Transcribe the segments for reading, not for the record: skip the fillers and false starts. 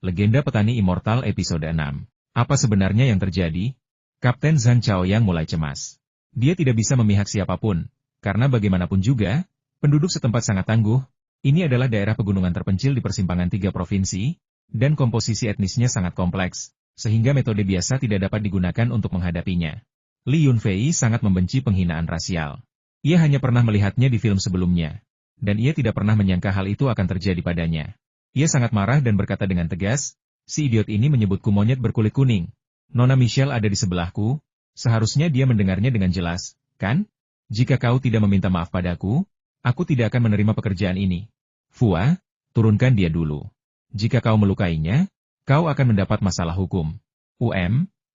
Legenda Petani Immortal episode 6. Apa sebenarnya yang terjadi? Kapten Zhang Chaoyang mulai cemas. Dia tidak bisa memihak siapapun, karena bagaimanapun juga, penduduk setempat sangat tangguh. Ini adalah daerah pegunungan terpencil di persimpangan 3 provinsi, dan komposisi etnisnya sangat kompleks, sehingga metode biasa tidak dapat digunakan untuk menghadapinya. Li Yunfei sangat membenci penghinaan rasial. Ia hanya pernah melihatnya di film sebelumnya, dan ia tidak pernah menyangka hal itu akan terjadi padanya. Ia sangat marah dan berkata dengan tegas, si idiot ini menyebutku monyet berkulit kuning. Nona Michelle ada di sebelahku, seharusnya dia mendengarnya dengan jelas, kan? Jika kau tidak meminta maaf padaku, aku tidak akan menerima pekerjaan ini. Fua, turunkan dia dulu. Jika kau melukainya, kau akan mendapat masalah hukum.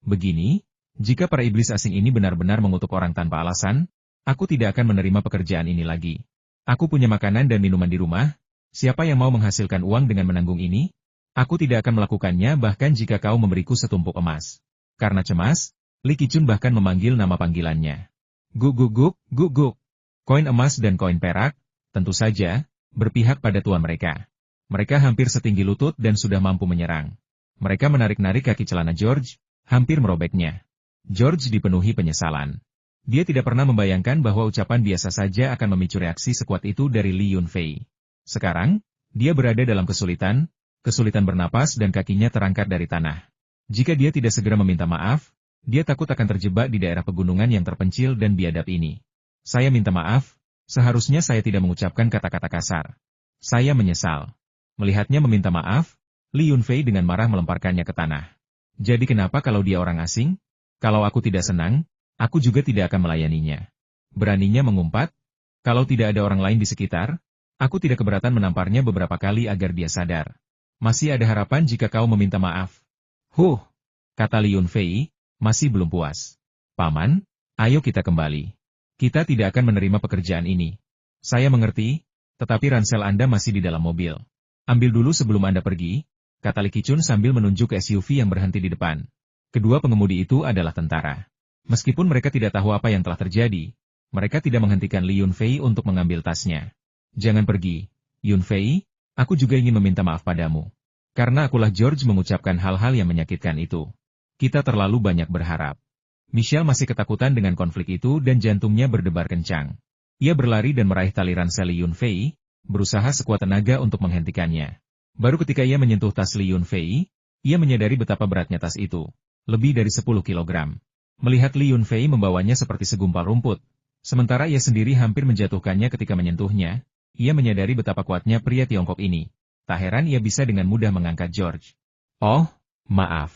Begini, jika para iblis asing ini benar-benar mengutuk orang tanpa alasan, aku tidak akan menerima pekerjaan ini lagi. Aku punya makanan dan minuman di rumah. Siapa yang mau menghasilkan uang dengan menanggung ini? Aku tidak akan melakukannya bahkan jika kau memberiku setumpuk emas. Karena cemas, Li Qichun bahkan memanggil nama panggilannya. Guk. Koin emas dan koin perak, tentu saja, berpihak pada tuan mereka. Mereka hampir setinggi lutut dan sudah mampu menyerang. Mereka menarik-narik kaki celana George, hampir merobeknya. George dipenuhi penyesalan. Dia tidak pernah membayangkan bahwa ucapan biasa saja akan memicu reaksi sekuat itu dari Li Yunfei. Sekarang, dia berada dalam kesulitan bernapas dan kakinya terangkat dari tanah. Jika dia tidak segera meminta maaf, dia takut akan terjebak di daerah pegunungan yang terpencil dan biadab ini. Saya minta maaf, seharusnya saya tidak mengucapkan kata-kata kasar. Saya menyesal. Melihatnya meminta maaf, Li Yunfei dengan marah melemparkannya ke tanah. Jadi kenapa kalau dia orang asing? Kalau aku tidak senang, aku juga tidak akan melayaninya. Beraninya mengumpat? Kalau tidak ada orang lain di sekitar, aku tidak keberatan menamparnya beberapa kali agar dia sadar. Masih ada harapan jika kau meminta maaf. Kata Li Yunfei, masih belum puas. Paman, ayo kita kembali. Kita tidak akan menerima pekerjaan ini. Saya mengerti, tetapi ransel Anda masih di dalam mobil. Ambil dulu sebelum Anda pergi, kata Li Qichun sambil menunjuk ke SUV yang berhenti di depan. Kedua pengemudi itu adalah tentara. Meskipun mereka tidak tahu apa yang telah terjadi, mereka tidak menghentikan Li Yunfei untuk mengambil tasnya. Jangan pergi, Yunfei, aku juga ingin meminta maaf padamu. Karena akulah George mengucapkan hal-hal yang menyakitkan itu. Kita terlalu banyak berharap. Michelle masih ketakutan dengan konflik itu dan jantungnya berdebar kencang. Ia berlari dan meraih tali ransel Li Yunfei, berusaha sekuat tenaga untuk menghentikannya. Baru ketika ia menyentuh tas Li Yunfei, ia menyadari betapa beratnya tas itu. Lebih dari 10 kilogram. Melihat Li Yunfei membawanya seperti segumpal rumput, sementara ia sendiri hampir menjatuhkannya ketika menyentuhnya, ia menyadari betapa kuatnya pria Tiongkok ini. Tak heran ia bisa dengan mudah mengangkat George. Oh, maaf.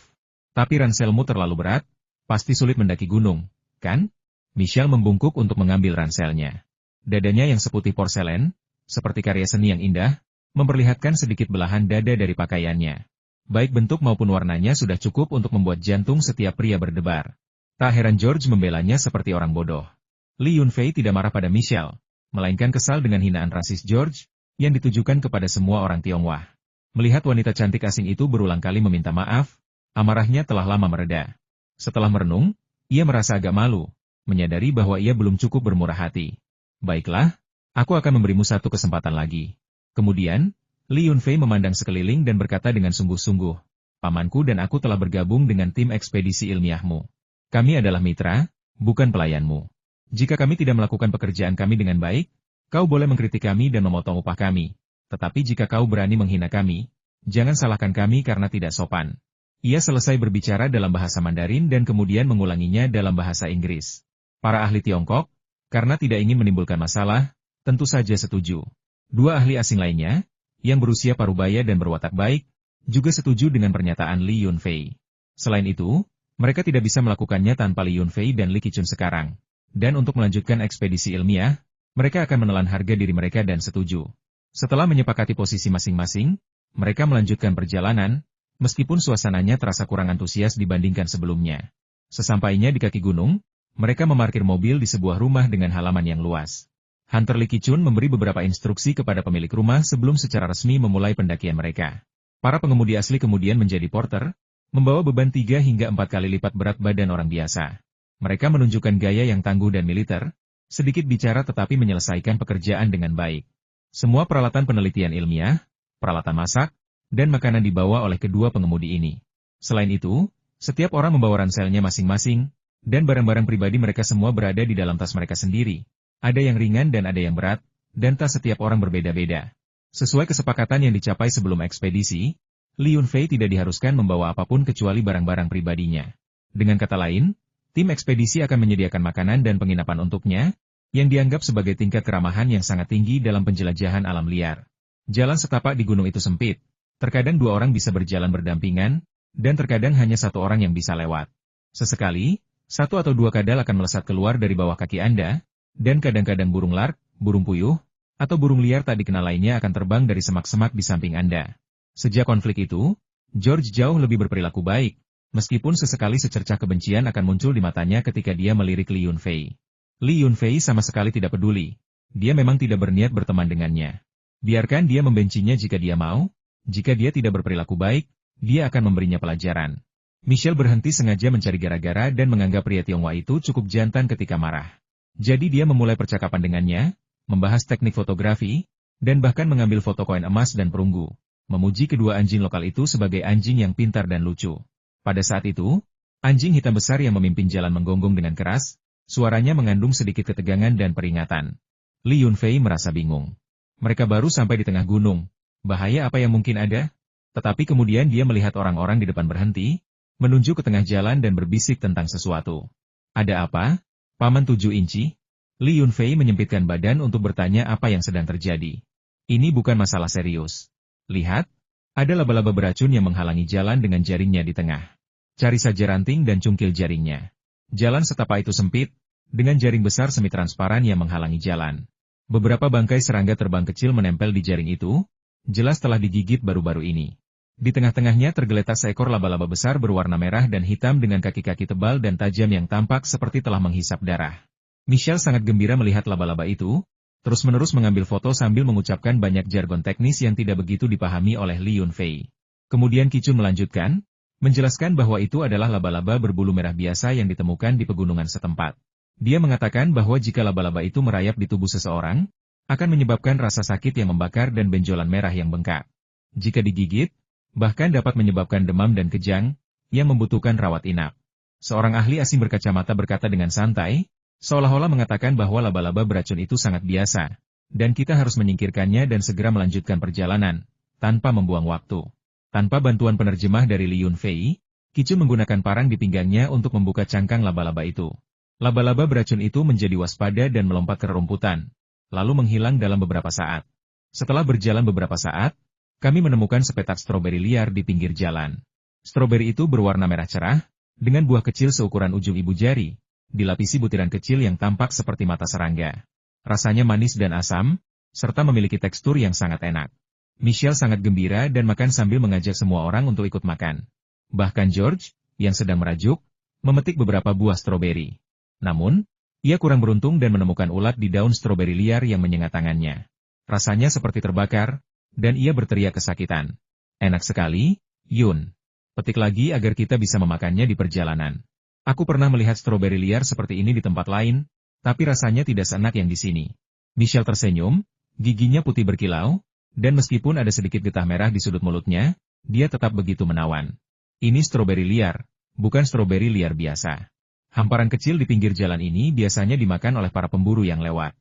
Tapi ranselmu terlalu berat, pasti sulit mendaki gunung, kan? Michelle membungkuk untuk mengambil ranselnya. Dadanya yang seputih porselen, seperti karya seni yang indah, memperlihatkan sedikit belahan dada dari pakaiannya. Baik bentuk maupun warnanya sudah cukup untuk membuat jantung setiap pria berdebar. Tak heran George membelanya seperti orang bodoh. Li Yunfei tidak marah pada Michelle, melainkan kesal dengan hinaan rasis George, yang ditujukan kepada semua orang Tionghoa. Melihat wanita cantik asing itu berulang kali meminta maaf, amarahnya telah lama mereda. Setelah merenung, ia merasa agak malu, menyadari bahwa ia belum cukup bermurah hati. Baiklah, aku akan memberimu satu kesempatan lagi. Kemudian, Li Yunfei memandang sekeliling dan berkata dengan sungguh-sungguh, pamanku dan aku telah bergabung dengan tim ekspedisi ilmiahmu. Kami adalah mitra, bukan pelayanmu. Jika kami tidak melakukan pekerjaan kami dengan baik, kau boleh mengkritik kami dan memotong upah kami. Tetapi jika kau berani menghina kami, jangan salahkan kami karena tidak sopan. Ia selesai berbicara dalam bahasa Mandarin dan kemudian mengulanginya dalam bahasa Inggris. Para ahli Tiongkok, karena tidak ingin menimbulkan masalah, tentu saja setuju. Dua ahli asing lainnya, yang berusia parubaya dan berwatak baik, juga setuju dengan pernyataan Li Yunfei. Selain itu, mereka tidak bisa melakukannya tanpa Li Yunfei dan Li Qichun sekarang. Dan untuk melanjutkan ekspedisi ilmiah, mereka akan menelan harga diri mereka dan setuju. Setelah menyepakati posisi masing-masing, mereka melanjutkan perjalanan, meskipun suasananya terasa kurang antusias dibandingkan sebelumnya. Sesampainya di kaki gunung, mereka memarkir mobil di sebuah rumah dengan halaman yang luas. Hunter Li Qichun memberi beberapa instruksi kepada pemilik rumah sebelum secara resmi memulai pendakian mereka. Para pengemudi asli kemudian menjadi porter, membawa beban 3 hingga 4 kali lipat berat badan orang biasa. Mereka menunjukkan gaya yang tangguh dan militer, sedikit bicara tetapi menyelesaikan pekerjaan dengan baik. Semua peralatan penelitian ilmiah, peralatan masak, dan makanan dibawa oleh kedua pengemudi ini. Selain itu, setiap orang membawa ranselnya masing-masing, dan barang-barang pribadi mereka semua berada di dalam tas mereka sendiri. Ada yang ringan dan ada yang berat, dan tas setiap orang berbeda-beda. Sesuai kesepakatan yang dicapai sebelum ekspedisi, Li Yunfei tidak diharuskan membawa apapun kecuali barang-barang pribadinya. Dengan kata lain, tim ekspedisi akan menyediakan makanan dan penginapan untuknya, yang dianggap sebagai tingkat keramahan yang sangat tinggi dalam penjelajahan alam liar. Jalan setapak di gunung itu sempit. Terkadang dua orang bisa berjalan berdampingan, dan terkadang hanya satu orang yang bisa lewat. Sesekali, satu atau dua kadal akan melesat keluar dari bawah kaki Anda, dan kadang-kadang burung lark, burung puyuh, atau burung liar tak dikenal lainnya akan terbang dari semak-semak di samping Anda. Sejak konflik itu, George jauh lebih berperilaku baik, meskipun sesekali secercah kebencian akan muncul di matanya ketika dia melirik Li Yunfei. Li Yunfei sama sekali tidak peduli. Dia memang tidak berniat berteman dengannya. Biarkan dia membencinya jika dia mau, jika dia tidak berperilaku baik, dia akan memberinya pelajaran. Michelle berhenti sengaja mencari gara-gara dan menganggap pria Tionghoa itu cukup jantan ketika marah. Jadi dia memulai percakapan dengannya, membahas teknik fotografi, dan bahkan mengambil foto koin emas dan perunggu. Memuji kedua anjing lokal itu sebagai anjing yang pintar dan lucu. Pada saat itu, anjing hitam besar yang memimpin jalan menggonggong dengan keras, suaranya mengandung sedikit ketegangan dan peringatan. Li Yunfei merasa bingung. Mereka baru sampai di tengah gunung. Bahaya apa yang mungkin ada? Tetapi kemudian dia melihat orang-orang di depan berhenti, menunjuk ke tengah jalan dan berbisik tentang sesuatu. Ada apa? Paman 7 inci? Li Yunfei menyempitkan badan untuk bertanya apa yang sedang terjadi. Ini bukan masalah serius. Lihat, ada laba-laba beracun yang menghalangi jalan dengan jaringnya di tengah. Cari saja ranting dan cungkil jaringnya. Jalan setapak itu sempit, dengan jaring besar semi-transparan yang menghalangi jalan. Beberapa bangkai serangga terbang kecil menempel di jaring itu, jelas telah digigit baru-baru ini. Di tengah-tengahnya tergeletak seekor laba-laba besar berwarna merah dan hitam dengan kaki-kaki tebal dan tajam yang tampak seperti telah menghisap darah. Michelle sangat gembira melihat laba-laba itu, terus-menerus mengambil foto sambil mengucapkan banyak jargon teknis yang tidak begitu dipahami oleh Li Yunfei. Kemudian Qicun melanjutkan, menjelaskan bahwa itu adalah laba-laba berbulu merah biasa yang ditemukan di pegunungan setempat. Dia mengatakan bahwa jika laba-laba itu merayap di tubuh seseorang, akan menyebabkan rasa sakit yang membakar dan benjolan merah yang bengkak. Jika digigit, bahkan dapat menyebabkan demam dan kejang, yang membutuhkan rawat inap. Seorang ahli asing berkacamata berkata dengan santai, seolah-olah mengatakan bahwa laba-laba beracun itu sangat biasa, dan kita harus menyingkirkannya dan segera melanjutkan perjalanan, tanpa membuang waktu. Tanpa bantuan penerjemah dari Li Yunfei, Qicun menggunakan parang di pinggangnya untuk membuka cangkang laba-laba itu. Laba-laba beracun itu menjadi waspada dan melompat ke rerumputan, lalu menghilang dalam beberapa saat. Setelah berjalan beberapa saat, kami menemukan sepetak stroberi liar di pinggir jalan. Stroberi itu berwarna merah cerah, dengan buah kecil seukuran ujung ibu jari, dilapisi butiran kecil yang tampak seperti mata serangga. Rasanya manis dan asam, serta memiliki tekstur yang sangat enak. Michelle sangat gembira dan makan sambil mengajak semua orang untuk ikut makan. Bahkan George, yang sedang merajuk, memetik beberapa buah stroberi. Namun, ia kurang beruntung dan menemukan ulat di daun stroberi liar yang menyengat tangannya. Rasanya seperti terbakar, dan ia berteriak kesakitan. Enak sekali, Yun. Petik lagi agar kita bisa memakannya di perjalanan. Aku pernah melihat stroberi liar seperti ini di tempat lain, tapi rasanya tidak seenak yang di sini. Michelle tersenyum, giginya putih berkilau, dan meskipun ada sedikit getah merah di sudut mulutnya, dia tetap begitu menawan. Ini stroberi liar, bukan stroberi liar biasa. Hamparan kecil di pinggir jalan ini biasanya dimakan oleh para pemburu yang lewat.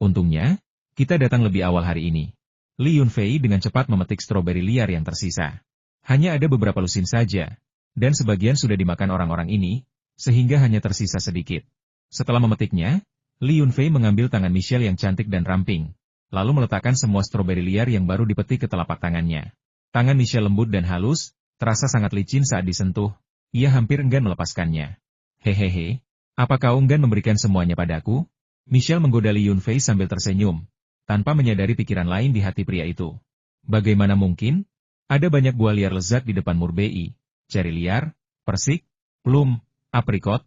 Untungnya, kita datang lebih awal hari ini. Li Yunfei dengan cepat memetik stroberi liar yang tersisa. Hanya ada beberapa lusin saja, dan sebagian sudah dimakan orang-orang ini, sehingga hanya tersisa sedikit. Setelah memetiknya, Li Yunfei mengambil tangan Michelle yang cantik dan ramping, lalu meletakkan semua stroberi liar yang baru dipetik ke telapak tangannya. Tangan Michelle lembut dan halus, terasa sangat licin saat disentuh, ia hampir enggan melepaskannya. Hehehe, apa kau enggan memberikan semuanya padaku? Michelle menggoda Li Yunfei sambil tersenyum, tanpa menyadari pikiran lain di hati pria itu. Bagaimana mungkin? Ada banyak buah liar lezat di depan Murbei, ceri liar, persik, plum, aprikot.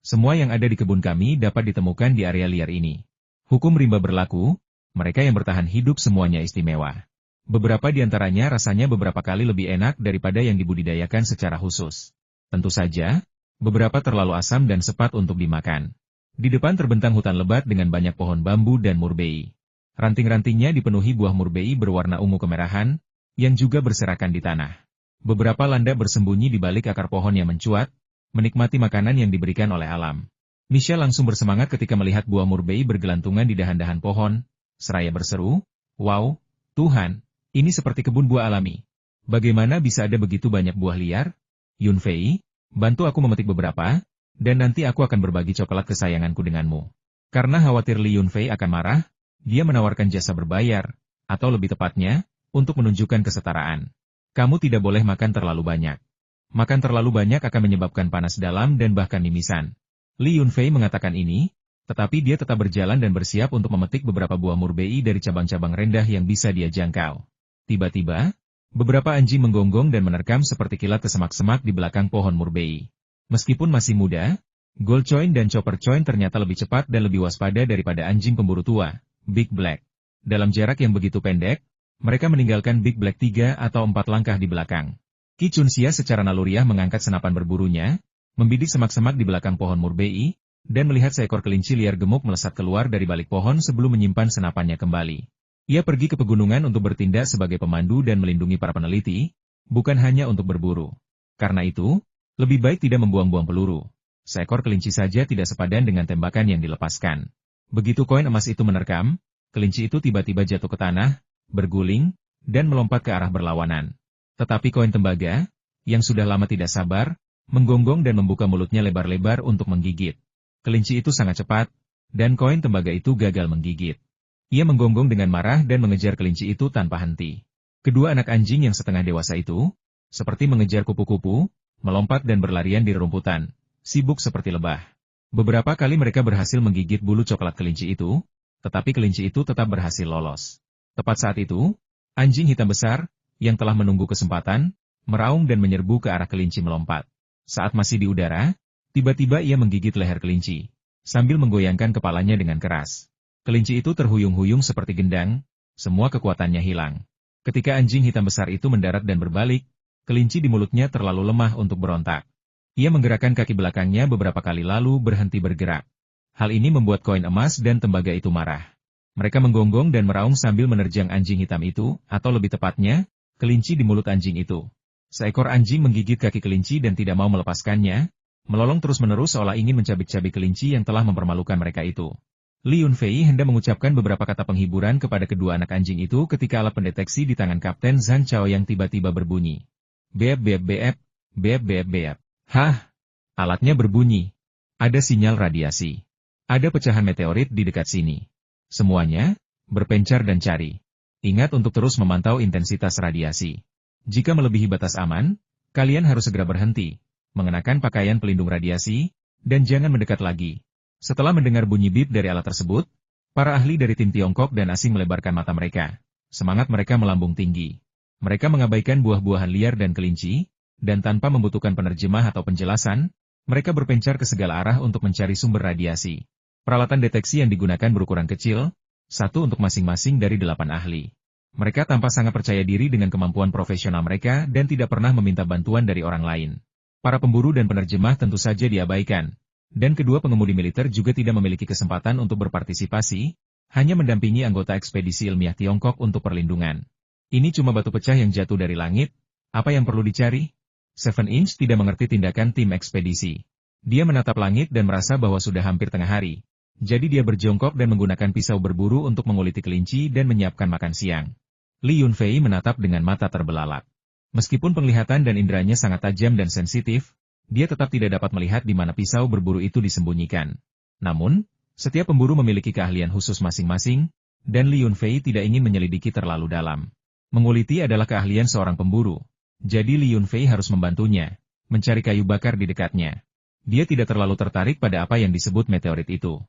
Semua yang ada di kebun kami dapat ditemukan di area liar ini. Hukum rimba berlaku, mereka yang bertahan hidup semuanya istimewa. Beberapa di antaranya rasanya beberapa kali lebih enak daripada yang dibudidayakan secara khusus. Tentu saja, beberapa terlalu asam dan sepat untuk dimakan. Di depan terbentang hutan lebat dengan banyak pohon bambu dan murbei. Ranting-rantingnya dipenuhi buah murbei berwarna ungu kemerahan, yang juga berserakan di tanah. Beberapa landak bersembunyi di balik akar pohon yang mencuat, menikmati makanan yang diberikan oleh alam. Misha langsung bersemangat ketika melihat buah murbei bergelantungan di dahan-dahan pohon, seraya berseru, "Wow, Tuhan, ini seperti kebun buah alami. Bagaimana bisa ada begitu banyak buah liar? Yunfei, bantu aku memetik beberapa, dan nanti aku akan berbagi coklat kesayanganku denganmu." Karena khawatir Li Yunfei akan marah, dia menawarkan jasa berbayar, atau lebih tepatnya, untuk menunjukkan kesetaraan. Kamu tidak boleh makan terlalu banyak. Makan terlalu banyak akan menyebabkan panas dalam dan bahkan mimisan. Li Yunfei mengatakan ini, tetapi dia tetap berjalan dan bersiap untuk memetik beberapa buah murbei dari cabang-cabang rendah yang bisa dia jangkau. Tiba-tiba, beberapa anjing menggonggong dan menerkam seperti kilat ke semak-semak di belakang pohon murbei. Meskipun masih muda, Gold Coin dan Chopper Coin ternyata lebih cepat dan lebih waspada daripada anjing pemburu tua, Big Black. Dalam jarak yang begitu pendek, mereka meninggalkan Big Black 3 atau 4 langkah di belakang. Qi Chunxia secara naluriah mengangkat senapan berburunya, membidik semak-semak di belakang pohon murbei, dan melihat seekor kelinci liar gemuk melesat keluar dari balik pohon sebelum menyimpan senapannya kembali. Ia pergi ke pegunungan untuk bertindak sebagai pemandu dan melindungi para peneliti, bukan hanya untuk berburu. Karena itu, lebih baik tidak membuang-buang peluru. Seekor kelinci saja tidak sepadan dengan tembakan yang dilepaskan. Begitu koin emas itu menerkam, kelinci itu tiba-tiba jatuh ke tanah, berguling, dan melompat ke arah berlawanan. Tetapi koin tembaga, yang sudah lama tidak sabar, menggonggong dan membuka mulutnya lebar-lebar untuk menggigit. Kelinci itu sangat cepat, dan koin tembaga itu gagal menggigit. Ia menggonggong dengan marah dan mengejar kelinci itu tanpa henti. Kedua anak anjing yang setengah dewasa itu, seperti mengejar kupu-kupu, melompat dan berlarian di rerumputan, sibuk seperti lebah. Beberapa kali mereka berhasil menggigit bulu coklat kelinci itu, tetapi kelinci itu tetap berhasil lolos. Tepat saat itu, anjing hitam besar, yang telah menunggu kesempatan, meraung dan menyerbu ke arah kelinci melompat. Saat masih di udara, tiba-tiba ia menggigit leher kelinci, sambil menggoyangkan kepalanya dengan keras. Kelinci itu terhuyung-huyung seperti gendang, semua kekuatannya hilang. Ketika anjing hitam besar itu mendarat dan berbalik, kelinci di mulutnya terlalu lemah untuk berontak. Ia menggerakkan kaki belakangnya beberapa kali lalu berhenti bergerak. Hal ini membuat koin emas dan tembaga itu marah. Mereka menggonggong dan meraung sambil menerjang anjing hitam itu, atau lebih tepatnya, kelinci di mulut anjing itu. Seekor anjing menggigit kaki kelinci dan tidak mau melepaskannya, melolong terus-menerus seolah ingin mencabik-cabik kelinci yang telah mempermalukan mereka itu. Li Yunfei hendak mengucapkan beberapa kata penghiburan kepada kedua anak anjing itu ketika alat pendeteksi di tangan Kapten Zhang Chao yang tiba-tiba berbunyi. Beep beep beep, beep beep beep. Hah? Alatnya berbunyi. Ada sinyal radiasi. Ada pecahan meteorit di dekat sini. Semuanya, berpencar dan cari. Ingat untuk terus memantau intensitas radiasi. Jika melebihi batas aman, kalian harus segera berhenti, mengenakan pakaian pelindung radiasi, dan jangan mendekat lagi. Setelah mendengar bunyi bip dari alat tersebut, para ahli dari tim Tiongkok dan asing melebarkan mata mereka. Semangat mereka melambung tinggi. Mereka mengabaikan buah-buahan liar dan kelinci, dan tanpa membutuhkan penerjemah atau penjelasan, mereka berpencar ke segala arah untuk mencari sumber radiasi. Peralatan deteksi yang digunakan berukuran kecil, satu untuk masing-masing dari 8 ahli. Mereka tampak sangat percaya diri dengan kemampuan profesional mereka dan tidak pernah meminta bantuan dari orang lain. Para pemburu dan penerjemah tentu saja diabaikan, dan kedua pengemudi militer juga tidak memiliki kesempatan untuk berpartisipasi, hanya mendampingi anggota ekspedisi ilmiah Tiongkok untuk perlindungan. Ini cuma batu pecah yang jatuh dari langit, apa yang perlu dicari? Seven Inch tidak mengerti tindakan tim ekspedisi. Dia menatap langit dan merasa bahwa sudah hampir tengah hari. Jadi dia berjongkok dan menggunakan pisau berburu untuk menguliti kelinci dan menyiapkan makan siang. Li Yunfei menatap dengan mata terbelalak. Meskipun penglihatan dan inderanya sangat tajam dan sensitif, dia tetap tidak dapat melihat di mana pisau berburu itu disembunyikan. Namun, setiap pemburu memiliki keahlian khusus masing-masing, dan Li Yunfei tidak ingin menyelidiki terlalu dalam. Menguliti adalah keahlian seorang pemburu, jadi Li Yunfei harus membantunya, mencari kayu bakar di dekatnya. Dia tidak terlalu tertarik pada apa yang disebut meteorit itu.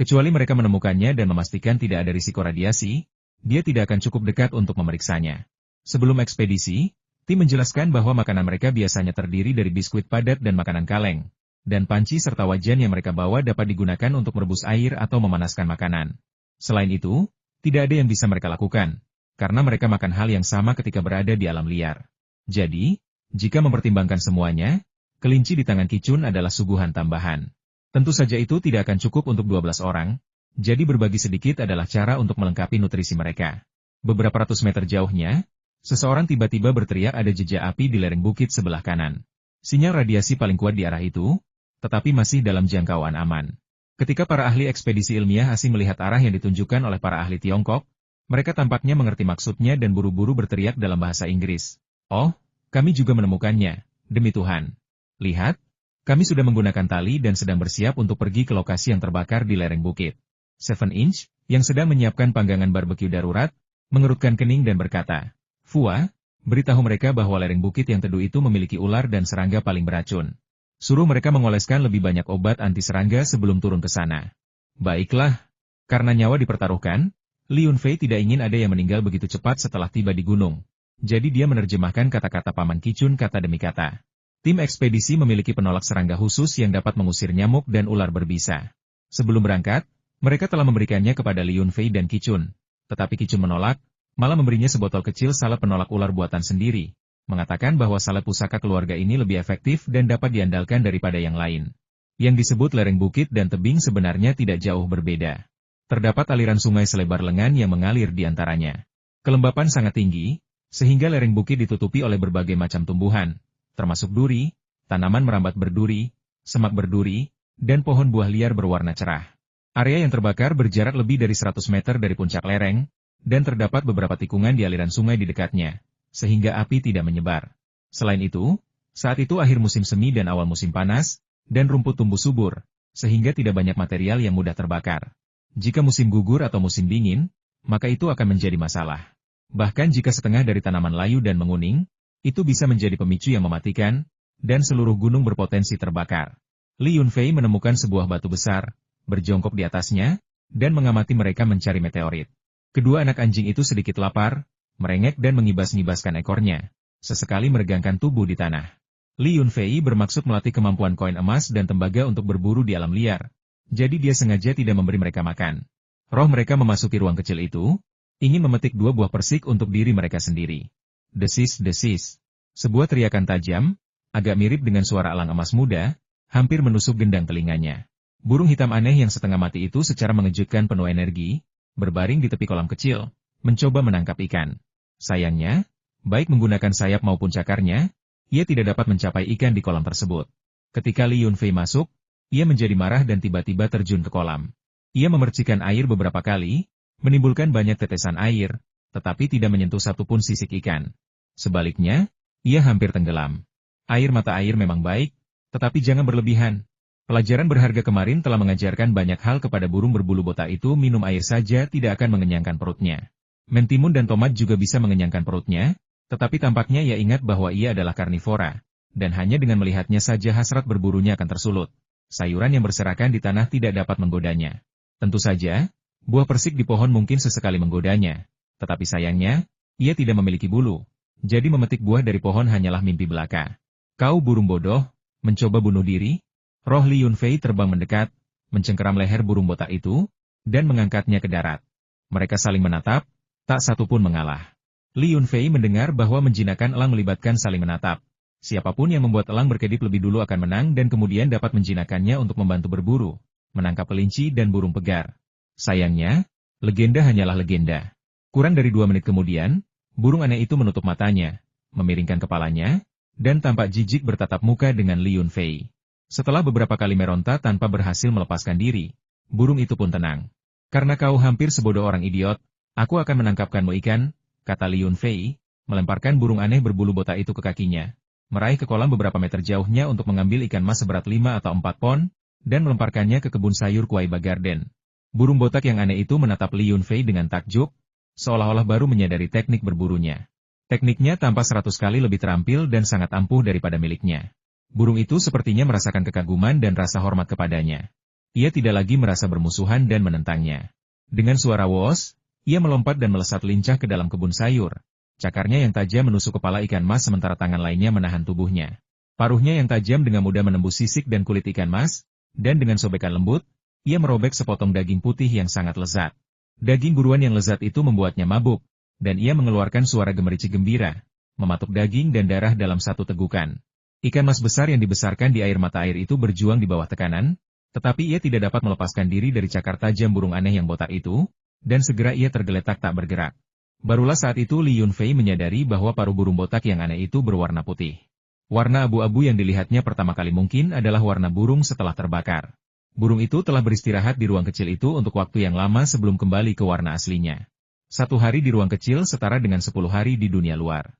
Kecuali mereka menemukannya dan memastikan tidak ada risiko radiasi, dia tidak akan cukup dekat untuk memeriksanya. Sebelum ekspedisi, tim menjelaskan bahwa makanan mereka biasanya terdiri dari biskuit padat dan makanan kaleng, dan panci serta wajan yang mereka bawa dapat digunakan untuk merebus air atau memanaskan makanan. Selain itu, tidak ada yang bisa mereka lakukan, karena mereka makan hal yang sama ketika berada di alam liar. Jadi, jika mempertimbangkan semuanya, kelinci di tangan Qi Chun adalah suguhan tambahan. Tentu saja itu tidak akan cukup untuk 12 orang, jadi berbagi sedikit adalah cara untuk melengkapi nutrisi mereka. Beberapa ratus meter jauhnya, Seseorang tiba-tiba berteriak ada jejak api di lereng bukit sebelah kanan. Sinyal radiasi paling kuat di arah itu, tetapi masih dalam jangkauan aman. Ketika para ahli ekspedisi ilmiah asing melihat arah yang ditunjukkan oleh para ahli Tiongkok, mereka tampaknya mengerti maksudnya dan buru-buru berteriak dalam bahasa Inggris. "Oh, kami juga menemukannya, demi Tuhan. Lihat, kami sudah menggunakan tali dan sedang bersiap untuk pergi ke lokasi yang terbakar di lereng bukit." 7 Inch, yang sedang menyiapkan panggangan barbeque darurat, mengerutkan kening dan berkata, "Fua, beritahu mereka bahwa lereng bukit yang teduh itu memiliki ular dan serangga paling beracun. Suruh mereka mengoleskan lebih banyak obat anti serangga sebelum turun ke sana." Baiklah, karena nyawa dipertaruhkan, Li Yunfei tidak ingin ada yang meninggal begitu cepat setelah tiba di gunung. Jadi dia menerjemahkan kata-kata Paman Kicun kata demi kata. Tim ekspedisi memiliki penolak serangga khusus yang dapat mengusir nyamuk dan ular berbisa. Sebelum berangkat, mereka telah memberikannya kepada Li Yunfei dan Kicun. Tetapi Kicun menolak, malah memberinya sebotol kecil salep penolak ular buatan sendiri, mengatakan bahwa salep pusaka keluarga ini lebih efektif dan dapat diandalkan daripada yang lain. Yang disebut lereng bukit dan tebing sebenarnya tidak jauh berbeda. Terdapat aliran sungai selebar lengan yang mengalir di antaranya. Kelembapan sangat tinggi, sehingga lereng bukit ditutupi oleh berbagai macam tumbuhan, termasuk duri, tanaman merambat berduri, semak berduri, dan pohon buah liar berwarna cerah. Area yang terbakar berjarak lebih dari 100 meter dari puncak lereng, dan terdapat beberapa tikungan di aliran sungai di dekatnya, sehingga api tidak menyebar. Selain itu, saat itu akhir musim semi dan awal musim panas, dan rumput tumbuh subur, sehingga tidak banyak material yang mudah terbakar. Jika musim gugur atau musim dingin, maka itu akan menjadi masalah. Bahkan jika setengah dari tanaman layu dan menguning, itu bisa menjadi pemicu yang mematikan, dan seluruh gunung berpotensi terbakar. Li Yunfei menemukan sebuah batu besar, berjongkok di atasnya, dan mengamati mereka mencari meteorit. Kedua anak anjing itu sedikit lapar, merengek dan mengibas-ngibaskan ekornya, sesekali meregangkan tubuh di tanah. Li Yunfei bermaksud melatih kemampuan koin emas dan tembaga untuk berburu di alam liar, jadi dia sengaja tidak memberi mereka makan. Roh mereka memasuki ruang kecil itu, ingin memetik 2 buah persik untuk diri mereka sendiri. Desis-desis. Sebuah teriakan tajam, agak mirip dengan suara elang emas muda, hampir menusuk gendang telinganya. Burung hitam aneh yang setengah mati itu secara mengejutkan penuh energi, berbaring di tepi kolam kecil, mencoba menangkap ikan. Sayangnya, baik menggunakan sayap maupun cakarnya, ia tidak dapat mencapai ikan di kolam tersebut. Ketika Li Yunfei masuk, ia menjadi marah dan tiba-tiba terjun ke kolam. Ia memercikkan air beberapa kali, menimbulkan banyak tetesan air, tetapi tidak menyentuh satupun sisik ikan. Sebaliknya, ia hampir tenggelam. Air mata air memang baik, tetapi jangan berlebihan. Pelajaran berharga kemarin telah mengajarkan banyak hal kepada burung berbulu botak itu. Minum air saja tidak akan mengenyangkan perutnya. Mentimun dan tomat juga bisa mengenyangkan perutnya, tetapi tampaknya ia ingat bahwa ia adalah karnivora, dan hanya dengan melihatnya saja hasrat berburunya akan tersulut. Sayuran yang berserakan di tanah tidak dapat menggodanya. Tentu saja, buah persik di pohon mungkin sesekali menggodanya, tetapi sayangnya, ia tidak memiliki bulu, jadi memetik buah dari pohon hanyalah mimpi belaka. "Kau burung bodoh, mencoba bunuh diri?" Roh Li Yunfei terbang mendekat, mencengkeram leher burung botak itu, dan mengangkatnya ke darat. Mereka saling menatap, tak satu pun mengalah. Li Yunfei mendengar bahwa menjinakkan elang melibatkan saling menatap. Siapapun yang membuat elang berkedip lebih dulu akan menang dan kemudian dapat menjinakkannya untuk membantu berburu, menangkap kelinci dan burung pegar. Sayangnya, legenda hanyalah legenda. Kurang dari 2 menit kemudian, burung aneh itu menutup matanya, memiringkan kepalanya, dan tampak jijik bertatap muka dengan Li Yunfei. Setelah beberapa kali meronta tanpa berhasil melepaskan diri, burung itu pun tenang. "Karena kau hampir sebodoh orang idiot, aku akan menangkapkanmu ikan," kata Li Yunfei, melemparkan burung aneh berbulu botak itu ke kakinya, meraih ke kolam beberapa meter jauhnya untuk mengambil ikan mas seberat 5 atau 4 pon, dan melemparkannya ke kebun sayur Kuaiba Garden. Burung botak yang aneh itu menatap Li Yunfei dengan takjub, seolah-olah baru menyadari teknik berburunya. Tekniknya tampak 100 kali lebih terampil dan sangat ampuh daripada miliknya. Burung itu sepertinya merasakan kekaguman dan rasa hormat kepadanya. Ia tidak lagi merasa bermusuhan dan menentangnya. Dengan suara wos, ia melompat dan melesat lincah ke dalam kebun sayur. Cakarnya yang tajam menusuk kepala ikan mas sementara tangan lainnya menahan tubuhnya. Paruhnya yang tajam dengan mudah menembus sisik dan kulit ikan mas, dan dengan sobekan lembut, ia merobek sepotong daging putih yang sangat lezat. Daging buruan yang lezat itu membuatnya mabuk, dan ia mengeluarkan suara gemericik gembira, mematuk daging dan darah dalam satu tegukan. Ikan mas besar yang dibesarkan di air mata air itu berjuang di bawah tekanan, tetapi ia tidak dapat melepaskan diri dari cakar tajam burung aneh yang botak itu, dan segera ia tergeletak tak bergerak. Barulah saat itu Li Yunfei menyadari bahwa paruh burung botak yang aneh itu berwarna putih. Warna abu-abu yang dilihatnya pertama kali mungkin adalah warna burung setelah terbakar. Burung itu telah beristirahat di ruang kecil itu untuk waktu yang lama sebelum kembali ke warna aslinya. 1 hari di ruang kecil setara dengan 10 hari di dunia luar.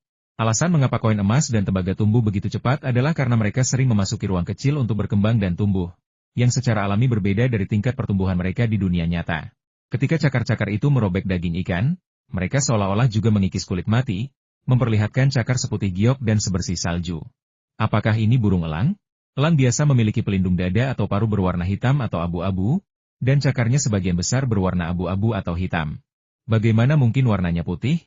Alasan mengapa koin emas dan tembaga tumbuh begitu cepat adalah karena mereka sering memasuki ruang kecil untuk berkembang dan tumbuh, yang secara alami berbeda dari tingkat pertumbuhan mereka di dunia nyata. Ketika cakar-cakar itu merobek daging ikan, mereka seolah-olah juga mengikis kulit mati, memperlihatkan cakar seputih giok dan sebersih salju. Apakah ini burung elang? Elang biasa memiliki pelindung dada atau paruh berwarna hitam atau abu-abu, dan cakarnya sebagian besar berwarna abu-abu atau hitam. Bagaimana mungkin warnanya putih?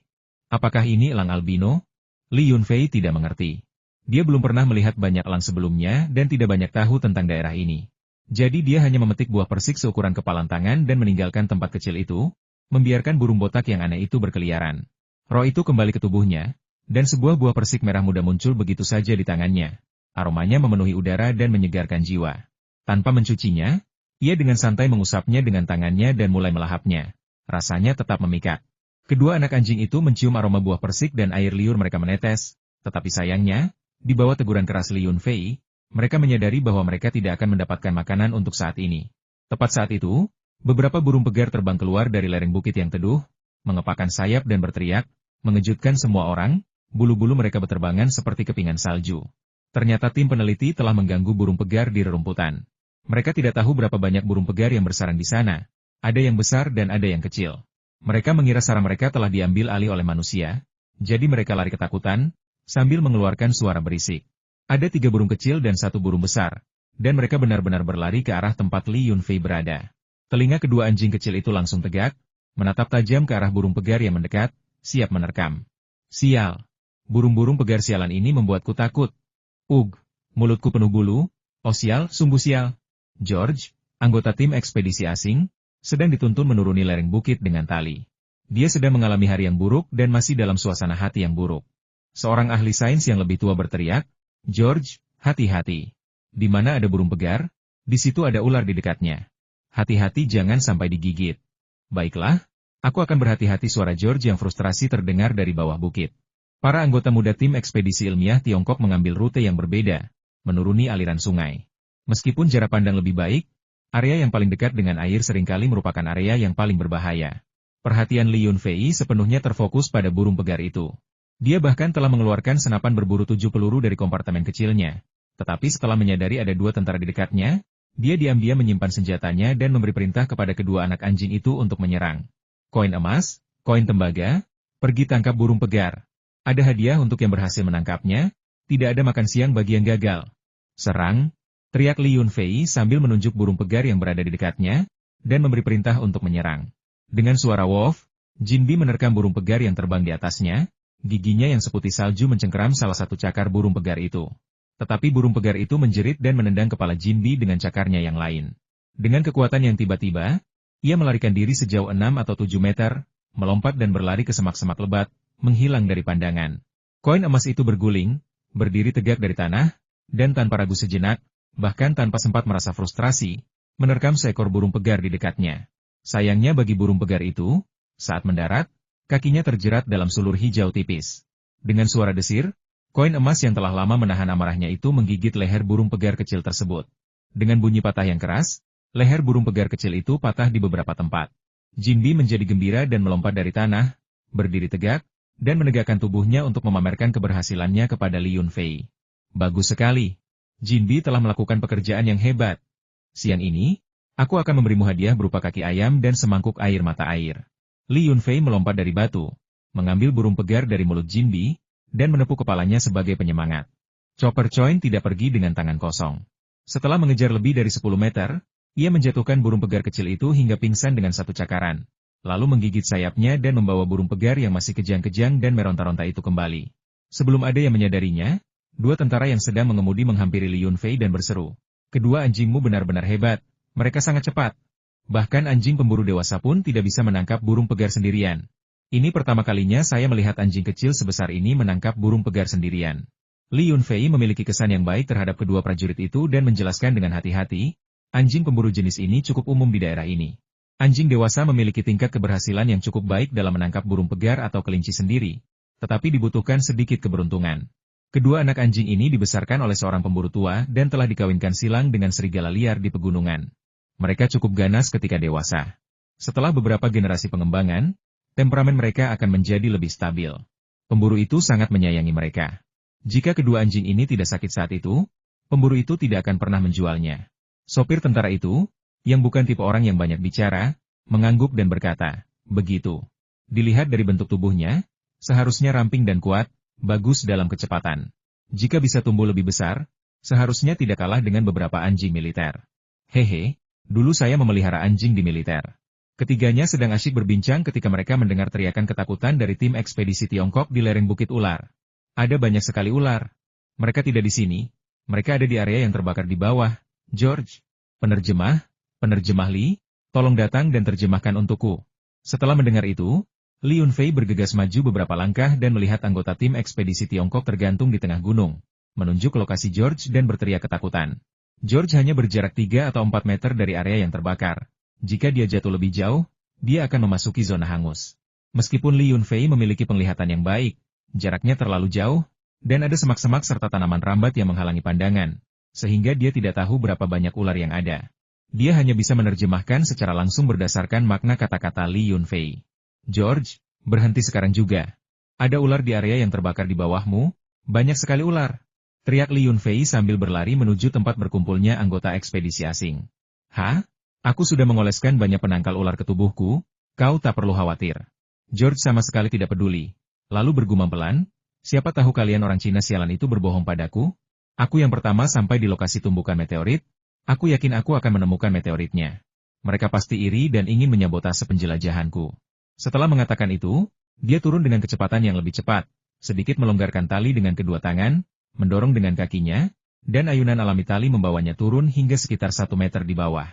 Apakah ini elang albino? Li Yunfei tidak mengerti. Dia belum pernah melihat banyak elang sebelumnya dan tidak banyak tahu tentang daerah ini. Jadi dia hanya memetik buah persik seukuran kepalan tangan dan meninggalkan tempat kecil itu, membiarkan burung botak yang aneh itu berkeliaran. Roh itu kembali ke tubuhnya, dan sebuah buah persik merah muda muncul begitu saja di tangannya. Aromanya memenuhi udara dan menyegarkan jiwa. Tanpa mencucinya, ia dengan santai mengusapnya dengan tangannya dan mulai melahapnya. Rasanya tetap memikat. Kedua anak anjing itu mencium aroma buah persik dan air liur mereka menetes, tetapi sayangnya, di bawah teguran keras Li Yunfei, mereka menyadari bahwa mereka tidak akan mendapatkan makanan untuk saat ini. Tepat saat itu, beberapa burung pegar terbang keluar dari lereng bukit yang teduh, mengepakkan sayap dan berteriak, mengejutkan semua orang, bulu-bulu mereka berterbangan seperti kepingan salju. Ternyata tim peneliti telah mengganggu burung pegar di rerumputan. Mereka tidak tahu berapa banyak burung pegar yang bersarang di sana. Ada yang besar dan ada yang kecil. Mereka mengira sarang mereka telah diambil alih oleh manusia, jadi mereka lari ketakutan, sambil mengeluarkan suara berisik. Ada 3 burung kecil dan 1 burung besar, dan mereka benar-benar berlari ke arah tempat Li Yunfei berada. Telinga kedua anjing kecil itu langsung tegak, menatap tajam ke arah burung pegar yang mendekat, siap menerkam. Sial! Burung-burung pegar sialan ini membuatku takut. Mulutku penuh bulu. Oh sial, sungguh sial. George, anggota tim ekspedisi asing, sedang dituntun menuruni lereng bukit dengan tali. Dia sedang mengalami hari yang buruk dan masih dalam suasana hati yang buruk. Seorang ahli sains yang lebih tua berteriak, George, hati-hati. Di mana ada burung pegar, di situ ada ular di dekatnya. Hati-hati jangan sampai digigit. Baiklah, aku akan berhati-hati. Suara George yang frustrasi terdengar dari bawah bukit. Para anggota muda tim ekspedisi ilmiah Tiongkok mengambil rute yang berbeda, menuruni aliran sungai. Meskipun jarak pandang lebih baik, area yang paling dekat dengan air seringkali merupakan area yang paling berbahaya. Perhatian Li Yunfei sepenuhnya terfokus pada burung pegar itu. Dia bahkan telah mengeluarkan senapan berburu 7 peluru dari kompartemen kecilnya. Tetapi setelah menyadari ada 2 tentara di dekatnya, dia diam-diam menyimpan senjatanya dan memberi perintah kepada kedua anak anjing itu untuk menyerang. Koin emas, koin tembaga, pergi tangkap burung pegar. Ada hadiah untuk yang berhasil menangkapnya, tidak ada makan siang bagi yang gagal. Serang, teriak Li Yunfei sambil menunjuk burung pegar yang berada di dekatnya, dan memberi perintah untuk menyerang. Dengan suara Wolf, Jinbi menerkam burung pegar yang terbang di atasnya, giginya yang seputih salju mencengkeram salah satu cakar burung pegar itu. Tetapi burung pegar itu menjerit dan menendang kepala Jinbi dengan cakarnya yang lain. Dengan kekuatan yang tiba-tiba, ia melarikan diri sejauh 6 atau 7 meter, melompat dan berlari ke semak-semak lebat, menghilang dari pandangan. Koin emas itu berguling, berdiri tegak dari tanah, dan tanpa ragu sejenak, bahkan tanpa sempat merasa frustrasi, menerkam seekor burung pegar di dekatnya. Sayangnya bagi burung pegar itu, saat mendarat, kakinya terjerat dalam sulur hijau tipis. Dengan suara desir, koin emas yang telah lama menahan amarahnya itu menggigit leher burung pegar kecil tersebut. Dengan bunyi patah yang keras, leher burung pegar kecil itu patah di beberapa tempat. Jinbi menjadi gembira dan melompat dari tanah, berdiri tegak, dan menegakkan tubuhnya untuk memamerkan keberhasilannya kepada Li Yunfei. Bagus sekali. Jinbi telah melakukan pekerjaan yang hebat. Siang ini, aku akan memberimu hadiah berupa kaki ayam dan semangkuk air mata air. Li Yunfei melompat dari batu, mengambil burung pegar dari mulut Jinbi, dan menepuk kepalanya sebagai penyemangat. Chopper Coin tidak pergi dengan tangan kosong. Setelah mengejar lebih dari 10 meter, ia menjatuhkan burung pegar kecil itu hingga pingsan dengan satu cakaran, lalu menggigit sayapnya dan membawa burung pegar yang masih kejang-kejang dan meronta-ronta itu kembali. Sebelum ada yang menyadarinya, 2 tentara yang sedang mengemudi menghampiri Li Yunfei dan berseru, "Kedua anjingmu benar-benar hebat, mereka sangat cepat. Bahkan anjing pemburu dewasa pun tidak bisa menangkap burung pegar sendirian. Ini pertama kalinya saya melihat anjing kecil sebesar ini menangkap burung pegar sendirian." Li Yunfei memiliki kesan yang baik terhadap kedua prajurit itu dan menjelaskan dengan hati-hati, anjing pemburu jenis ini cukup umum di daerah ini. Anjing dewasa memiliki tingkat keberhasilan yang cukup baik dalam menangkap burung pegar atau kelinci sendiri, tetapi dibutuhkan sedikit keberuntungan. Kedua anak anjing ini dibesarkan oleh seorang pemburu tua dan telah dikawinkan silang dengan serigala liar di pegunungan. Mereka cukup ganas ketika dewasa. Setelah beberapa generasi pengembangan, temperamen mereka akan menjadi lebih stabil. Pemburu itu sangat menyayangi mereka. Jika kedua anjing ini tidak sakit saat itu, pemburu itu tidak akan pernah menjualnya. Sopir tentara itu, yang bukan tipe orang yang banyak bicara, mengangguk dan berkata, "Begitu. Dilihat dari bentuk tubuhnya, seharusnya ramping dan kuat, bagus dalam kecepatan. Jika bisa tumbuh lebih besar, seharusnya tidak kalah dengan beberapa anjing militer." Hehe, dulu saya memelihara anjing di militer. Ketiganya sedang asyik berbincang ketika mereka mendengar teriakan ketakutan dari tim ekspedisi Tiongkok di lereng Bukit Ular. Ada banyak sekali ular. Mereka tidak di sini. Mereka ada di area yang terbakar di bawah. George, penerjemah Li, tolong datang dan terjemahkan untukku. Setelah mendengar itu, Li Yunfei bergegas maju beberapa langkah dan melihat anggota tim ekspedisi Tiongkok tergantung di tengah gunung, menunjuk lokasi George dan berteriak ketakutan. George hanya berjarak 3 atau 4 meter dari area yang terbakar. Jika dia jatuh lebih jauh, dia akan memasuki zona hangus. Meskipun Li Yunfei memiliki penglihatan yang baik, jaraknya terlalu jauh, dan ada semak-semak serta tanaman rambat yang menghalangi pandangan, sehingga dia tidak tahu berapa banyak ular yang ada. Dia hanya bisa menerjemahkan secara langsung berdasarkan makna kata-kata Li Yunfei. "George, berhenti sekarang juga. Ada ular di area yang terbakar di bawahmu, banyak sekali ular," teriak Li Yunfei sambil berlari menuju tempat berkumpulnya anggota ekspedisi asing. "Hah? Aku sudah mengoleskan banyak penangkal ular ke tubuhku, kau tak perlu khawatir." George sama sekali tidak peduli. Lalu bergumam pelan, "Siapa tahu kalian orang Cina sialan itu berbohong padaku? Aku yang pertama sampai di lokasi tumbukan meteorit. Aku yakin aku akan menemukan meteoritnya. Mereka pasti iri dan ingin menyabotase penjelajahanku." Setelah mengatakan itu, dia turun dengan kecepatan yang lebih cepat, sedikit melonggarkan tali dengan kedua tangan, mendorong dengan kakinya, dan ayunan alami tali membawanya turun hingga sekitar 1 meter di bawah.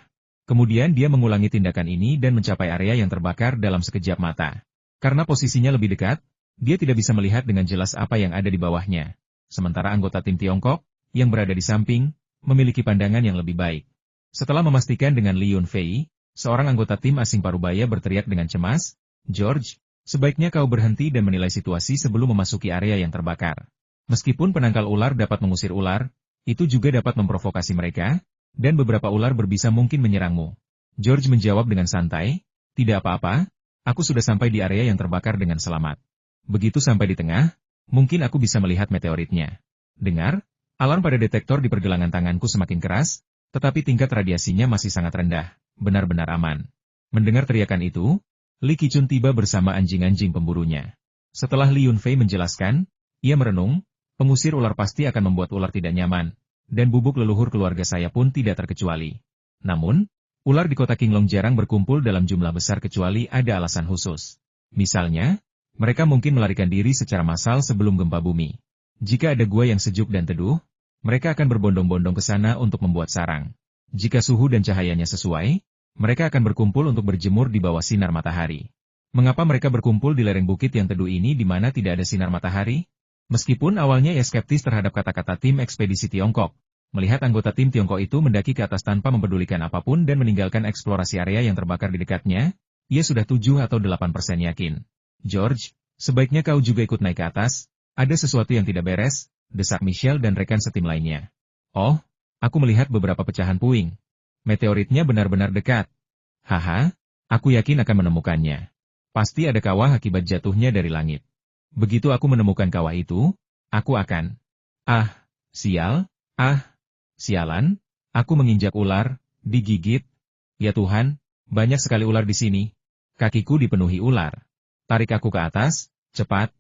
Kemudian dia mengulangi tindakan ini dan mencapai area yang terbakar dalam sekejap mata. Karena posisinya lebih dekat, dia tidak bisa melihat dengan jelas apa yang ada di bawahnya. Sementara anggota tim Tiongkok, yang berada di samping, memiliki pandangan yang lebih baik. Setelah memastikan dengan Li Yunfei, seorang anggota tim asing parubaya berteriak dengan cemas, "George, sebaiknya kau berhenti dan menilai situasi sebelum memasuki area yang terbakar. Meskipun penangkal ular dapat mengusir ular, itu juga dapat memprovokasi mereka, dan beberapa ular berbisa mungkin menyerangmu." George menjawab dengan santai, "Tidak apa-apa, aku sudah sampai di area yang terbakar dengan selamat. Begitu sampai di tengah, mungkin aku bisa melihat meteoritnya." Dengar? Alarm pada detektor di pergelangan tanganku semakin keras, tetapi tingkat radiasinya masih sangat rendah, benar-benar aman. Mendengar teriakan itu, Li Qichun tiba bersama anjing-anjing pemburunya. Setelah Li Yunfei menjelaskan, ia merenung, pengusir ular pasti akan membuat ular tidak nyaman, dan bubuk leluhur keluarga saya pun tidak terkecuali. Namun, ular di kota Qinglong jarang berkumpul dalam jumlah besar kecuali ada alasan khusus. Misalnya, mereka mungkin melarikan diri secara massal sebelum gempa bumi. Jika ada gua yang sejuk dan teduh, mereka akan berbondong-bondong ke sana untuk membuat sarang. Jika suhu dan cahayanya sesuai, mereka akan berkumpul untuk berjemur di bawah sinar matahari. Mengapa mereka berkumpul di lereng bukit yang teduh ini di mana tidak ada sinar matahari? Meskipun awalnya ia skeptis terhadap kata-kata tim ekspedisi Tiongkok, melihat anggota tim Tiongkok itu mendaki ke atas tanpa mempedulikan apapun dan meninggalkan eksplorasi area yang terbakar di dekatnya, ia sudah 7 atau 8% yakin. "George, sebaiknya kau juga ikut naik ke atas, ada sesuatu yang tidak beres," desak Michelle dan rekan setim lainnya. "Oh, aku melihat beberapa pecahan puing. Meteoritnya benar-benar dekat." "Haha, aku yakin akan menemukannya. Pasti ada kawah akibat jatuhnya dari langit. Begitu aku menemukan kawah itu, aku akan..." Sialan, aku menginjak ular, digigit. Ya Tuhan, banyak sekali ular di sini. Kakiku dipenuhi ular. Tarik aku ke atas, cepat.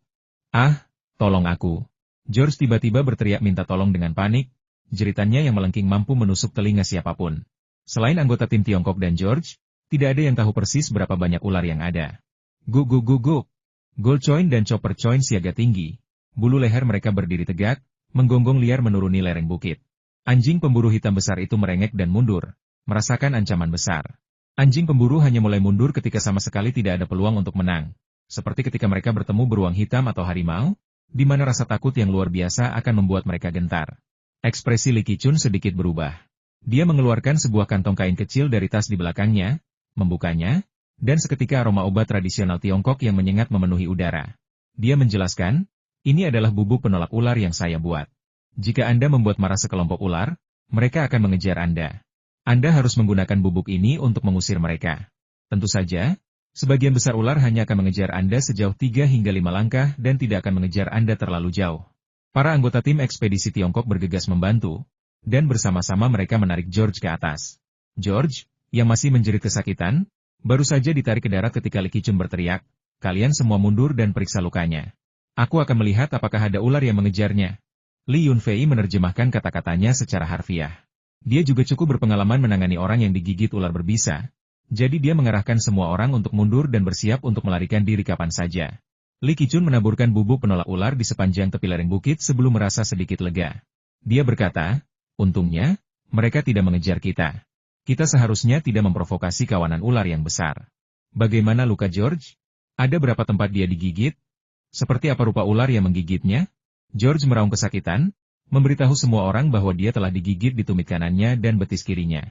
Tolong aku." George tiba-tiba berteriak minta tolong dengan panik, jeritannya yang melengking mampu menusuk telinga siapapun. Selain anggota tim Tiongkok dan George, tidak ada yang tahu persis berapa banyak ular yang ada. Guguk. Gold Coin dan Chopper Coin siaga tinggi. Bulu leher mereka berdiri tegak, menggonggong liar menuruni lereng bukit. Anjing pemburu hitam besar itu merengek dan mundur, merasakan ancaman besar. Anjing pemburu hanya mulai mundur ketika sama sekali tidak ada peluang untuk menang. Seperti ketika mereka bertemu beruang hitam atau harimau, di mana rasa takut yang luar biasa akan membuat mereka gentar. Ekspresi Li Qichun sedikit berubah. Dia mengeluarkan sebuah kantong kain kecil dari tas di belakangnya, membukanya, dan seketika aroma obat tradisional Tiongkok yang menyengat memenuhi udara. Dia menjelaskan, ini adalah bubuk penolak ular yang saya buat. Jika Anda membuat marah sekelompok ular, mereka akan mengejar Anda. Anda harus menggunakan bubuk ini untuk mengusir mereka. Tentu saja, sebagian besar ular hanya akan mengejar Anda sejauh 3 hingga 5 langkah dan tidak akan mengejar Anda terlalu jauh. Para anggota tim ekspedisi Tiongkok bergegas membantu, dan bersama-sama mereka menarik George ke atas. George, yang masih menjerit kesakitan, baru saja ditarik ke darat ketika Li Qichun berteriak, "Kalian semua mundur dan periksa lukanya. Aku akan melihat apakah ada ular yang mengejarnya." Li Yunfei menerjemahkan kata-katanya secara harfiah. Dia juga cukup berpengalaman menangani orang yang digigit ular berbisa, jadi dia mengarahkan semua orang untuk mundur dan bersiap untuk melarikan diri kapan saja. Li Qichun menaburkan bubuk penolak ular di sepanjang tepi lereng bukit sebelum merasa sedikit lega. Dia berkata, "Untungnya, mereka tidak mengejar kita. Kita seharusnya tidak memprovokasi kawanan ular yang besar." Bagaimana luka George? Ada berapa tempat dia digigit? Seperti apa rupa ular yang menggigitnya? George meraung kesakitan, memberitahu semua orang bahwa dia telah digigit di tumit kanannya dan betis kirinya.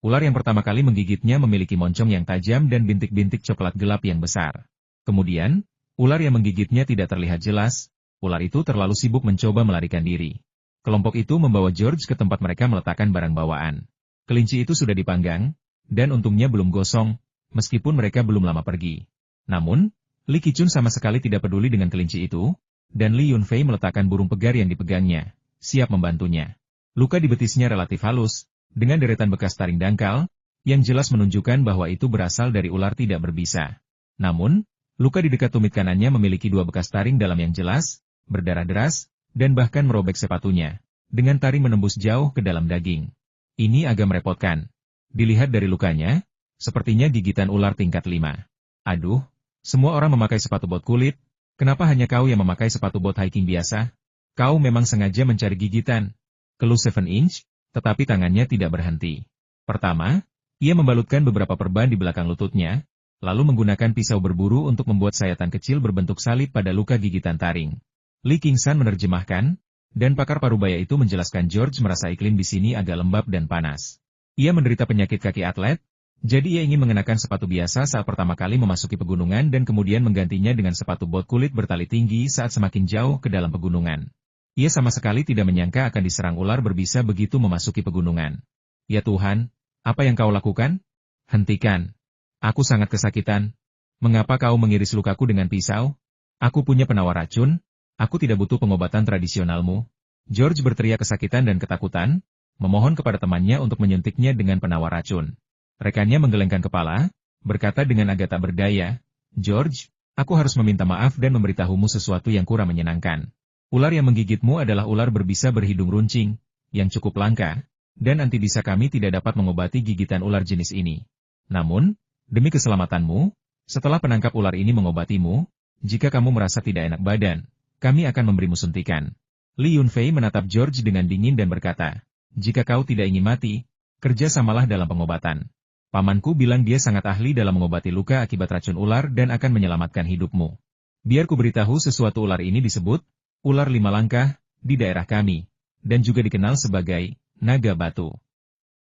Ular yang pertama kali menggigitnya memiliki moncong yang tajam dan bintik-bintik coklat gelap yang besar. Kemudian, ular yang menggigitnya tidak terlihat jelas, ular itu terlalu sibuk mencoba melarikan diri. Kelompok itu membawa George ke tempat mereka meletakkan barang bawaan. Kelinci itu sudah dipanggang, dan untungnya belum gosong, meskipun mereka belum lama pergi. Namun, Li Qichun sama sekali tidak peduli dengan kelinci itu, dan Li Yunfei meletakkan burung pegar yang dipegangnya, siap membantunya. Luka di betisnya relatif halus, dengan deretan bekas taring dangkal, yang jelas menunjukkan bahwa itu berasal dari ular tidak berbisa. Namun, luka di dekat tumit kanannya memiliki 2 bekas taring dalam yang jelas, berdarah deras, dan bahkan merobek sepatunya, dengan taring menembus jauh ke dalam daging. Ini agak merepotkan. Dilihat dari lukanya, sepertinya gigitan ular tingkat 5. Aduh, semua orang memakai sepatu bot kulit, kenapa hanya kau yang memakai sepatu bot hiking biasa? Kau memang sengaja mencari gigitan. Keluh 7 Inch, tetapi tangannya tidak berhenti. Pertama, ia membalutkan beberapa perban di belakang lututnya, lalu menggunakan pisau berburu untuk membuat sayatan kecil berbentuk salib pada luka gigitan taring. Li Qingshan menerjemahkan, dan pakar parubaya itu menjelaskan George merasa iklim di sini agak lembab dan panas. Ia menderita penyakit kaki atlet, jadi ia ingin mengenakan sepatu biasa saat pertama kali memasuki pegunungan dan kemudian menggantinya dengan sepatu bot kulit bertali tinggi saat semakin jauh ke dalam pegunungan. Ia sama sekali tidak menyangka akan diserang ular berbisa begitu memasuki pegunungan. Ya Tuhan, apa yang kau lakukan? Hentikan. Aku sangat kesakitan. Mengapa kau mengiris lukaku dengan pisau? Aku punya penawar racun, aku tidak butuh pengobatan tradisionalmu. George berteriak kesakitan dan ketakutan, memohon kepada temannya untuk menyuntiknya dengan penawar racun. Rekannya menggelengkan kepala, berkata dengan agak tak berdaya, "George, aku harus meminta maaf dan memberitahumu sesuatu yang kurang menyenangkan. Ular yang menggigitmu adalah ular berbisa berhidung runcing, yang cukup langka, dan antibisa kami tidak dapat mengobati gigitan ular jenis ini. Namun, demi keselamatanmu, setelah penangkap ular ini mengobatimu, jika kamu merasa tidak enak badan, kami akan memberimu suntikan." Li Yunfei menatap George dengan dingin dan berkata, "Jika kau tidak ingin mati, kerjasamalah dalam pengobatan. Pamanku bilang dia sangat ahli dalam mengobati luka akibat racun ular dan akan menyelamatkan hidupmu. Biar ku beritahu sesuatu ular ini disebut, ular 5 langkah, di daerah kami, dan juga dikenal sebagai naga batu.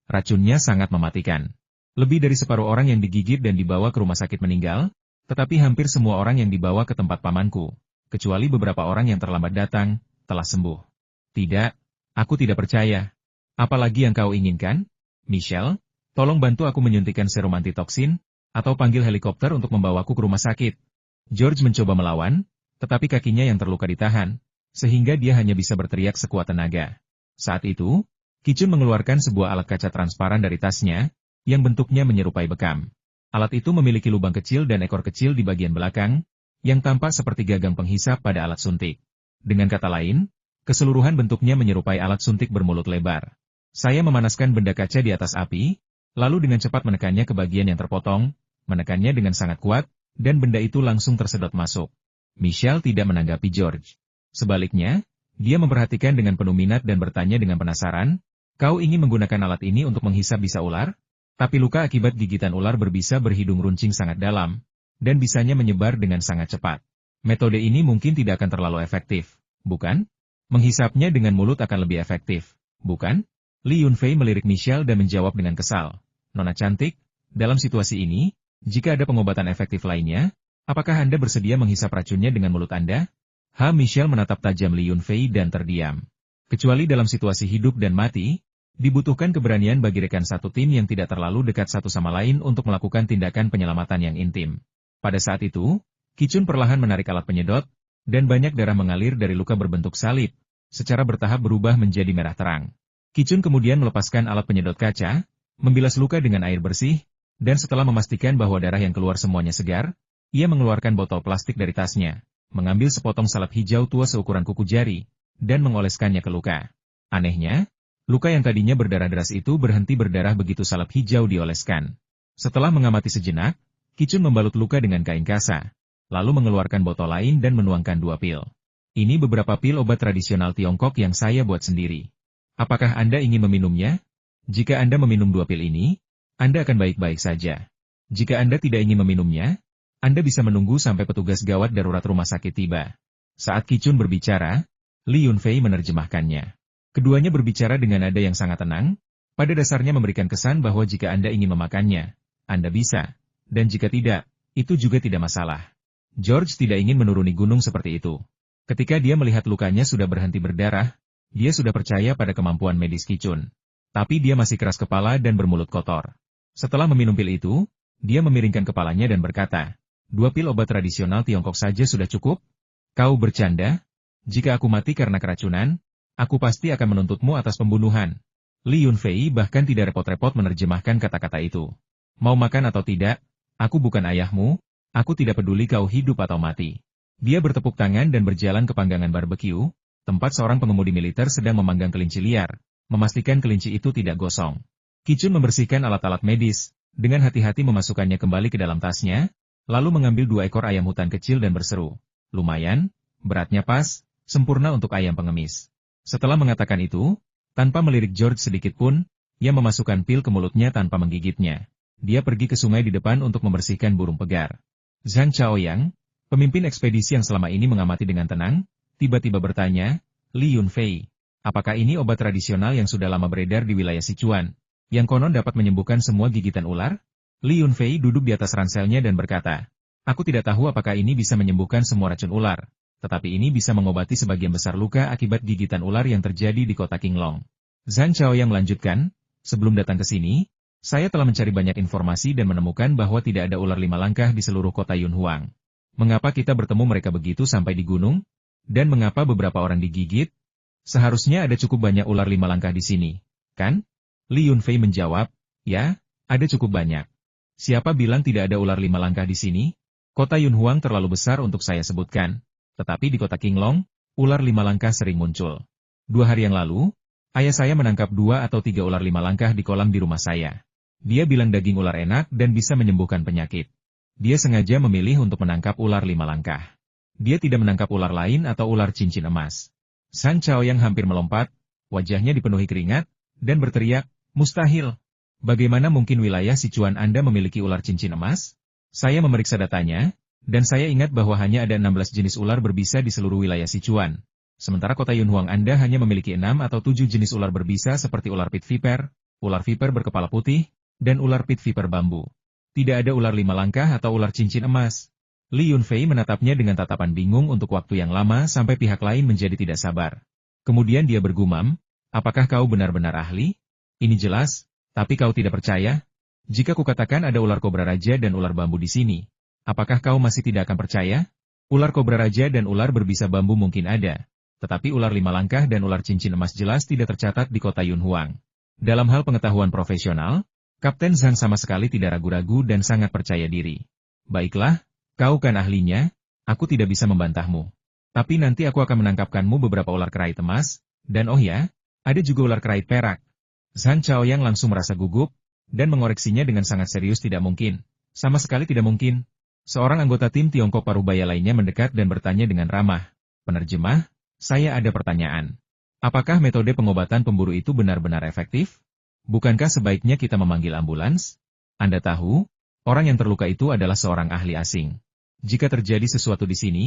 Racunnya sangat mematikan. Lebih dari separuh orang yang digigit dan dibawa ke rumah sakit meninggal, tetapi hampir semua orang yang dibawa ke tempat pamanku, kecuali beberapa orang yang terlambat datang, telah sembuh." "Tidak, aku tidak percaya. Apalagi yang kau inginkan? Michelle, tolong bantu aku menyuntikkan serum antitoksin, atau panggil helikopter untuk membawaku ke rumah sakit." George mencoba melawan, tetapi kakinya yang terluka ditahan, sehingga dia hanya bisa berteriak sekuat tenaga. Saat itu, Qichun mengeluarkan sebuah alat kaca transparan dari tasnya, yang bentuknya menyerupai bekam. Alat itu memiliki lubang kecil dan ekor kecil di bagian belakang, yang tampak seperti gagang penghisap pada alat suntik. Dengan kata lain, keseluruhan bentuknya menyerupai alat suntik bermulut lebar. Saya memanaskan benda kaca di atas api, lalu dengan cepat menekannya ke bagian yang terpotong, menekannya dengan sangat kuat, dan benda itu langsung tersedot masuk. Michelle tidak menanggapi George. Sebaliknya, dia memperhatikan dengan penuh minat dan bertanya dengan penasaran, "Kau ingin menggunakan alat ini untuk menghisap bisa ular? Tapi luka akibat gigitan ular berbisa berhidung runcing sangat dalam, dan bisanya menyebar dengan sangat cepat. Metode ini mungkin tidak akan terlalu efektif, bukan? Menghisapnya dengan mulut akan lebih efektif, bukan?" Li Yunfei melirik Michelle dan menjawab dengan kesal, "Nona cantik, Dalam situasi ini, jika ada pengobatan efektif lainnya, apakah Anda bersedia menghisap racunnya dengan mulut Anda? Michelle menatap tajam Li Yunfei dan terdiam. Kecuali dalam situasi hidup dan mati, dibutuhkan keberanian bagi rekan satu tim yang tidak terlalu dekat satu sama lain untuk melakukan tindakan penyelamatan yang intim. Pada saat itu, Kichun perlahan menarik alat penyedot, dan banyak darah mengalir dari luka berbentuk salib, secara bertahap berubah menjadi merah terang. Kichun kemudian melepaskan alat penyedot kaca, membilas luka dengan air bersih, dan setelah memastikan bahwa darah yang keluar semuanya segar, ia mengeluarkan botol plastik dari tasnya, mengambil sepotong salep hijau tua seukuran kuku jari, dan mengoleskannya ke luka. Anehnya, luka yang tadinya berdarah deras itu berhenti berdarah begitu salep hijau dioleskan. Setelah mengamati sejenak, Kichun membalut luka dengan kain kasa, lalu mengeluarkan botol lain dan menuangkan 2 pil. Ini beberapa pil obat tradisional Tiongkok yang saya buat sendiri. Apakah Anda ingin meminumnya? Jika Anda meminum 2 pil ini, Anda akan baik-baik saja. Jika Anda tidak ingin meminumnya, Anda bisa menunggu sampai petugas gawat darurat rumah sakit tiba. Saat Kichun berbicara, Li Yunfei menerjemahkannya. Keduanya berbicara dengan nada yang sangat tenang, pada dasarnya memberikan kesan bahwa jika Anda ingin memakannya, Anda bisa, dan jika tidak, itu juga tidak masalah. George tidak ingin menuruni gunung seperti itu. Ketika dia melihat lukanya sudah berhenti berdarah, dia sudah percaya pada kemampuan medis Kichun. Tapi dia masih keras kepala dan bermulut kotor. Setelah meminum pil itu, dia memiringkan kepalanya dan berkata, 2 pil obat tradisional Tiongkok saja sudah cukup? Kau bercanda? Jika aku mati karena keracunan, aku pasti akan menuntutmu atas pembunuhan. Li Yunfei bahkan tidak repot-repot menerjemahkan kata-kata itu. Mau makan atau tidak, aku bukan ayahmu, aku tidak peduli kau hidup atau mati. Dia bertepuk tangan dan berjalan ke panggangan barbeque, tempat seorang pengemudi militer sedang memanggang kelinci liar, memastikan kelinci itu tidak gosong. Kichun membersihkan alat-alat medis, dengan hati-hati memasukkannya kembali ke dalam tasnya, lalu mengambil 2 ekor ayam hutan kecil dan berseru, lumayan, beratnya pas, sempurna untuk ayam pengemis. Setelah mengatakan itu, tanpa melirik George sedikit pun, ia memasukkan pil ke mulutnya tanpa menggigitnya. Dia pergi ke sungai di depan untuk membersihkan burung pegar. Zhang Chaoyang, pemimpin ekspedisi yang selama ini mengamati dengan tenang, tiba-tiba bertanya, Li Yunfei, apakah ini obat tradisional yang sudah lama beredar di wilayah Sichuan, yang konon dapat menyembuhkan semua gigitan ular? Li Yunfei duduk di atas ranselnya dan berkata, aku tidak tahu apakah ini bisa menyembuhkan semua racun ular, tetapi ini bisa mengobati sebagian besar luka akibat gigitan ular yang terjadi di kota Qinglong. Zhang Chaoyang melanjutkan, sebelum datang ke sini, saya telah mencari banyak informasi dan menemukan bahwa tidak ada ular 5 langkah di seluruh kota Yunhuang. Mengapa kita bertemu mereka begitu sampai di gunung? Dan mengapa beberapa orang digigit? Seharusnya ada cukup banyak ular 5 langkah di sini, kan? Li Yunfei menjawab, ya, ada cukup banyak. Siapa bilang tidak ada ular 5 langkah di sini? Kota Yunhuang terlalu besar untuk saya sebutkan. Tetapi di kota Qinglong, ular 5 langkah sering muncul. 2 hari yang lalu, ayah saya menangkap 2 atau 3 ular 5 langkah di kolam di rumah saya. Dia bilang daging ular enak dan bisa menyembuhkan penyakit. Dia sengaja memilih untuk menangkap ular 5 langkah. Dia tidak menangkap ular lain atau ular cincin emas. Zhang Chaoyang hampir melompat, wajahnya dipenuhi keringat, dan berteriak, mustahil. Bagaimana mungkin wilayah Sichuan Anda memiliki ular cincin emas? Saya memeriksa datanya, dan saya ingat bahwa hanya ada 16 jenis ular berbisa di seluruh wilayah Sichuan. Sementara kota Yunhuang Anda hanya memiliki 6 atau 7 jenis ular berbisa seperti ular pit viper, ular viper berkepala putih, dan ular pit viper bambu. Tidak ada ular 5 langkah atau ular cincin emas. Li Yunfei menatapnya dengan tatapan bingung untuk waktu yang lama sampai pihak lain menjadi tidak sabar. Kemudian dia bergumam, apakah kau benar-benar ahli? Ini jelas, tapi kau tidak percaya? Jika kukatakan ada ular kobra raja dan ular bambu di sini, apakah kau masih tidak akan percaya? Ular kobra raja dan ular berbisa bambu mungkin ada, tetapi ular 5 langkah dan ular cincin emas jelas tidak tercatat di kota Yunhuang. Dalam hal pengetahuan profesional, Kapten Zhang sama sekali tidak ragu-ragu dan sangat percaya diri. Baiklah, kau kan ahlinya, aku tidak bisa membantahmu. Tapi nanti aku akan menangkapkanmu beberapa ular kerait emas, dan oh ya, ada juga ular kerait perak. Zhang Chaoyang langsung merasa gugup, dan mengoreksinya dengan sangat serius tidak mungkin. Sama sekali tidak mungkin. Seorang anggota tim Tiongkok Parubaya lainnya mendekat dan bertanya dengan ramah. Penerjemah, saya ada pertanyaan. Apakah metode pengobatan pemburu itu benar-benar efektif? Bukankah sebaiknya kita memanggil ambulans? Anda tahu, orang yang terluka itu adalah seorang ahli asing. Jika terjadi sesuatu di sini,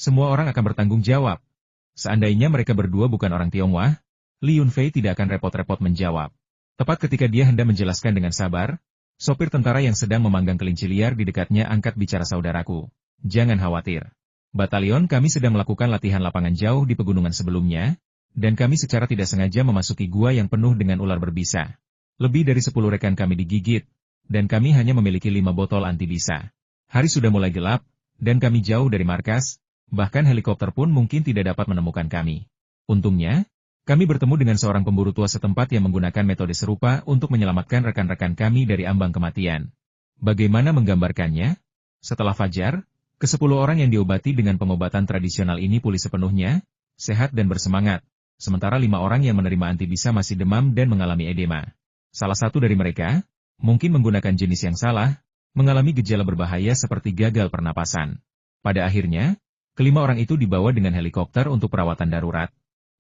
semua orang akan bertanggung jawab. Seandainya mereka berdua bukan orang Tionghoa, Li Yunfei tidak akan repot-repot menjawab. Tepat ketika dia hendak menjelaskan dengan sabar, Sopir tentara yang sedang memanggang kelinci liar di dekatnya angkat bicara saudaraku. Jangan khawatir. Batalion kami sedang melakukan latihan lapangan jauh di pegunungan sebelumnya, dan kami secara tidak sengaja memasuki gua yang penuh dengan ular berbisa. Lebih dari 10 rekan kami digigit, dan kami hanya memiliki 5 botol anti bisa. Hari sudah mulai gelap, dan kami jauh dari markas, bahkan helikopter pun mungkin tidak dapat menemukan kami. Untungnya, kami bertemu dengan seorang pemburu tua setempat yang menggunakan metode serupa untuk menyelamatkan rekan-rekan kami dari ambang kematian. Bagaimana menggambarkannya? Setelah fajar, ke-10 orang yang diobati dengan pengobatan tradisional ini pulih sepenuhnya, sehat dan bersemangat, sementara 5 orang yang menerima antibisa masih demam dan mengalami edema. Salah satu dari mereka, mungkin menggunakan jenis yang salah, mengalami gejala berbahaya seperti gagal pernapasan. Pada akhirnya, kelima orang itu dibawa dengan helikopter untuk perawatan darurat.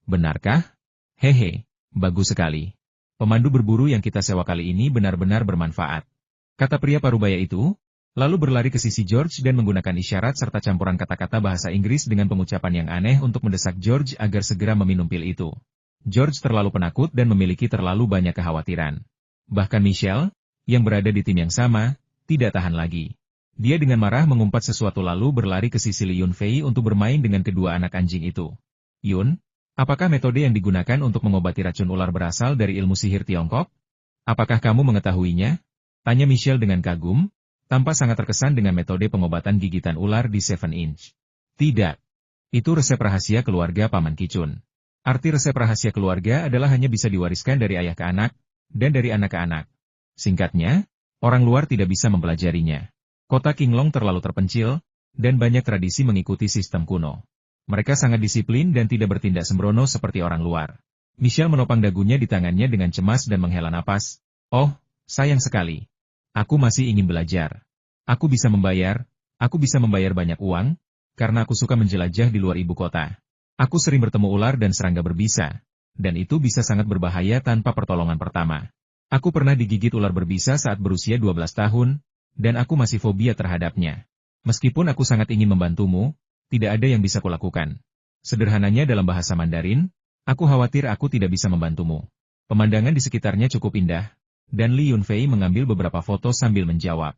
Benarkah? Hehe, bagus sekali. Pemandu berburu yang kita sewa kali ini benar-benar bermanfaat. Kata pria parubaya itu, lalu berlari ke sisi George dan menggunakan isyarat serta campuran kata-kata bahasa Inggris dengan pengucapan yang aneh untuk mendesak George agar segera meminum pil itu. George terlalu penakut dan memiliki terlalu banyak kekhawatiran. Bahkan Michelle, yang berada di tim yang sama, tidak tahan lagi. Dia dengan marah mengumpat sesuatu lalu berlari ke sisi Li Yunfei untuk bermain dengan kedua anak anjing itu. Yun, apakah metode yang digunakan untuk mengobati racun ular berasal dari ilmu sihir Tiongkok? Apakah kamu mengetahuinya? Tanya Michelle dengan kagum, tampak sangat terkesan dengan metode pengobatan gigitan ular di 7 Inch. Tidak. Itu resep rahasia keluarga Paman Kicun. Arti resep rahasia keluarga adalah hanya bisa diwariskan dari ayah ke anak, dan dari anak ke anak. Singkatnya, orang luar tidak bisa mempelajarinya. Kota Qinglong terlalu terpencil, dan banyak tradisi mengikuti sistem kuno. Mereka sangat disiplin dan tidak bertindak sembrono seperti orang luar. Michelle menopang dagunya di tangannya dengan cemas dan menghela napas. Oh, sayang sekali. Aku masih ingin belajar. Aku bisa membayar banyak uang, karena aku suka menjelajah di luar ibu kota. Aku sering bertemu ular dan serangga berbisa, dan itu bisa sangat berbahaya tanpa pertolongan pertama. Aku pernah digigit ular berbisa saat berusia 12 tahun, dan aku masih fobia terhadapnya. Meskipun aku sangat ingin membantumu, tidak ada yang bisa kulakukan. Sederhananya dalam bahasa Mandarin, aku khawatir aku tidak bisa membantumu. Pemandangan di sekitarnya cukup indah, dan Li Yunfei mengambil beberapa foto sambil menjawab.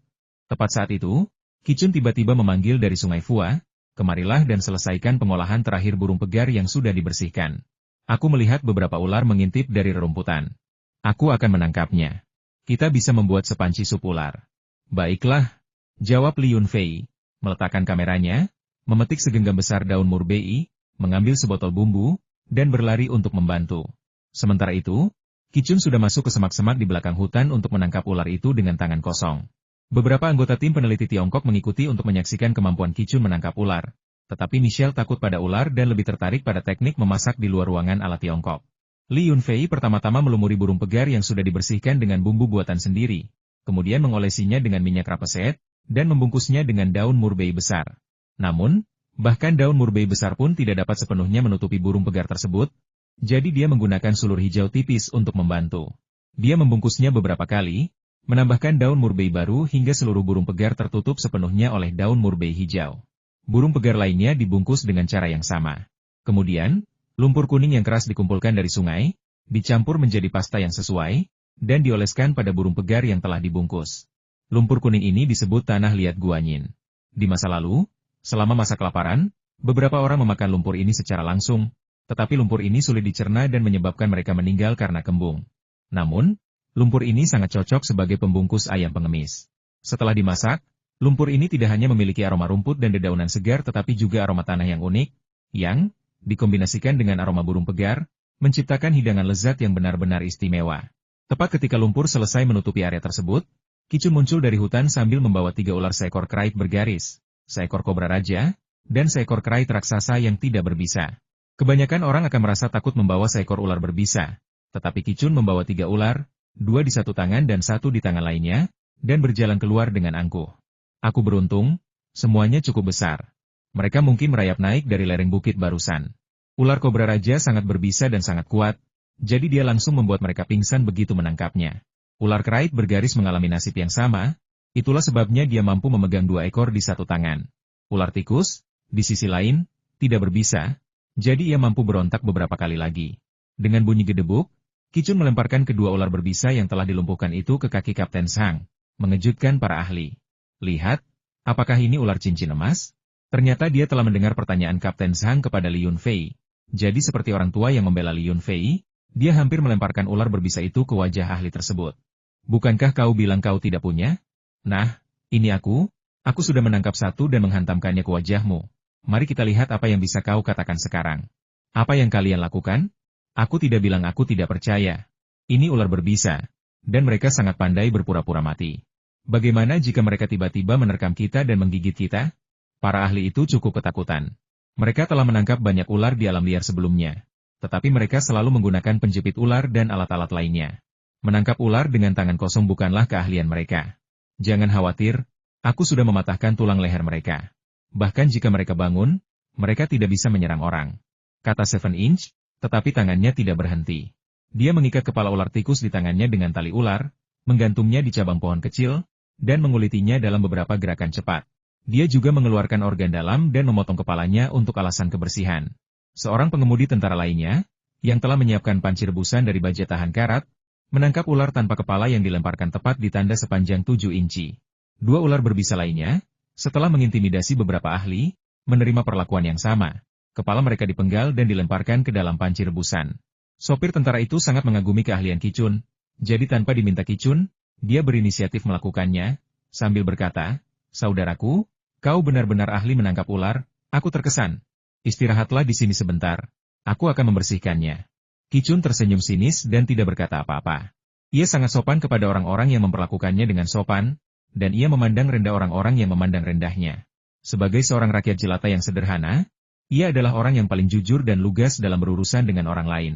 Tepat saat itu, Kicun tiba-tiba memanggil dari Sungai Fua, kemarilah dan selesaikan pengolahan terakhir burung pegar yang sudah dibersihkan. Aku melihat beberapa ular mengintip dari rerumputan. Aku akan menangkapnya. Kita bisa membuat sepanci sup ular. Baiklah, jawab Li Yunfei, meletakkan kameranya, memetik segenggam besar daun murbei, mengambil sebotol bumbu, dan berlari untuk membantu. Sementara itu, Kicun sudah masuk ke semak-semak di belakang hutan untuk menangkap ular itu dengan tangan kosong. Beberapa anggota tim peneliti Tiongkok mengikuti untuk menyaksikan kemampuan Kicun menangkap ular, tetapi Michelle takut pada ular dan lebih tertarik pada teknik memasak di luar ruangan ala Tiongkok. Li Yunfei pertama-tama melumuri burung pegar yang sudah dibersihkan dengan bumbu buatan sendiri, kemudian mengolesinya dengan minyak rapeset, dan membungkusnya dengan daun murbei besar. Namun, bahkan daun murbei besar pun tidak dapat sepenuhnya menutupi burung pegar tersebut, jadi dia menggunakan sulur hijau tipis untuk membantu. Dia membungkusnya beberapa kali, menambahkan daun murbei baru hingga seluruh burung pegar tertutup sepenuhnya oleh daun murbei hijau. Burung pegar lainnya dibungkus dengan cara yang sama. Kemudian, lumpur kuning yang keras dikumpulkan dari sungai, dicampur menjadi pasta yang sesuai, dan dioleskan pada burung pegar yang telah dibungkus. Lumpur kuning ini disebut tanah liat guanyin. Di masa lalu, selama masa kelaparan, beberapa orang memakan lumpur ini secara langsung, tetapi lumpur ini sulit dicerna dan menyebabkan mereka meninggal karena kembung. Namun, lumpur ini sangat cocok sebagai pembungkus ayam pengemis. Setelah dimasak, lumpur ini tidak hanya memiliki aroma rumput dan dedaunan segar tetapi juga aroma tanah yang unik, yang, dikombinasikan dengan aroma burung pegar, menciptakan hidangan lezat yang benar-benar istimewa. Tepat ketika lumpur selesai menutupi area tersebut, Kicun muncul dari hutan sambil membawa 3 ular seekor krait bergaris, seekor kobra raja, dan seekor krait raksasa yang tidak berbisa. Kebanyakan orang akan merasa takut membawa seekor ular berbisa, tetapi Kicun membawa 3 ular, 2 di satu tangan dan 1 di tangan lainnya, dan berjalan keluar dengan angkuh. Aku beruntung, semuanya cukup besar. Mereka mungkin merayap naik dari lereng bukit barusan. Ular kobra raja sangat berbisa dan sangat kuat, jadi dia langsung membuat mereka pingsan begitu menangkapnya. Ular krait bergaris mengalami nasib yang sama, itulah sebabnya dia mampu memegang 2 ekor di satu tangan. Ular tikus, di sisi lain, tidak berbisa, jadi ia mampu berontak beberapa kali lagi. Dengan bunyi gedebuk, Kicun melemparkan kedua ular berbisa yang telah dilumpuhkan itu ke kaki Kapten Zhang, Mengejutkan para ahli. Lihat, apakah ini ular cincin emas? Ternyata dia telah mendengar pertanyaan Kapten Zhang kepada Li Yunfei. Jadi seperti orang tua yang membela Li Yunfei, dia hampir melemparkan ular berbisa itu ke wajah ahli tersebut. Bukankah kau bilang kau tidak punya? Nah, ini aku sudah menangkap satu dan menghantamkannya ke wajahmu. Mari kita lihat apa yang bisa kau katakan sekarang. Apa yang kalian lakukan? Aku tidak bilang aku tidak percaya. Ini ular berbisa, dan mereka sangat pandai berpura-pura mati. Bagaimana jika mereka tiba-tiba menerkam kita dan menggigit kita? Para ahli itu cukup ketakutan. Mereka telah menangkap banyak ular di alam liar sebelumnya. Tetapi mereka selalu menggunakan penjepit ular dan alat-alat lainnya. Menangkap ular dengan tangan kosong bukanlah keahlian mereka. Jangan khawatir, aku sudah mematahkan tulang leher mereka. Bahkan jika mereka bangun, mereka tidak bisa menyerang orang. Kata Seven Inch, tetapi tangannya tidak berhenti. Dia mengikat kepala ular tikus di tangannya dengan tali ular, menggantungnya di cabang pohon kecil, dan mengulitinya dalam beberapa gerakan cepat. Dia juga mengeluarkan organ dalam dan memotong kepalanya untuk alasan kebersihan. Seorang pengemudi tentara lainnya, yang telah menyiapkan panci rebusan dari baja tahan karat, menangkap ular tanpa kepala yang dilemparkan tepat di tanda sepanjang 7 inci. Dua ular berbisa lainnya, setelah mengintimidasi beberapa ahli, menerima perlakuan yang sama. Kepala mereka dipenggal dan dilemparkan ke dalam panci rebusan. Sopir tentara itu sangat mengagumi keahlian Kicun, jadi tanpa diminta Kicun, dia berinisiatif melakukannya, sambil berkata, "Saudaraku, kau benar-benar ahli menangkap ular, aku terkesan. Istirahatlah di sini sebentar, aku akan membersihkannya." Kicun tersenyum sinis dan tidak berkata apa-apa. Ia sangat sopan kepada orang-orang yang memperlakukannya dengan sopan, dan ia memandang rendah orang-orang yang memandang rendahnya. Sebagai seorang rakyat jelata yang sederhana, ia adalah orang yang paling jujur dan lugas dalam berurusan dengan orang lain.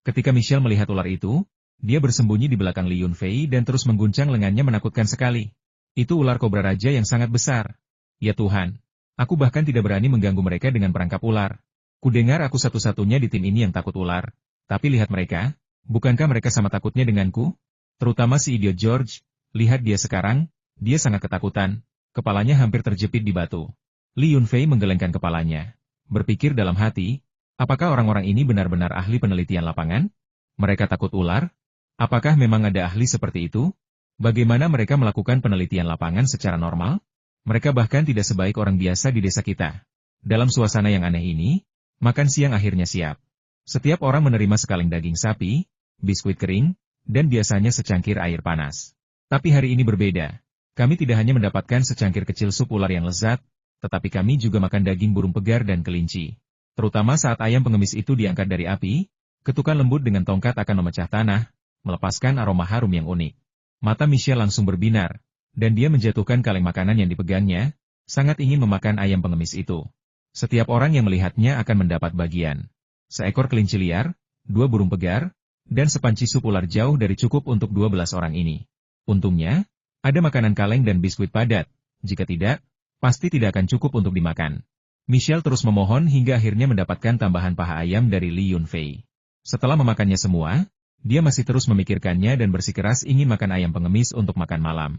Ketika Michelle melihat ular itu, dia bersembunyi di belakang Li Yunfei dan terus mengguncang lengannya menakutkan sekali. Itu ular kobra raja yang sangat besar. Ya Tuhan, aku bahkan tidak berani mengganggu mereka dengan perangkap ular. Kudengar aku satu-satunya di tim ini yang takut ular. Tapi lihat mereka, bukankah mereka sama takutnya denganku? Terutama si idiot George, lihat dia sekarang, dia sangat ketakutan, kepalanya hampir terjepit di batu. Li Yunfei menggelengkan kepalanya, berpikir dalam hati, apakah orang-orang ini benar-benar ahli penelitian lapangan? Mereka takut ular? Apakah memang ada ahli seperti itu? Bagaimana mereka melakukan penelitian lapangan secara normal? Mereka bahkan tidak sebaik orang biasa di desa kita. Dalam suasana yang aneh ini, makan siang akhirnya siap. Setiap orang menerima sekaleng daging sapi, biskuit kering, dan biasanya secangkir air panas. Tapi hari ini berbeda. Kami tidak hanya mendapatkan secangkir kecil sup ular yang lezat, tetapi kami juga makan daging burung pegar dan kelinci. Terutama saat ayam pengemis itu diangkat dari api, ketukan lembut dengan tongkat akan memecah tanah, melepaskan aroma harum yang unik. Mata Michelle langsung berbinar, dan dia menjatuhkan kaleng makanan yang dipegangnya, sangat ingin memakan ayam pengemis itu. Setiap orang yang melihatnya akan mendapat bagian. Seekor kelinci liar, 2 burung pegar, dan sepanci sup ular jauh dari cukup untuk 12 orang ini. Untungnya, ada makanan kaleng dan biskuit padat, jika tidak, pasti tidak akan cukup untuk dimakan. Michelle terus memohon hingga akhirnya mendapatkan tambahan paha ayam dari Li Yunfei. Setelah memakannya semua, dia masih terus memikirkannya dan bersikeras ingin makan ayam pengemis untuk makan malam.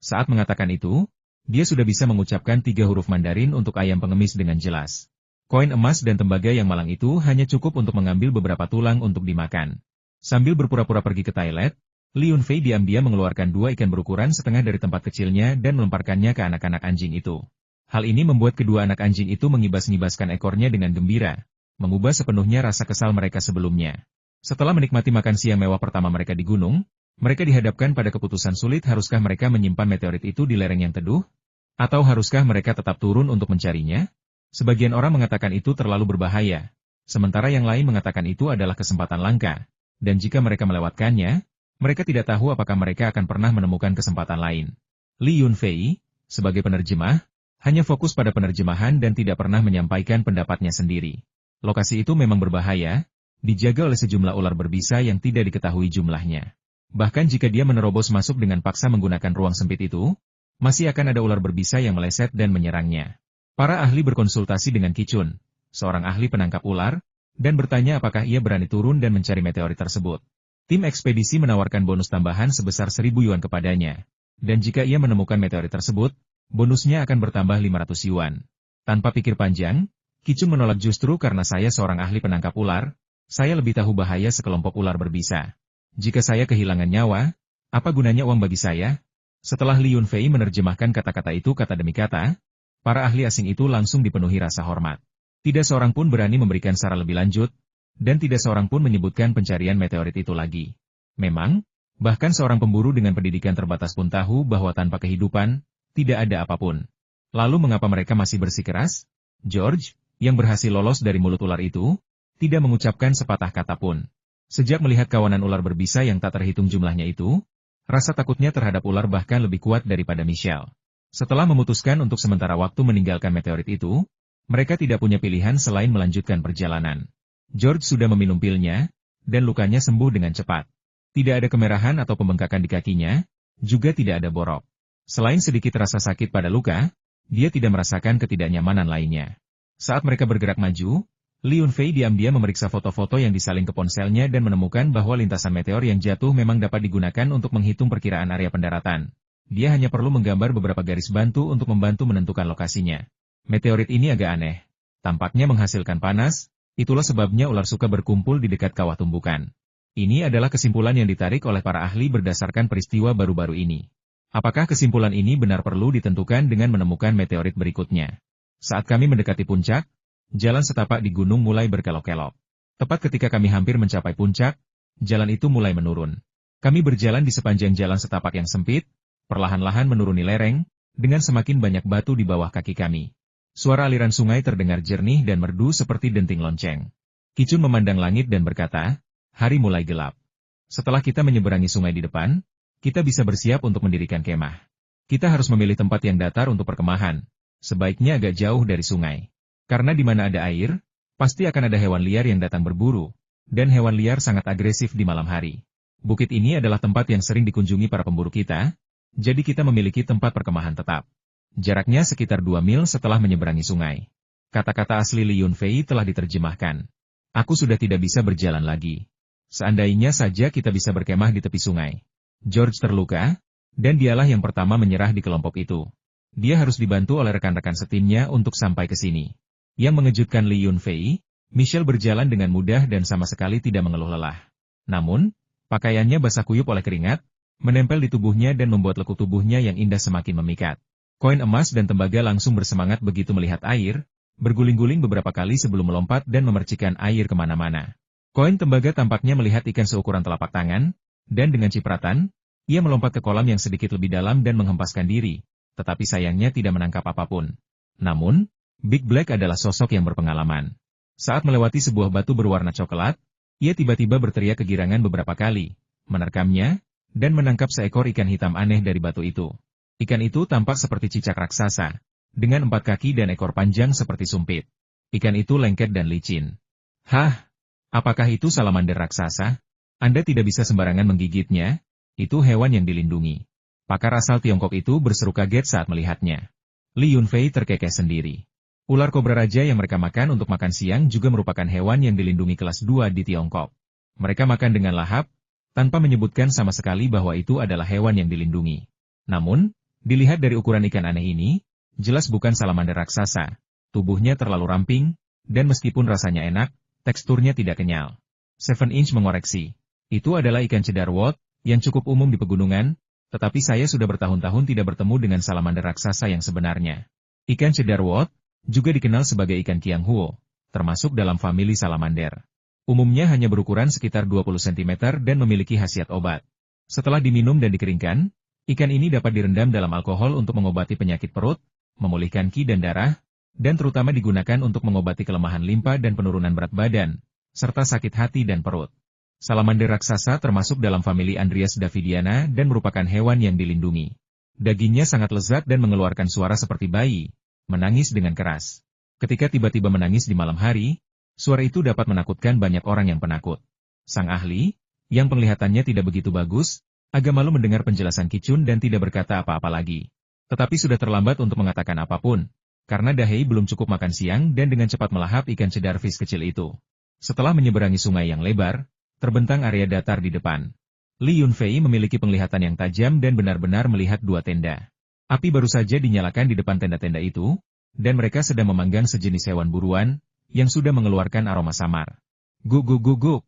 Saat mengatakan itu, dia sudah bisa mengucapkan 3 huruf Mandarin untuk ayam pengemis dengan jelas. Koin emas dan tembaga yang malang itu hanya cukup untuk mengambil beberapa tulang untuk dimakan. Sambil berpura-pura pergi ke toilet, Li Yunfei diam-diam mengeluarkan 2 ikan berukuran setengah dari tempat kecilnya dan melemparkannya ke anak-anak anjing itu. Hal ini membuat kedua anak anjing itu mengibas-ngibaskan ekornya dengan gembira, mengubah sepenuhnya rasa kesal mereka sebelumnya. Setelah menikmati makan siang mewah pertama mereka di gunung, mereka dihadapkan pada keputusan sulit, haruskah mereka menyimpan meteorit itu di lereng yang teduh? Atau haruskah mereka tetap turun untuk mencarinya? Sebagian orang mengatakan itu terlalu berbahaya, sementara yang lain mengatakan itu adalah kesempatan langka, dan jika mereka melewatkannya, mereka tidak tahu apakah mereka akan pernah menemukan kesempatan lain. Li Yunfei, sebagai penerjemah, hanya fokus pada penerjemahan dan tidak pernah menyampaikan pendapatnya sendiri. Lokasi itu memang berbahaya, dijaga oleh sejumlah ular berbisa yang tidak diketahui jumlahnya. Bahkan jika dia menerobos masuk dengan paksa menggunakan ruang sempit itu, masih akan ada ular berbisa yang meleset dan menyerangnya. Para ahli berkonsultasi dengan Kicun, seorang ahli penangkap ular, dan bertanya apakah ia berani turun dan mencari meteorit tersebut. Tim ekspedisi menawarkan bonus tambahan sebesar 1.000 yuan kepadanya, dan jika ia menemukan meteorit tersebut, bonusnya akan bertambah 500 yuan. Tanpa pikir panjang, Kicun menolak. Justru karena saya seorang ahli penangkap ular, saya lebih tahu bahaya sekelompok ular berbisa. Jika saya kehilangan nyawa, apa gunanya uang bagi saya? Setelah Li Yunfei menerjemahkan kata-kata itu kata demi kata, para ahli asing itu langsung dipenuhi rasa hormat. Tidak seorang pun berani memberikan saran lebih lanjut, dan tidak seorang pun menyebutkan pencarian meteorit itu lagi. Memang, bahkan seorang pemburu dengan pendidikan terbatas pun tahu bahwa tanpa kehidupan, tidak ada apapun. Lalu mengapa mereka masih bersikeras? George, yang berhasil lolos dari mulut ular itu, tidak mengucapkan sepatah kata pun. Sejak melihat kawanan ular berbisa yang tak terhitung jumlahnya itu, rasa takutnya terhadap ular bahkan lebih kuat daripada Michelle. Setelah memutuskan untuk sementara waktu meninggalkan meteorit itu, mereka tidak punya pilihan selain melanjutkan perjalanan. George sudah meminum pilnya, dan lukanya sembuh dengan cepat. Tidak ada kemerahan atau pembengkakan di kakinya, juga tidak ada borok. Selain sedikit rasa sakit pada luka, dia tidak merasakan ketidaknyamanan lainnya. Saat mereka bergerak maju, Li Yunfei diam-diam memeriksa foto-foto yang disalin ke ponselnya dan menemukan bahwa lintasan meteor yang jatuh memang dapat digunakan untuk menghitung perkiraan area pendaratan. Dia hanya perlu menggambar beberapa garis bantu untuk membantu menentukan lokasinya. Meteorit ini agak aneh. Tampaknya menghasilkan panas, itulah sebabnya ular suka berkumpul di dekat kawah tumbukan. Ini adalah kesimpulan yang ditarik oleh para ahli berdasarkan peristiwa baru-baru ini. Apakah kesimpulan ini benar perlu ditentukan dengan menemukan meteorit berikutnya? Saat kami mendekati puncak, jalan setapak di gunung mulai berkelok-kelok. Tepat ketika kami hampir mencapai puncak, jalan itu mulai menurun. Kami berjalan di sepanjang jalan setapak yang sempit, perlahan-lahan menuruni lereng, dengan semakin banyak batu di bawah kaki kami. Suara aliran sungai terdengar jernih dan merdu seperti denting lonceng. Kicun memandang langit dan berkata, hari mulai gelap. Setelah kita menyeberangi sungai di depan, kita bisa bersiap untuk mendirikan kemah. Kita harus memilih tempat yang datar untuk perkemahan, sebaiknya agak jauh dari sungai. Karena di mana ada air, pasti akan ada hewan liar yang datang berburu, dan hewan liar sangat agresif di malam hari. Bukit ini adalah tempat yang sering dikunjungi para pemburu kita, jadi kita memiliki tempat perkemahan tetap. Jaraknya sekitar 2 mil setelah menyeberangi sungai. Kata-kata asli Li Yunfei telah diterjemahkan. Aku sudah tidak bisa berjalan lagi. Seandainya saja kita bisa berkemah di tepi sungai. George terluka, dan dialah yang pertama menyerah di kelompok itu. Dia harus dibantu oleh rekan-rekan setimnya untuk sampai ke sini. Yang mengejutkan Li Yunfei, Michelle berjalan dengan mudah dan sama sekali tidak mengeluh lelah. Namun, pakaiannya basah kuyup oleh keringat, menempel di tubuhnya dan membuat lekuk tubuhnya yang indah semakin memikat. Koin emas dan tembaga langsung bersemangat begitu melihat air, berguling-guling beberapa kali sebelum melompat dan memercikan air kemana-mana. Koin tembaga tampaknya melihat ikan seukuran telapak tangan, dan dengan cipratan, ia melompat ke kolam yang sedikit lebih dalam dan menghempaskan diri, tetapi sayangnya tidak menangkap apapun. Namun, Big Black adalah sosok yang berpengalaman. Saat melewati sebuah batu berwarna coklat, ia tiba-tiba berteriak kegirangan beberapa kali, menerkamnya, dan menangkap seekor ikan hitam aneh dari batu itu. Ikan itu tampak seperti cicak raksasa, dengan 4 kaki dan ekor panjang seperti sumpit. Ikan itu lengket dan licin. Hah? Apakah itu salamander raksasa? Anda tidak bisa sembarangan menggigitnya, itu hewan yang dilindungi. Pakar asal Tiongkok itu berseru kaget saat melihatnya. Li Yunfei terkekeh sendiri. Ular kobra raja yang mereka makan untuk makan siang juga merupakan hewan yang dilindungi kelas 2 di Tiongkok. Mereka makan dengan lahap, tanpa menyebutkan sama sekali bahwa itu adalah hewan yang dilindungi. Namun, dilihat dari ukuran ikan aneh ini, jelas bukan salamander raksasa. Tubuhnya terlalu ramping, dan meskipun rasanya enak, teksturnya tidak kenyal. 7 Inch mengoreksi. Itu adalah ikan cedarwort, yang cukup umum di pegunungan, tetapi saya sudah bertahun-tahun tidak bertemu dengan salamander raksasa yang sebenarnya. Ikan cedarwort juga dikenal sebagai ikan Qianghuo, termasuk dalam famili salamander. Umumnya hanya berukuran sekitar 20 cm dan memiliki khasiat obat. Setelah diminum dan dikeringkan, ikan ini dapat direndam dalam alkohol untuk mengobati penyakit perut, memulihkan qi dan darah, dan terutama digunakan untuk mengobati kelemahan limpa dan penurunan berat badan, serta sakit hati dan perut. Salamander raksasa termasuk dalam famili Andrias Davidiana dan merupakan hewan yang dilindungi. Dagingnya sangat lezat dan mengeluarkan suara seperti bayi, menangis dengan keras. Ketika tiba-tiba menangis di malam hari, suara itu dapat menakutkan banyak orang yang penakut. Sang ahli, yang penglihatannya tidak begitu bagus, agak malu mendengar penjelasan Kicun dan tidak berkata apa-apa lagi. Tetapi sudah terlambat untuk mengatakan apapun, karena Dahei belum cukup makan siang dan dengan cepat melahap ikan cedarfish kecil itu. Setelah menyeberangi sungai yang lebar, terbentang area datar di depan. Li Yunfei memiliki penglihatan yang tajam dan benar-benar melihat 2 tenda. Api baru saja dinyalakan di depan tenda-tenda itu, dan mereka sedang memanggang sejenis hewan buruan, yang sudah mengeluarkan aroma samar. Gug-gug-gug-gug.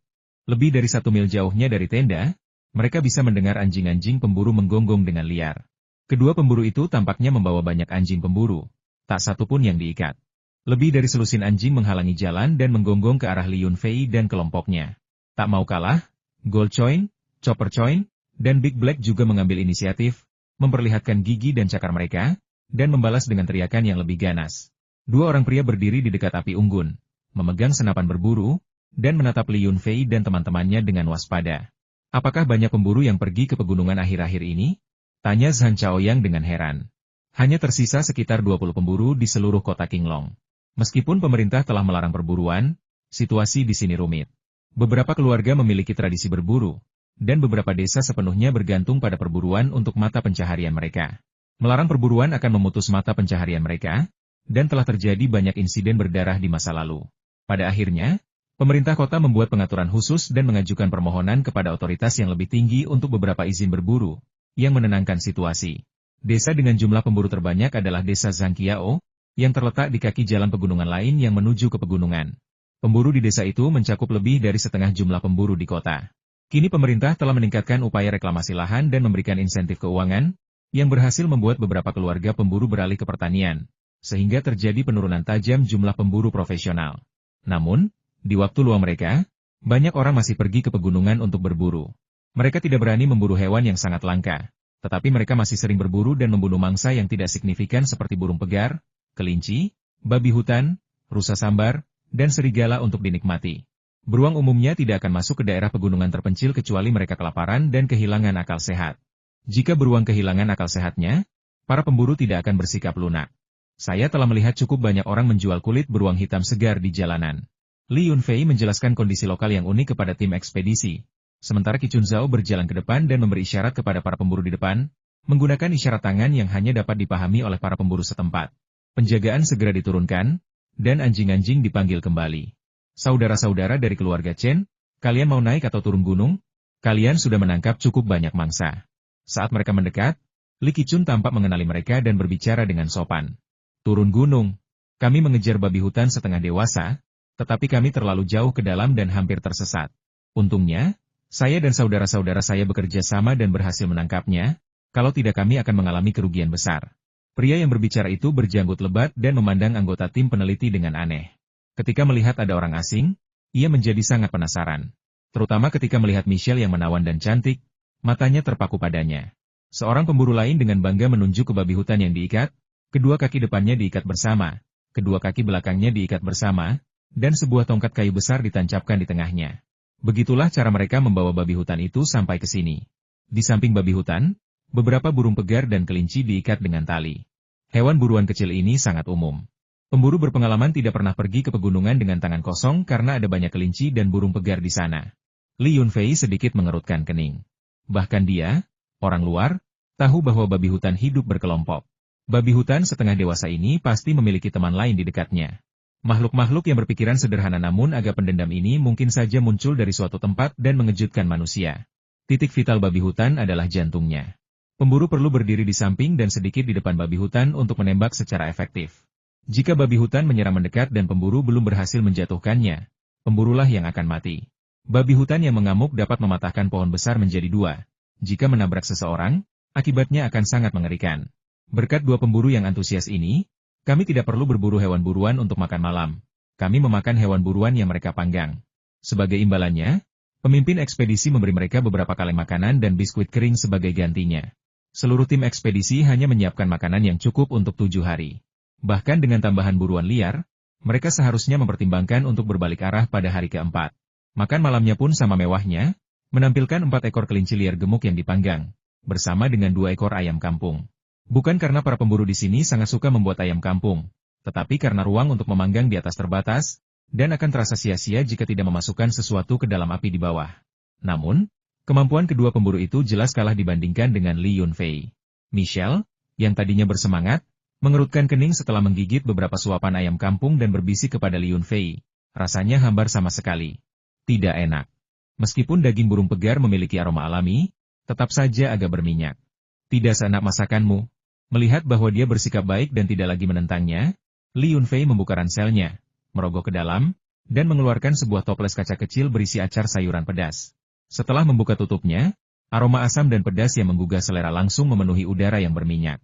Lebih dari 1 mil jauhnya dari tenda, mereka bisa mendengar anjing-anjing pemburu menggonggong dengan liar. Kedua pemburu itu tampaknya membawa banyak anjing pemburu. Tak satu pun yang diikat. Lebih dari selusin anjing menghalangi jalan dan menggonggong ke arah Li Yunfei dan kelompoknya. Tak mau kalah, Gold Coin, Chopper Coin, dan Big Black juga mengambil inisiatif, memperlihatkan gigi dan cakar mereka, dan membalas dengan teriakan yang lebih ganas. Dua orang pria berdiri di dekat api unggun, memegang senapan berburu, dan menatap Li Yunfei dan teman-temannya dengan waspada. Apakah banyak pemburu yang pergi ke pegunungan akhir-akhir ini? Tanya Zhang Chaoyang dengan heran. Hanya tersisa sekitar 20 pemburu di seluruh kota Qinglong. Meskipun pemerintah telah melarang perburuan, situasi di sini rumit. Beberapa keluarga memiliki tradisi berburu, dan beberapa desa sepenuhnya bergantung pada perburuan untuk mata pencaharian mereka. Melarang perburuan akan memutus mata pencaharian mereka, dan telah terjadi banyak insiden berdarah di masa lalu. Pada akhirnya, pemerintah kota membuat pengaturan khusus dan mengajukan permohonan kepada otoritas yang lebih tinggi untuk beberapa izin berburu, yang menenangkan situasi. Desa dengan jumlah pemburu terbanyak adalah desa Zhangqiao, yang terletak di kaki jalan pegunungan lain yang menuju ke pegunungan. Pemburu di desa itu mencakup lebih dari setengah jumlah pemburu di kota. Kini pemerintah telah meningkatkan upaya reklamasi lahan dan memberikan insentif keuangan, yang berhasil membuat beberapa keluarga pemburu beralih ke pertanian, sehingga terjadi penurunan tajam jumlah pemburu profesional. Namun, di waktu luang mereka, banyak orang masih pergi ke pegunungan untuk berburu. Mereka tidak berani memburu hewan yang sangat langka, tetapi mereka masih sering berburu dan membunuh mangsa yang tidak signifikan seperti burung pegar, kelinci, babi hutan, rusa sambar, dan serigala untuk dinikmati. Beruang umumnya tidak akan masuk ke daerah pegunungan terpencil kecuali mereka kelaparan dan kehilangan akal sehat. Jika beruang kehilangan akal sehatnya, para pemburu tidak akan bersikap lunak. Saya telah melihat cukup banyak orang menjual kulit beruang hitam segar di jalanan. Li Yunfei menjelaskan kondisi lokal yang unik kepada tim ekspedisi. Sementara Qi Chunzhao berjalan ke depan dan memberi isyarat kepada para pemburu di depan, menggunakan isyarat tangan yang hanya dapat dipahami oleh para pemburu setempat. Penjagaan segera diturunkan, dan anjing-anjing dipanggil kembali. Saudara-saudara dari keluarga Chen, kalian mau naik atau turun gunung? Kalian sudah menangkap cukup banyak mangsa. Saat mereka mendekat, Li Qichun tampak mengenali mereka dan berbicara dengan sopan. Turun gunung. Kami mengejar babi hutan setengah dewasa, tetapi kami terlalu jauh ke dalam dan hampir tersesat. Untungnya, saya dan saudara-saudara saya bekerja sama dan berhasil menangkapnya, kalau tidak kami akan mengalami kerugian besar. Pria yang berbicara itu berjanggut lebat dan memandang anggota tim peneliti dengan aneh. Ketika melihat ada orang asing, ia menjadi sangat penasaran. Terutama ketika melihat Michelle yang menawan dan cantik, matanya terpaku padanya. Seorang pemburu lain dengan bangga menunjuk ke babi hutan yang diikat, kedua kaki depannya diikat bersama, kedua kaki belakangnya diikat bersama, dan sebuah tongkat kayu besar ditancapkan di tengahnya. Begitulah cara mereka membawa babi hutan itu sampai ke sini. Di samping babi hutan, beberapa burung pegar dan kelinci diikat dengan tali. Hewan buruan kecil ini sangat umum. Pemburu berpengalaman tidak pernah pergi ke pegunungan dengan tangan kosong karena ada banyak kelinci dan burung pegar di sana. Li Yunfei sedikit mengerutkan kening. Bahkan dia, orang luar, tahu bahwa babi hutan hidup berkelompok. Babi hutan setengah dewasa ini pasti memiliki teman lain di dekatnya. Makhluk-makhluk yang berpikiran sederhana namun agak pendendam ini mungkin saja muncul dari suatu tempat dan mengejutkan manusia. Titik vital babi hutan adalah jantungnya. Pemburu perlu berdiri di samping dan sedikit di depan babi hutan untuk menembak secara efektif. Jika babi hutan menyerang mendekat dan pemburu belum berhasil menjatuhkannya, pemburulah yang akan mati. Babi hutan yang mengamuk dapat mematahkan pohon besar menjadi dua. Jika menabrak seseorang, akibatnya akan sangat mengerikan. Berkat dua pemburu yang antusias ini, kami tidak perlu berburu hewan buruan untuk makan malam. Kami memakan hewan buruan yang mereka panggang. Sebagai imbalannya, pemimpin ekspedisi memberi mereka beberapa kaleng makanan dan biskuit kering sebagai gantinya. Seluruh tim ekspedisi hanya menyiapkan makanan yang cukup untuk 7 hari. Bahkan dengan tambahan buruan liar, mereka seharusnya mempertimbangkan untuk berbalik arah pada hari keempat. Makan malamnya pun sama mewahnya, menampilkan 4 ekor kelinci liar gemuk yang dipanggang, bersama dengan 2 ekor ayam kampung. Bukan karena para pemburu di sini sangat suka membuat ayam kampung, tetapi karena ruang untuk memanggang di atas terbatas, dan akan terasa sia-sia jika tidak memasukkan sesuatu ke dalam api di bawah. Namun, kemampuan kedua pemburu itu jelas kalah dibandingkan dengan Li Yunfei. Michelle, yang tadinya bersemangat, mengerutkan kening setelah menggigit beberapa suapan ayam kampung dan berbisik kepada Li Yunfei. Rasanya hambar sama sekali. Tidak enak. Meskipun daging burung pegar memiliki aroma alami, tetap saja agak berminyak. Tidak seenak masakanmu. Melihat bahwa dia bersikap baik dan tidak lagi menentangnya, Li Yunfei membuka ranselnya, merogoh ke dalam, dan mengeluarkan sebuah toples kaca kecil berisi acar sayuran pedas. Setelah membuka tutupnya, Aroma asam dan pedas yang menggugah selera langsung memenuhi udara yang berminyak.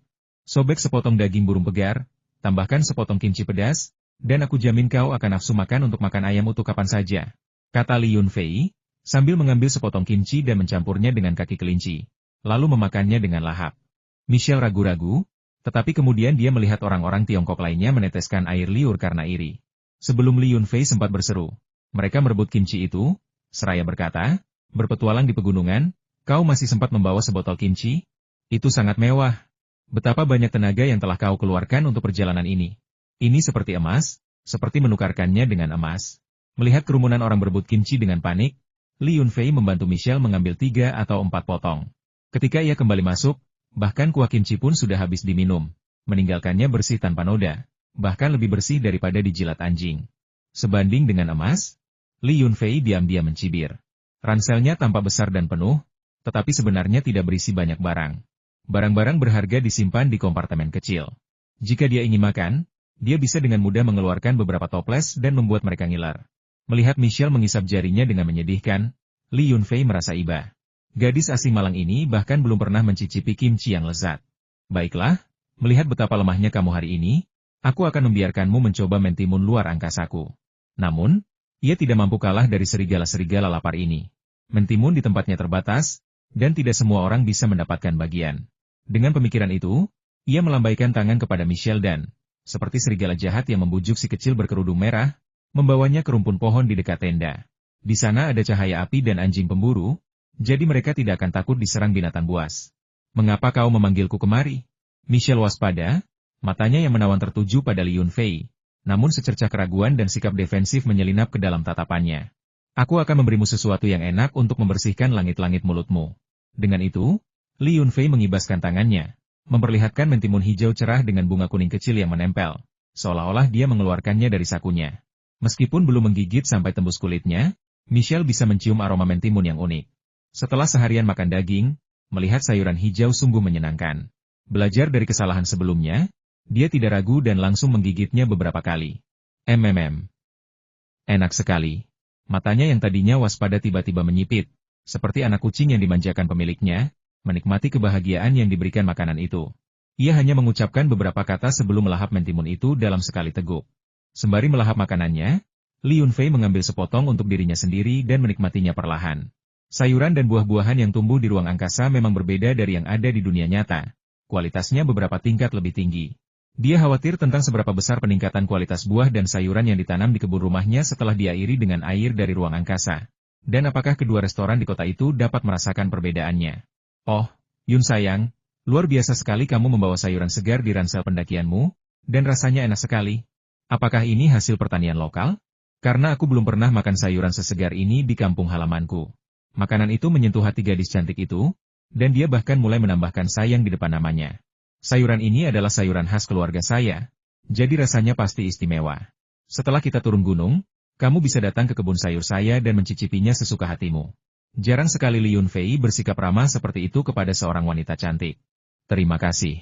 Sobek sepotong daging burung pegar, tambahkan sepotong kimchi pedas, dan aku jamin kau akan nafsu makan untuk makan ayam utuh kapan saja, kata Li Yunfei, sambil mengambil sepotong kimchi dan mencampurnya dengan kaki kelinci, lalu memakannya dengan lahap. Michelle ragu-ragu, tetapi kemudian dia melihat orang-orang Tiongkok lainnya meneteskan air liur karena iri. Sebelum Li Yunfei sempat berseru, mereka merebut kimchi itu, seraya berkata, berpetualang di pegunungan, kau masih sempat membawa sebotol kimchi? Itu sangat mewah. Betapa banyak tenaga yang telah kau keluarkan untuk perjalanan ini. Ini seperti emas, seperti menukarkannya dengan emas. Melihat kerumunan orang berebut kimchi dengan panik, Li Yunfei membantu Michelle mengambil 3 atau 4 potong. Ketika ia kembali masuk, bahkan kuah kimchi pun sudah habis diminum, meninggalkannya bersih tanpa noda, bahkan lebih bersih daripada dijilat anjing. Sebanding dengan emas, Li Yunfei diam-diam mencibir. Ranselnya tampak besar dan penuh, tetapi sebenarnya tidak berisi banyak barang. Barang-barang berharga disimpan di kompartemen kecil. Jika dia ingin makan, dia bisa dengan mudah mengeluarkan beberapa toples dan membuat mereka ngiler. Melihat Michelle mengisap jarinya dengan menyedihkan, Li Yunfei merasa iba. Gadis asing malang ini bahkan belum pernah mencicipi kimchi yang lezat. Baiklah, melihat betapa lemahnya kamu hari ini, aku akan membiarkanmu mencoba mentimun luar angkasaku. Namun, ia tidak mampu kalah dari serigala-serigala lapar ini. Mentimun di tempatnya terbatas, dan tidak semua orang bisa mendapatkan bagian. Dengan pemikiran itu, ia melambaikan tangan kepada Michelle dan, seperti serigala jahat yang membujuk si kecil berkerudung merah, membawanya ke rumpun pohon di dekat tenda. Di sana ada cahaya api dan anjing pemburu, jadi mereka tidak akan takut diserang binatang buas. Mengapa kau memanggilku kemari? Michelle waspada, matanya yang menawan tertuju pada Li Yunfei, namun secercah keraguan dan sikap defensif menyelinap ke dalam tatapannya. Aku akan memberimu sesuatu yang enak untuk membersihkan langit-langit mulutmu. Dengan itu, Li Yunfei mengibaskan tangannya, memperlihatkan mentimun hijau cerah dengan bunga kuning kecil yang menempel, seolah-olah dia mengeluarkannya dari sakunya. Meskipun belum menggigit sampai tembus kulitnya, Michelle bisa mencium aroma mentimun yang unik. Setelah seharian makan daging, melihat sayuran hijau sungguh menyenangkan. Belajar dari kesalahan sebelumnya, dia tidak ragu dan langsung menggigitnya beberapa kali. Enak sekali. Matanya yang tadinya waspada tiba-tiba menyipit, seperti anak kucing yang dimanjakan pemiliknya, menikmati kebahagiaan yang diberikan makanan itu. Ia hanya mengucapkan beberapa kata sebelum melahap mentimun itu dalam sekali teguk. Sembari melahap makanannya, Li Yunfei mengambil sepotong untuk dirinya sendiri dan menikmatinya perlahan. Sayuran dan buah-buahan yang tumbuh di ruang angkasa memang berbeda dari yang ada di dunia nyata. Kualitasnya beberapa tingkat lebih tinggi. Dia khawatir tentang seberapa besar peningkatan kualitas buah dan sayuran yang ditanam di kebun rumahnya setelah diairi dengan air dari ruang angkasa. Dan apakah kedua restoran di kota itu dapat merasakan perbedaannya? Oh, Yun sayang, luar biasa sekali kamu membawa sayuran segar di ransel pendakianmu, dan rasanya enak sekali. Apakah ini hasil pertanian lokal? Karena aku belum pernah makan sayuran sesegar ini di kampung halamanku. Makanan itu menyentuh hati gadis cantik itu, dan dia bahkan mulai menambahkan sayang di depan namanya. Sayuran ini adalah sayuran khas keluarga saya, jadi rasanya pasti istimewa. Setelah kita turun gunung, kamu bisa datang ke kebun sayur saya dan mencicipinya sesuka hatimu. Jarang sekali Li Yunfei bersikap ramah seperti itu kepada seorang wanita cantik. Terima kasih.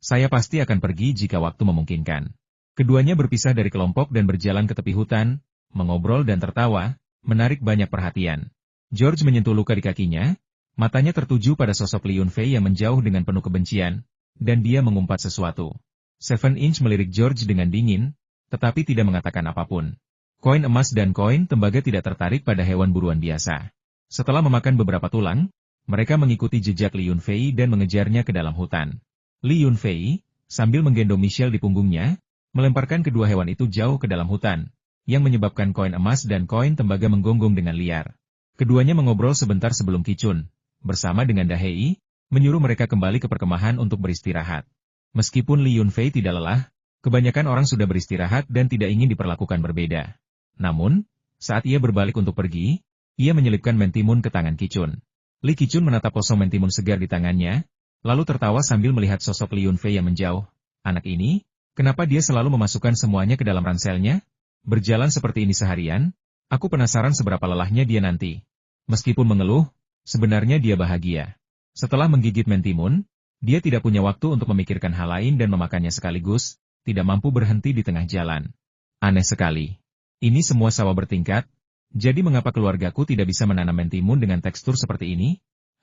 Saya pasti akan pergi jika waktu memungkinkan. Keduanya berpisah dari kelompok dan berjalan ke tepi hutan, mengobrol dan tertawa, menarik banyak perhatian. George menyentuh luka di kakinya, matanya tertuju pada sosok Li Yunfei yang menjauh dengan penuh kebencian, dan dia mengumpat sesuatu. 7-inch melirik George dengan dingin, tetapi tidak mengatakan apapun. Koin emas dan koin tembaga tidak tertarik pada hewan buruan biasa. Setelah memakan beberapa tulang, mereka mengikuti jejak Li Yunfei dan mengejarnya ke dalam hutan. Li Yunfei, sambil menggendong Michelle di punggungnya, melemparkan kedua hewan itu jauh ke dalam hutan, yang menyebabkan koin emas dan koin tembaga menggonggong dengan liar. Keduanya mengobrol sebentar sebelum Kicun, bersama dengan Dahei, menyuruh mereka kembali ke perkemahan untuk beristirahat. Meskipun Li Yunfei tidak lelah, kebanyakan orang sudah beristirahat dan tidak ingin diperlakukan berbeda. Namun, saat ia berbalik untuk pergi, ia menyelipkan mentimun ke tangan Kicun. Li Kicun menatap kosong mentimun segar di tangannya, lalu tertawa sambil melihat sosok Li Yunfei yang menjauh. Anak ini, kenapa dia selalu memasukkan semuanya ke dalam ranselnya? Berjalan seperti ini seharian, aku penasaran seberapa lelahnya dia nanti. Meskipun mengeluh, sebenarnya dia bahagia. Setelah menggigit mentimun, dia tidak punya waktu untuk memikirkan hal lain dan memakannya sekaligus, tidak mampu berhenti di tengah jalan. Aneh sekali. Ini semua sawah bertingkat. Jadi mengapa keluargaku tidak bisa menanam mentimun dengan tekstur seperti ini?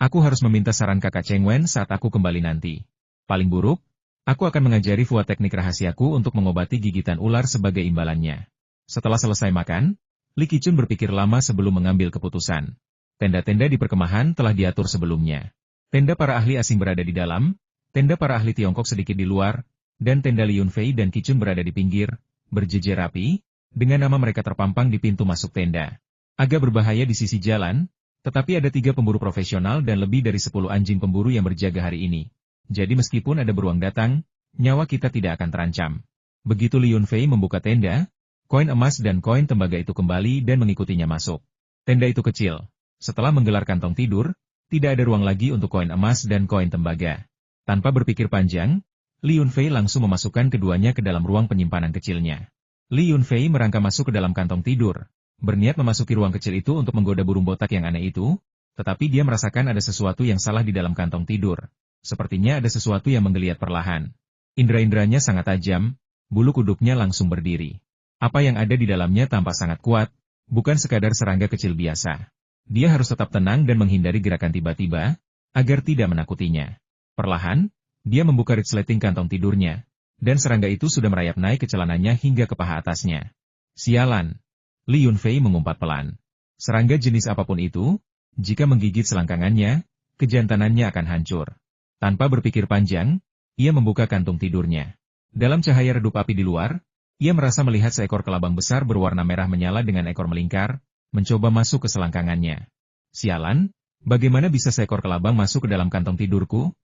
Aku harus meminta saran kakak Cheng Wen saat aku kembali nanti. Paling buruk, aku akan mengajari Fua teknik rahasiaku untuk mengobati gigitan ular sebagai imbalannya. Setelah selesai makan, Li Qichun berpikir lama sebelum mengambil keputusan. Tenda-tenda di perkemahan telah diatur sebelumnya. Tenda para ahli asing berada di dalam, tenda para ahli Tiongkok sedikit di luar, dan tenda Li Yunfei dan Qichun berada di pinggir, berjejer rapi, dengan nama mereka terpampang di pintu masuk tenda. Agak berbahaya di sisi jalan, tetapi ada 3 pemburu profesional dan lebih dari 10 anjing pemburu yang berjaga hari ini. Jadi meskipun ada beruang datang, nyawa kita tidak akan terancam. Begitu Li Yunfei membuka tenda, koin emas dan koin tembaga itu kembali dan mengikutinya masuk. Tenda itu kecil. Setelah menggelar kantong tidur, tidak ada ruang lagi untuk koin emas dan koin tembaga. Tanpa berpikir panjang, Li Yunfei langsung memasukkan keduanya ke dalam ruang penyimpanan kecilnya. Li Yunfei merangkak masuk ke dalam kantong tidur, berniat memasuki ruang kecil itu untuk menggoda burung botak yang aneh itu, tetapi dia merasakan ada sesuatu yang salah di dalam kantong tidur. Sepertinya ada sesuatu yang menggeliat perlahan. Indra-indranya sangat tajam, bulu kuduknya langsung berdiri. Apa yang ada di dalamnya tampak sangat kuat, bukan sekadar serangga kecil biasa. Dia harus tetap tenang dan menghindari gerakan tiba-tiba, agar tidak menakutinya. Perlahan, dia membuka resleting kantong tidurnya, dan serangga itu sudah merayap naik ke celananya hingga ke paha atasnya. Sialan! Li Yunfei mengumpat pelan. Serangga jenis apapun itu, jika menggigit selangkangannya, kejantanannya akan hancur. Tanpa berpikir panjang, ia membuka kantung tidurnya. Dalam cahaya redup api di luar, ia merasa melihat seekor kelabang besar berwarna merah menyala dengan ekor melingkar, mencoba masuk ke selangkangannya. Sialan, bagaimana bisa seekor kelabang masuk ke dalam kantong tidurku?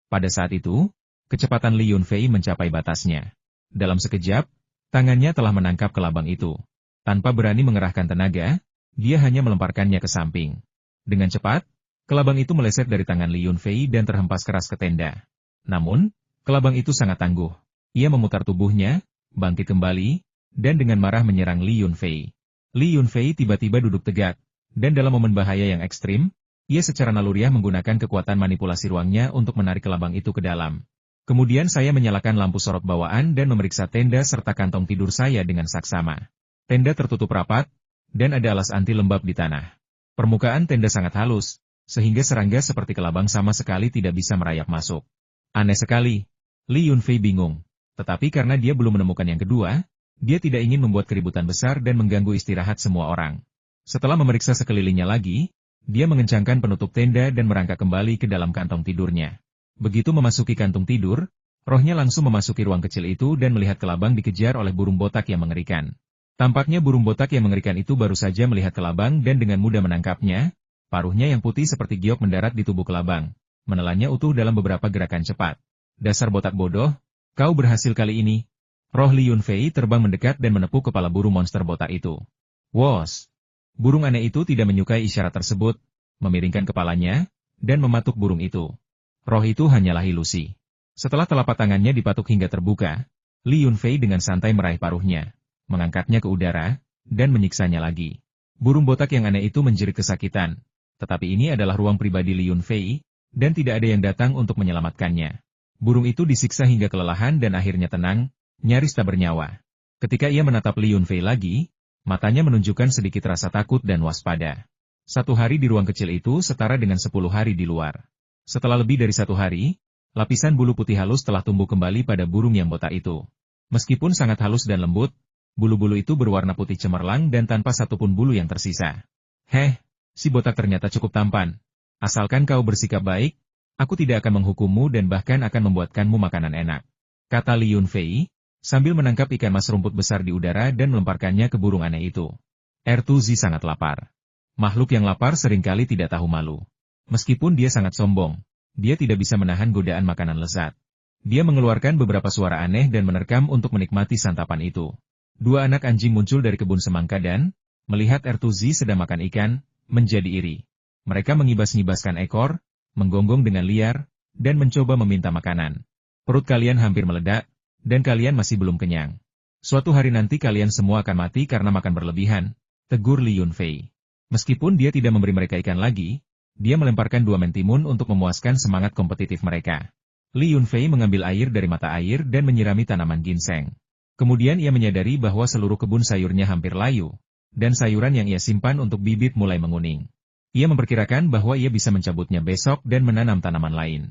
Pada saat itu, kecepatan Li Yunfei mencapai batasnya. Dalam sekejap, tangannya telah menangkap kelabang itu. Tanpa berani mengerahkan tenaga, dia hanya melemparkannya ke samping. Dengan cepat, kelabang itu meleset dari tangan Li Yunfei dan terhempas keras ke tenda. Namun, kelabang itu sangat tangguh. Ia memutar tubuhnya, bangkit kembali, dan dengan marah menyerang Li Yunfei. Li Yunfei tiba-tiba duduk tegak, dan dalam momen bahaya yang ekstrim, ia secara naluriah menggunakan kekuatan manipulasi ruangnya untuk menarik kelabang itu ke dalam. Kemudian saya menyalakan lampu sorot bawaan dan memeriksa tenda serta kantong tidur saya dengan saksama. Tenda tertutup rapat, dan ada alas anti lembab di tanah. Permukaan tenda sangat halus, sehingga serangga seperti kelabang sama sekali tidak bisa merayap masuk. Aneh sekali. Li Yunfei bingung. Tetapi karena dia belum menemukan yang kedua, dia tidak ingin membuat keributan besar dan mengganggu istirahat semua orang. Setelah memeriksa sekelilingnya lagi, dia mengencangkan penutup tenda dan merangkak kembali ke dalam kantong tidurnya. Begitu memasuki kantung tidur, rohnya langsung memasuki ruang kecil itu dan melihat kelabang dikejar oleh burung botak yang mengerikan. Tampaknya burung botak yang mengerikan itu baru saja melihat kelabang dan dengan mudah menangkapnya. Paruhnya yang putih seperti giok mendarat di tubuh kelabang, menelannya utuh dalam beberapa gerakan cepat. Dasar botak bodoh, kau berhasil kali ini. Roh Li Yunfei terbang mendekat dan menepuk kepala burung monster botak itu. Wos! Burung aneh itu tidak menyukai isyarat tersebut, memiringkan kepalanya, dan mematuk burung itu. Roh itu hanyalah ilusi. Setelah telapak tangannya dipatuk hingga terbuka, Li Yunfei dengan santai meraih paruhnya, mengangkatnya ke udara, dan menyiksanya lagi. Burung botak yang aneh itu menjerit kesakitan, tetapi ini adalah ruang pribadi Li Yunfei, dan tidak ada yang datang untuk menyelamatkannya. Burung itu disiksa hingga kelelahan dan akhirnya tenang, nyaris tak bernyawa. Ketika ia menatap Li Yunfei lagi, matanya menunjukkan sedikit rasa takut dan waspada. 1 hari di ruang kecil itu setara dengan 10 hari di luar. Setelah lebih dari 1 hari, lapisan bulu putih halus telah tumbuh kembali pada burung yang botak itu. Meskipun sangat halus dan lembut, bulu-bulu itu berwarna putih cemerlang dan tanpa satupun bulu yang tersisa. Heh, si botak ternyata cukup tampan. Asalkan kau bersikap baik, aku tidak akan menghukummu dan bahkan akan membuatkanmu makanan enak. Kata Li Yunfei, sambil menangkap ikan mas rumput besar di udara dan melemparkannya ke burung aneh itu. Ertuzi sangat lapar. Makhluk yang lapar seringkali tidak tahu malu. Meskipun dia sangat sombong, dia tidak bisa menahan godaan makanan lezat. Dia mengeluarkan beberapa suara aneh dan menerkam untuk menikmati santapan itu. 2 anak anjing muncul dari kebun semangka dan, melihat Ertuzi sedang makan ikan, menjadi iri. Mereka mengibas-ngibaskan ekor, menggonggong dengan liar, dan mencoba meminta makanan. Perut kalian hampir meledak, dan kalian masih belum kenyang. Suatu hari nanti kalian semua akan mati karena makan berlebihan, tegur Li Yunfei. Meskipun dia tidak memberi mereka ikan lagi, dia melemparkan 2 mentimun untuk memuaskan semangat kompetitif mereka. Li Yunfei mengambil air dari mata air dan menyirami tanaman ginseng. Kemudian ia menyadari bahwa seluruh kebun sayurnya hampir layu, dan sayuran yang ia simpan untuk bibit mulai menguning. Ia memperkirakan bahwa ia bisa mencabutnya besok dan menanam tanaman lain.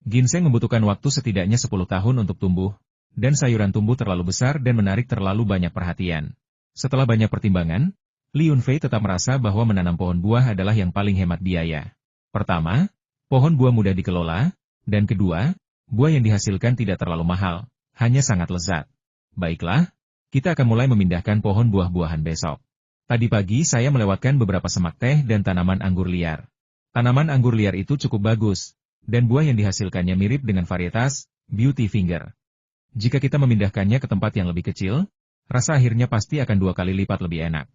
Ginseng membutuhkan waktu setidaknya 10 tahun untuk tumbuh, dan sayuran tumbuh terlalu besar dan menarik terlalu banyak perhatian. Setelah banyak pertimbangan, Li Yunfei tetap merasa bahwa menanam pohon buah adalah yang paling hemat biaya. Pertama, pohon buah mudah dikelola, dan kedua, buah yang dihasilkan tidak terlalu mahal, hanya sangat lezat. Baiklah, kita akan mulai memindahkan pohon buah-buahan besok. Tadi pagi saya melewatkan beberapa semak teh dan tanaman anggur liar. Tanaman anggur liar itu cukup bagus, dan buah yang dihasilkannya mirip dengan varietas Beauty Finger. Jika kita memindahkannya ke tempat yang lebih kecil, rasa akhirnya pasti akan 2 kali lipat lebih enak.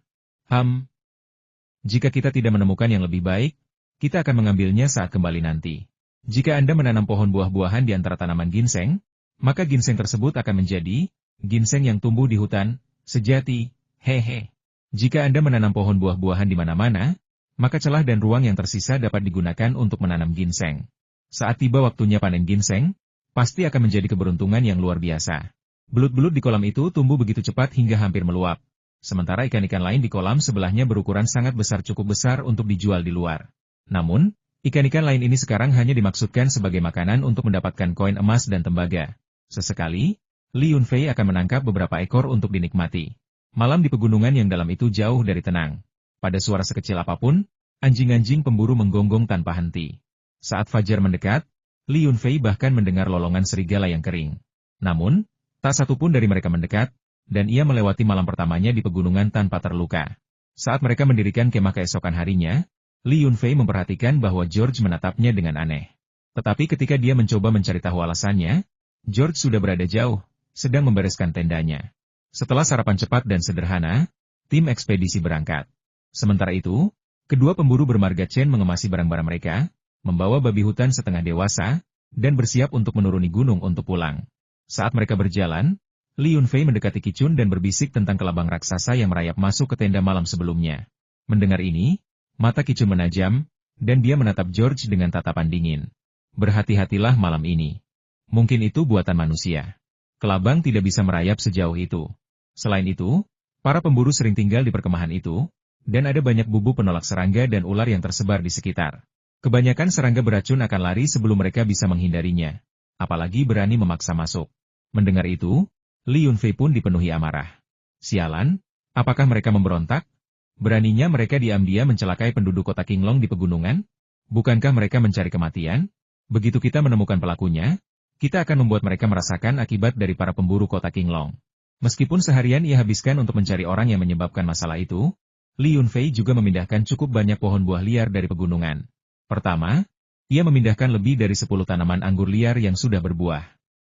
Jika kita tidak menemukan yang lebih baik, kita akan mengambilnya saat kembali nanti. Jika Anda menanam pohon buah-buahan di antara tanaman ginseng, maka ginseng tersebut akan menjadi ginseng yang tumbuh di hutan sejati, hehe. Jika Anda menanam pohon buah-buahan di mana-mana, maka celah dan ruang yang tersisa dapat digunakan untuk menanam ginseng. Saat tiba waktunya panen ginseng, pasti akan menjadi keberuntungan yang luar biasa. Belut-belut di kolam itu tumbuh begitu cepat hingga hampir meluap. Sementara ikan-ikan lain di kolam sebelahnya berukuran sangat besar, cukup besar untuk dijual di luar. Namun, ikan-ikan lain ini sekarang hanya dimaksudkan sebagai makanan untuk mendapatkan koin emas dan tembaga. Sesekali, Li Yunfei akan menangkap beberapa ekor untuk dinikmati. Malam di pegunungan yang dalam itu jauh dari tenang. Pada suara sekecil apapun, anjing-anjing pemburu menggonggong tanpa henti. Saat fajar mendekat, Li Yunfei bahkan mendengar lolongan serigala yang kering. Namun, tak satu pun dari mereka mendekat, dan ia melewati malam pertamanya di pegunungan tanpa terluka. Saat mereka mendirikan kemah keesokan harinya, Li Yunfei memperhatikan bahwa George menatapnya dengan aneh. Tetapi ketika dia mencoba mencari tahu alasannya, George sudah berada jauh, sedang membereskan tendanya. Setelah sarapan cepat dan sederhana, tim ekspedisi berangkat. Sementara itu, kedua pemburu bermarga Chen mengemasi barang-barang mereka, membawa babi hutan setengah dewasa, dan bersiap untuk menuruni gunung untuk pulang. Saat mereka berjalan, Li Yunfei mendekati Qicun dan berbisik tentang kelabang raksasa yang merayap masuk ke tenda malam sebelumnya. Mendengar ini, mata Qicun menajam, dan dia menatap George dengan tatapan dingin. Berhati-hatilah malam ini. Mungkin itu buatan manusia. Kelabang tidak bisa merayap sejauh itu. Selain itu, para pemburu sering tinggal di perkemahan itu, dan ada banyak bubuk penolak serangga dan ular yang tersebar di sekitar. Kebanyakan serangga beracun akan lari sebelum mereka bisa menghindarinya. Apalagi berani memaksa masuk. Mendengar itu, Li Yunfei pun dipenuhi amarah. Sialan, apakah mereka memberontak? Beraninya mereka diam-diam mencelakai penduduk kota Qinglong di pegunungan? Bukankah mereka mencari kematian? Begitu kita menemukan pelakunya, kita akan membuat mereka merasakan akibat dari para pemburu kota Qinglong. Meskipun seharian ia habiskan untuk mencari orang yang menyebabkan masalah itu, Li Yunfei juga memindahkan cukup banyak pohon buah liar dari pegunungan. Pertama, ia memindahkan lebih dari 10 tanaman anggur liar yang sudah berbuah.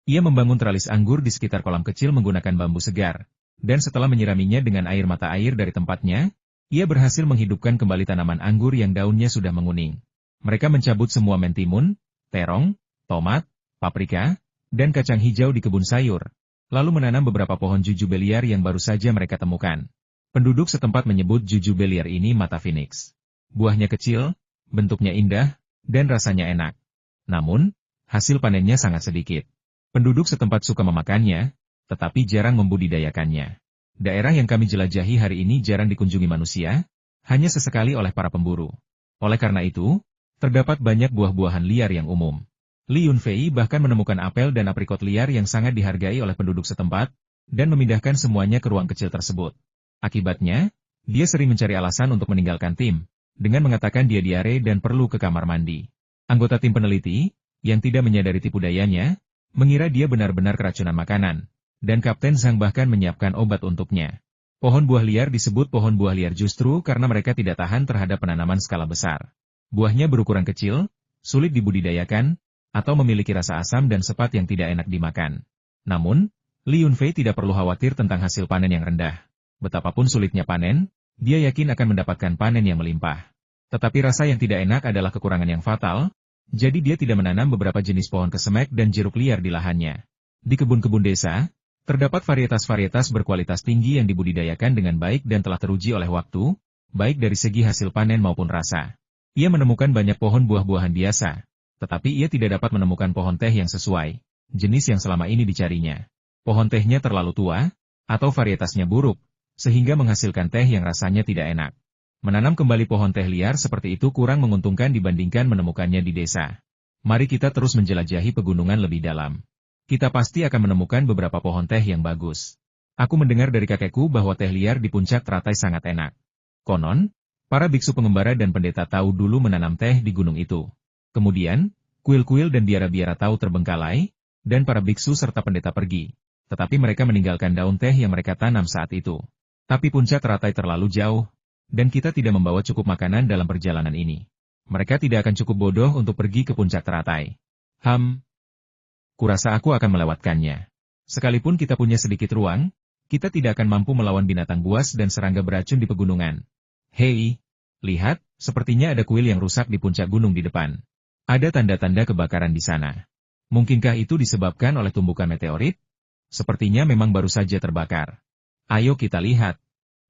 Ia membangun teralis anggur di sekitar kolam kecil menggunakan bambu segar, dan setelah menyiraminya dengan air mata air dari tempatnya, ia berhasil menghidupkan kembali tanaman anggur yang daunnya sudah menguning. Mereka mencabut semua mentimun, terong, tomat, paprika, dan kacang hijau di kebun sayur, lalu menanam beberapa pohon jujubeliar yang baru saja mereka temukan. Penduduk setempat menyebut jujubeliar ini mata phoenix. Buahnya kecil, bentuknya indah, dan rasanya enak. Namun, hasil panennya sangat sedikit. Penduduk setempat suka memakannya, tetapi jarang membudidayakannya. Daerah yang kami jelajahi hari ini jarang dikunjungi manusia, hanya sesekali oleh para pemburu. Oleh karena itu, terdapat banyak buah-buahan liar yang umum. Li Yunfei bahkan menemukan apel dan aprikot liar yang sangat dihargai oleh penduduk setempat, dan memindahkan semuanya ke ruang kecil tersebut. Akibatnya, dia sering mencari alasan untuk meninggalkan tim, dengan mengatakan dia diare dan perlu ke kamar mandi. Anggota tim peneliti, yang tidak menyadari tipu dayanya, mengira dia benar-benar keracunan makanan, dan Kapten Zhang bahkan menyiapkan obat untuknya. Pohon buah liar disebut pohon buah liar justru karena mereka tidak tahan terhadap penanaman skala besar. Buahnya berukuran kecil, sulit dibudidayakan, atau memiliki rasa asam dan sepat yang tidak enak dimakan. Namun, Li Yunfei tidak perlu khawatir tentang hasil panen yang rendah. Betapapun sulitnya panen, dia yakin akan mendapatkan panen yang melimpah. Tetapi rasa yang tidak enak adalah kekurangan yang fatal, jadi dia tidak menanam beberapa jenis pohon kesemek dan jeruk liar di lahannya. Di kebun-kebun desa, terdapat varietas-varietas berkualitas tinggi yang dibudidayakan dengan baik dan telah teruji oleh waktu, baik dari segi hasil panen maupun rasa. Ia menemukan banyak pohon buah-buahan biasa, tetapi ia tidak dapat menemukan pohon teh yang sesuai, jenis yang selama ini dicarinya. Pohon tehnya terlalu tua, atau varietasnya buruk, sehingga menghasilkan teh yang rasanya tidak enak. Menanam kembali pohon teh liar seperti itu kurang menguntungkan dibandingkan menemukannya di desa. Mari kita terus menjelajahi pegunungan lebih dalam. Kita pasti akan menemukan beberapa pohon teh yang bagus. Aku mendengar dari kakekku bahwa teh liar di puncak teratai sangat enak. Konon, para biksu pengembara dan pendeta tahu dulu menanam teh di gunung itu. Kemudian, kuil-kuil dan biara-biara tahu terbengkalai, dan para biksu serta pendeta pergi. Tetapi mereka meninggalkan daun teh yang mereka tanam saat itu. Tapi puncak teratai terlalu jauh, dan kita tidak membawa cukup makanan dalam perjalanan ini. Mereka tidak akan cukup bodoh untuk pergi ke puncak teratai. Kurasa aku akan melewatkannya. Sekalipun kita punya sedikit ruang, kita tidak akan mampu melawan binatang buas dan serangga beracun di pegunungan. Hei, lihat, sepertinya ada kuil yang rusak di puncak gunung di depan. Ada tanda-tanda kebakaran di sana. Mungkinkah itu disebabkan oleh tumbukan meteorit? Sepertinya memang baru saja terbakar. Ayo kita lihat.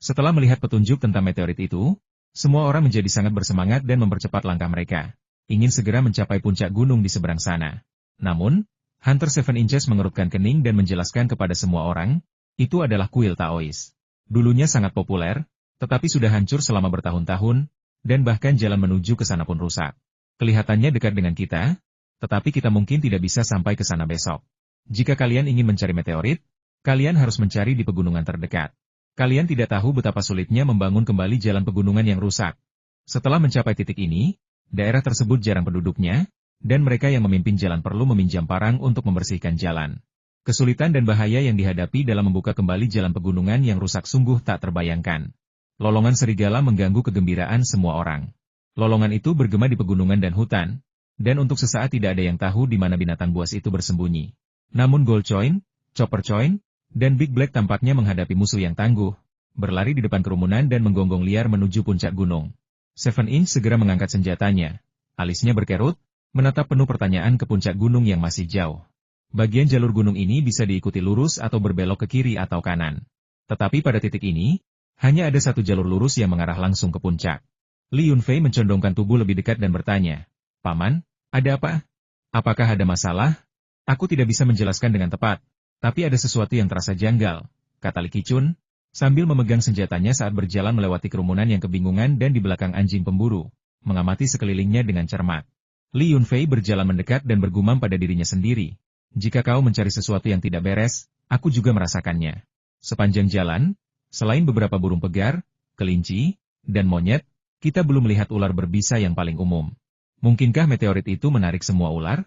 Setelah melihat petunjuk tentang meteorit itu, semua orang menjadi sangat bersemangat dan mempercepat langkah mereka. Ingin segera mencapai puncak gunung di seberang sana. Namun, Hunter Seven Inches mengerutkan kening dan menjelaskan kepada semua orang, itu adalah kuil Taois. Dulunya sangat populer, tetapi sudah hancur selama bertahun-tahun, dan bahkan jalan menuju ke sana pun rusak. Kelihatannya dekat dengan kita, tetapi kita mungkin tidak bisa sampai ke sana besok. Jika kalian ingin mencari meteorit, kalian harus mencari di pegunungan terdekat. Kalian tidak tahu betapa sulitnya membangun kembali jalan pegunungan yang rusak. Setelah mencapai titik ini, daerah tersebut jarang penduduknya, dan mereka yang memimpin jalan perlu meminjam parang untuk membersihkan jalan. Kesulitan dan bahaya yang dihadapi dalam membuka kembali jalan pegunungan yang rusak sungguh tak terbayangkan. Lolongan serigala mengganggu kegembiraan semua orang. Lolongan itu bergema di pegunungan dan hutan, dan untuk sesaat tidak ada yang tahu di mana binatang buas itu bersembunyi. Namun Gold Coin, Chopper Coin, dan Big Black tampaknya menghadapi musuh yang tangguh, berlari di depan kerumunan dan menggonggong liar menuju puncak gunung. Seven Inch segera mengangkat senjatanya. Alisnya berkerut, menatap penuh pertanyaan ke puncak gunung yang masih jauh. Bagian jalur gunung ini bisa diikuti lurus atau berbelok ke kiri atau kanan. Tetapi pada titik ini, hanya ada satu jalur lurus yang mengarah langsung ke puncak. Li Yunfei mencondongkan tubuh lebih dekat dan bertanya, "Paman, ada apa? Apakah ada masalah?" "Aku tidak bisa menjelaskan dengan tepat. Tapi ada sesuatu yang terasa janggal," kata Li Qichun, sambil memegang senjatanya saat berjalan melewati kerumunan yang kebingungan dan di belakang anjing pemburu, mengamati sekelilingnya dengan cermat. Li Yunfei berjalan mendekat dan bergumam pada dirinya sendiri, "Jika kau mencari sesuatu yang tidak beres, aku juga merasakannya." Sepanjang jalan, selain beberapa burung pegar, kelinci, dan monyet, kita belum melihat ular berbisa yang paling umum. Mungkinkah meteorit itu menarik semua ular?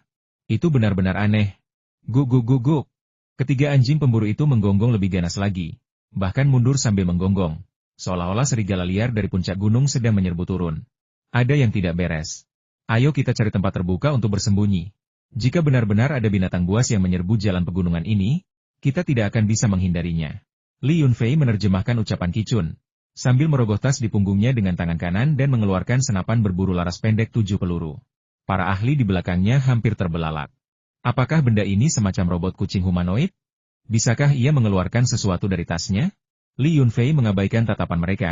Itu benar-benar aneh. Guk guk guk guk. Ketiga anjing pemburu itu menggonggong lebih ganas lagi, bahkan mundur sambil menggonggong, seolah-olah serigala liar dari puncak gunung sedang menyerbu turun. Ada yang tidak beres. Ayo kita cari tempat terbuka untuk bersembunyi. Jika benar-benar ada binatang buas yang menyerbu jalan pegunungan ini, kita tidak akan bisa menghindarinya. Li Yunfei menerjemahkan ucapan Qichun, sambil merogoh tas di punggungnya dengan tangan kanan dan mengeluarkan senapan berburu laras pendek 7 peluru. Para ahli di belakangnya hampir terbelalak. Apakah benda ini semacam robot kucing humanoid? Bisakah ia mengeluarkan sesuatu dari tasnya? Li Yunfei mengabaikan tatapan mereka,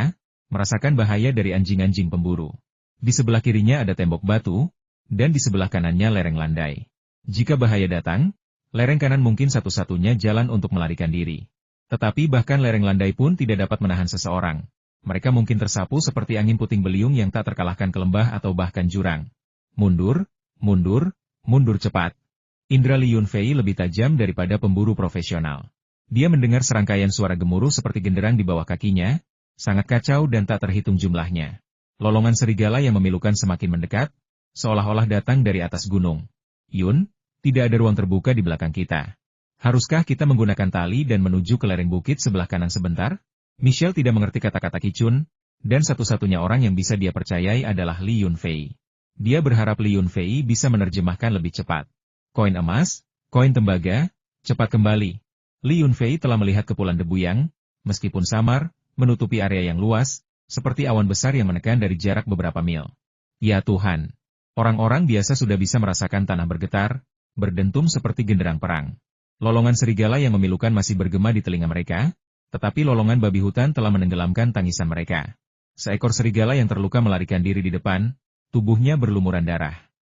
merasakan bahaya dari anjing-anjing pemburu. Di sebelah kirinya ada tembok batu, dan di sebelah kanannya lereng landai. Jika bahaya datang, lereng kanan mungkin satu-satunya jalan untuk melarikan diri. Tetapi bahkan lereng landai pun tidak dapat menahan seseorang. Mereka mungkin tersapu seperti angin puting beliung yang tak terkalahkan ke lembah atau bahkan jurang. Mundur, mundur, mundur cepat. Indra Li Yunfei lebih tajam daripada pemburu profesional. Dia mendengar serangkaian suara gemuruh seperti genderang di bawah kakinya, sangat kacau dan tak terhitung jumlahnya. Lolongan serigala yang memilukan semakin mendekat, seolah-olah datang dari atas gunung. "Yun, tidak ada ruang terbuka di belakang kita. Haruskah kita menggunakan tali dan menuju ke lereng bukit sebelah kanan sebentar?" Michelle tidak mengerti kata-kata Qichun, dan satu-satunya orang yang bisa dia percayai adalah Li Yunfei. Dia berharap Li Yunfei bisa menerjemahkan lebih cepat. "Koin emas, koin tembaga, cepat kembali." Li Yunfei telah melihat kepulan debu yang, meskipun samar, menutupi area yang luas, seperti awan besar yang menekan dari jarak beberapa mil. Ya Tuhan! Orang-orang biasa sudah bisa merasakan tanah bergetar, berdentum seperti genderang perang. Lolongan serigala yang memilukan masih bergema di telinga mereka, tetapi lolongan babi hutan telah menenggelamkan tangisan mereka. Seekor serigala yang terluka melarikan diri di depan, tubuhnya berlumuran darah.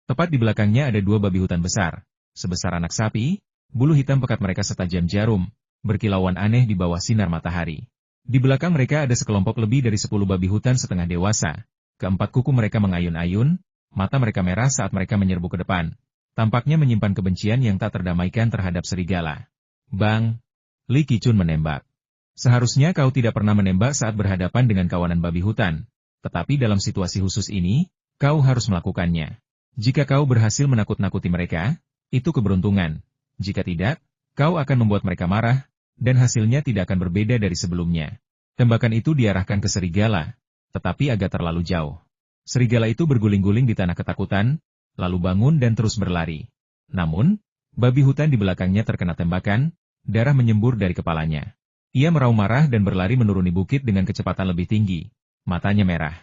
Tepat di belakangnya ada 2 babi hutan besar, sebesar anak sapi, bulu hitam pekat mereka setajam jarum, berkilauan aneh di bawah sinar matahari. Di belakang mereka ada sekelompok lebih dari 10 babi hutan setengah dewasa. Keempat kuku mereka mengayun-ayun, mata mereka merah saat mereka menyerbu ke depan. Tampaknya menyimpan kebencian yang tak terdamaikan terhadap serigala. Bang! Li Qichun menembak. Seharusnya kau tidak pernah menembak saat berhadapan dengan kawanan babi hutan. Tetapi dalam situasi khusus ini, kau harus melakukannya. Jika kau berhasil menakut-nakuti mereka, itu keberuntungan. Jika tidak, kau akan membuat mereka marah, dan hasilnya tidak akan berbeda dari sebelumnya. Tembakan itu diarahkan ke serigala, tetapi agak terlalu jauh. Serigala itu berguling-guling di tanah ketakutan, lalu bangun dan terus berlari. Namun, babi hutan di belakangnya terkena tembakan, darah menyembur dari kepalanya. Ia meraung marah dan berlari menuruni bukit dengan kecepatan lebih tinggi. Matanya merah.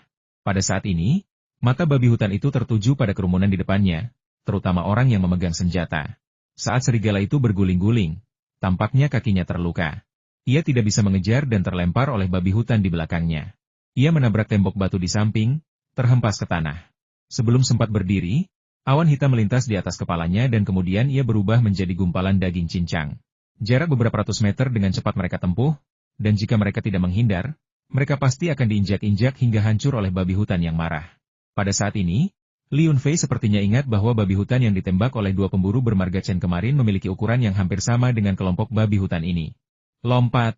Pada saat ini, mata babi hutan itu tertuju pada kerumunan di depannya, terutama orang yang memegang senjata. Saat serigala itu berguling-guling, tampaknya kakinya terluka. Ia tidak bisa mengejar dan terlempar oleh babi hutan di belakangnya. Ia menabrak tembok batu di samping, terhempas ke tanah. Sebelum sempat berdiri, awan hitam melintas di atas kepalanya dan kemudian ia berubah menjadi gumpalan daging cincang. Jarak beberapa ratus meter dengan cepat mereka tempuh, dan jika mereka tidak menghindar, mereka pasti akan diinjak-injak hingga hancur oleh babi hutan yang marah. Pada saat ini, Li Yunfei sepertinya ingat bahwa babi hutan yang ditembak oleh dua pemburu bermarga Chen kemarin memiliki ukuran yang hampir sama dengan kelompok babi hutan ini. Lompat!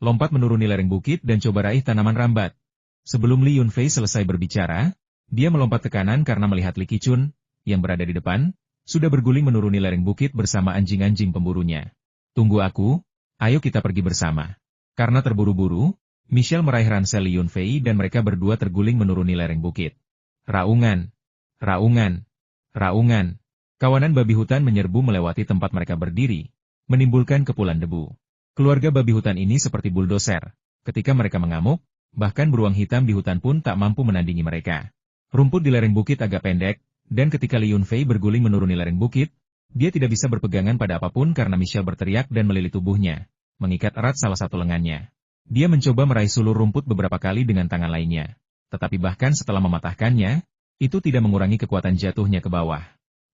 Lompat menuruni lereng bukit dan coba raih tanaman rambat. Sebelum Li Yunfei selesai berbicara, dia melompat ke kanan karena melihat Li Qichun, yang berada di depan, sudah berguling menuruni lereng bukit bersama anjing-anjing pemburunya. Tunggu aku, ayo kita pergi bersama. Karena terburu-buru, Michelle meraih ransel Li Yunfei dan mereka berdua terguling menuruni lereng bukit. Raungan! Raungan! Raungan! Kawanan babi hutan menyerbu melewati tempat mereka berdiri, menimbulkan kepulan debu. Keluarga babi hutan ini seperti buldoser. Ketika mereka mengamuk, bahkan beruang hitam di hutan pun tak mampu menandingi mereka. Rumput di lereng bukit agak pendek, dan ketika Li Yunfei berguling menuruni lereng bukit, dia tidak bisa berpegangan pada apapun karena Michelle berteriak dan melilit tubuhnya, mengikat erat salah satu lengannya. Dia mencoba meraih sulur rumput beberapa kali dengan tangan lainnya. Tetapi bahkan setelah mematahkannya, itu tidak mengurangi kekuatan jatuhnya ke bawah.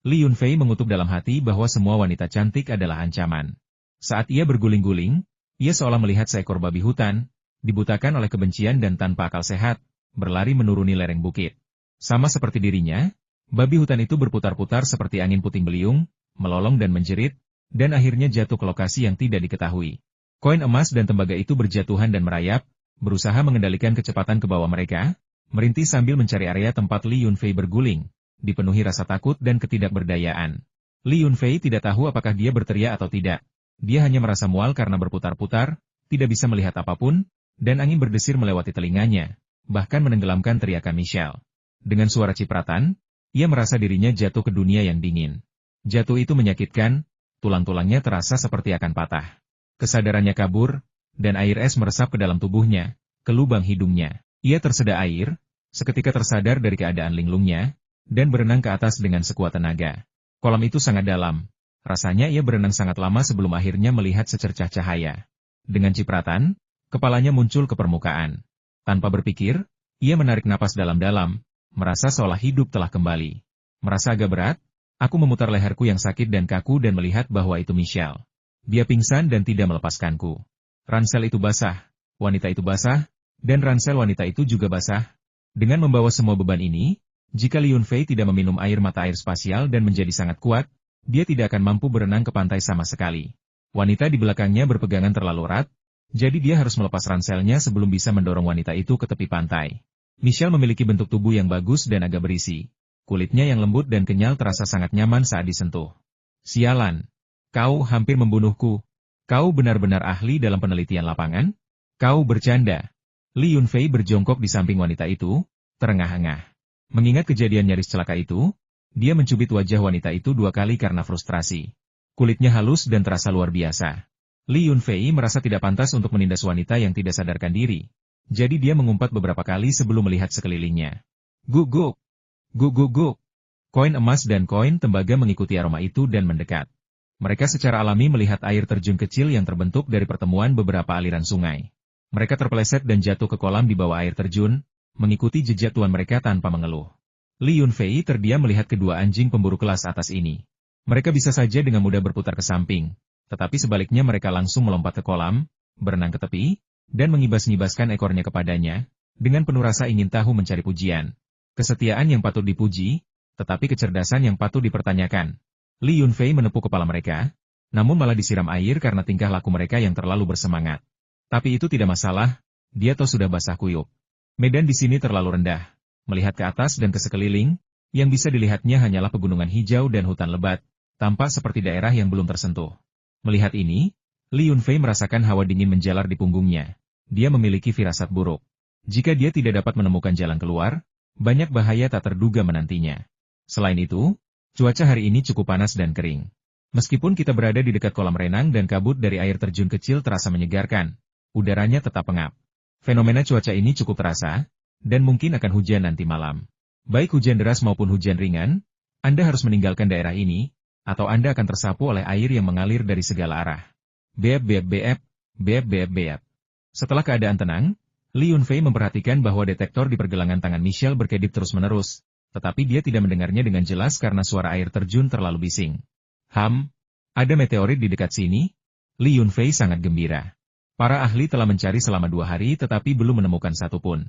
Li Yunfei mengutuk dalam hati bahwa semua wanita cantik adalah ancaman. Saat ia berguling-guling, ia seolah melihat seekor babi hutan, dibutakan oleh kebencian dan tanpa akal sehat, berlari menuruni lereng bukit. Sama seperti dirinya, babi hutan itu berputar-putar seperti angin puting beliung, melolong dan menjerit, dan akhirnya jatuh ke lokasi yang tidak diketahui. Koin emas dan tembaga itu berjatuhan dan merayap, berusaha mengendalikan kecepatan ke bawah mereka, merintih sambil mencari area tempat Li Yunfei berguling, dipenuhi rasa takut dan ketidakberdayaan. Li Yunfei tidak tahu apakah dia berteriak atau tidak. Dia hanya merasa mual karena berputar-putar, tidak bisa melihat apapun, dan angin berdesir melewati telinganya, bahkan menenggelamkan teriakan Michelle. Dengan suara cipratan, ia merasa dirinya jatuh ke dunia yang dingin. Jatuh itu menyakitkan, tulang-tulangnya terasa seperti akan patah. Kesadarannya kabur, dan air es meresap ke dalam tubuhnya, ke lubang hidungnya. Ia terseda air, seketika tersadar dari keadaan linglungnya, dan berenang ke atas dengan sekuat tenaga. Kolam itu sangat dalam. Rasanya ia berenang sangat lama sebelum akhirnya melihat secercah cahaya. Dengan cipratan, kepalanya muncul ke permukaan. Tanpa berpikir, ia menarik napas dalam-dalam, merasa seolah hidup telah kembali. Merasa agak berat, aku memutar leherku yang sakit dan kaku dan melihat bahwa itu Michelle. Dia pingsan dan tidak melepaskanku. Ransel itu basah, wanita itu basah, dan ransel wanita itu juga basah. Dengan membawa semua beban ini, jika Li Yunfei tidak meminum air mata air spasial dan menjadi sangat kuat, dia tidak akan mampu berenang ke pantai sama sekali. Wanita di belakangnya berpegangan terlalu erat, jadi dia harus melepas ranselnya sebelum bisa mendorong wanita itu ke tepi pantai. Michelle memiliki bentuk tubuh yang bagus dan agak berisi. Kulitnya yang lembut dan kenyal terasa sangat nyaman saat disentuh. Sialan! Kau hampir membunuhku. Kau benar-benar ahli dalam penelitian lapangan? Kau bercanda. Li Yunfei berjongkok di samping wanita itu, terengah-engah. Mengingat kejadian nyaris celaka itu, dia mencubit wajah wanita itu 2 kali karena frustrasi. Kulitnya halus dan terasa luar biasa. Li Yunfei merasa tidak pantas untuk menindas wanita yang tidak sadarkan diri. Jadi dia mengumpat beberapa kali sebelum melihat sekelilingnya. Guguk! Guguk! Koin emas dan koin tembaga mengikuti aroma itu dan mendekat. Mereka secara alami melihat air terjun kecil yang terbentuk dari pertemuan beberapa aliran sungai. Mereka terpeleset dan jatuh ke kolam di bawah air terjun, mengikuti jejak tuan mereka tanpa mengeluh. Li Yunfei terdiam melihat kedua anjing pemburu kelas atas ini. Mereka bisa saja dengan mudah berputar ke samping, tetapi sebaliknya mereka langsung melompat ke kolam, berenang ke tepi, dan mengibas-ngibaskan ekornya kepadanya, dengan penuh rasa ingin tahu mencari pujian. Kesetiaan yang patut dipuji, tetapi kecerdasan yang patut dipertanyakan. Li Yunfei menepuk kepala mereka, namun malah disiram air karena tingkah laku mereka yang terlalu bersemangat. Tapi itu tidak masalah, dia toh sudah basah kuyup. Medan di sini terlalu rendah. Melihat ke atas dan ke sekeliling, yang bisa dilihatnya hanyalah pegunungan hijau dan hutan lebat, tampak seperti daerah yang belum tersentuh. Melihat ini, Li Yunfei merasakan hawa dingin menjalar di punggungnya. Dia memiliki firasat buruk. Jika dia tidak dapat menemukan jalan keluar, banyak bahaya tak terduga menantinya. Selain itu, cuaca hari ini cukup panas dan kering. Meskipun kita berada di dekat kolam renang dan kabut dari air terjun kecil terasa menyegarkan, udaranya tetap pengap. Fenomena cuaca ini cukup terasa, dan mungkin akan hujan nanti malam. Baik hujan deras maupun hujan ringan, Anda harus meninggalkan daerah ini, atau Anda akan tersapu oleh air yang mengalir dari segala arah. Beep beep beep, beep beep beep. Setelah keadaan tenang, Li Yunfei memperhatikan bahwa detektor di pergelangan tangan Michelle berkedip terus-menerus, tetapi dia tidak mendengarnya dengan jelas karena suara air terjun terlalu bising. Ada meteorit di dekat sini? Li Yunfei sangat gembira. Para ahli telah mencari selama 2 hari tetapi belum menemukan satu pun.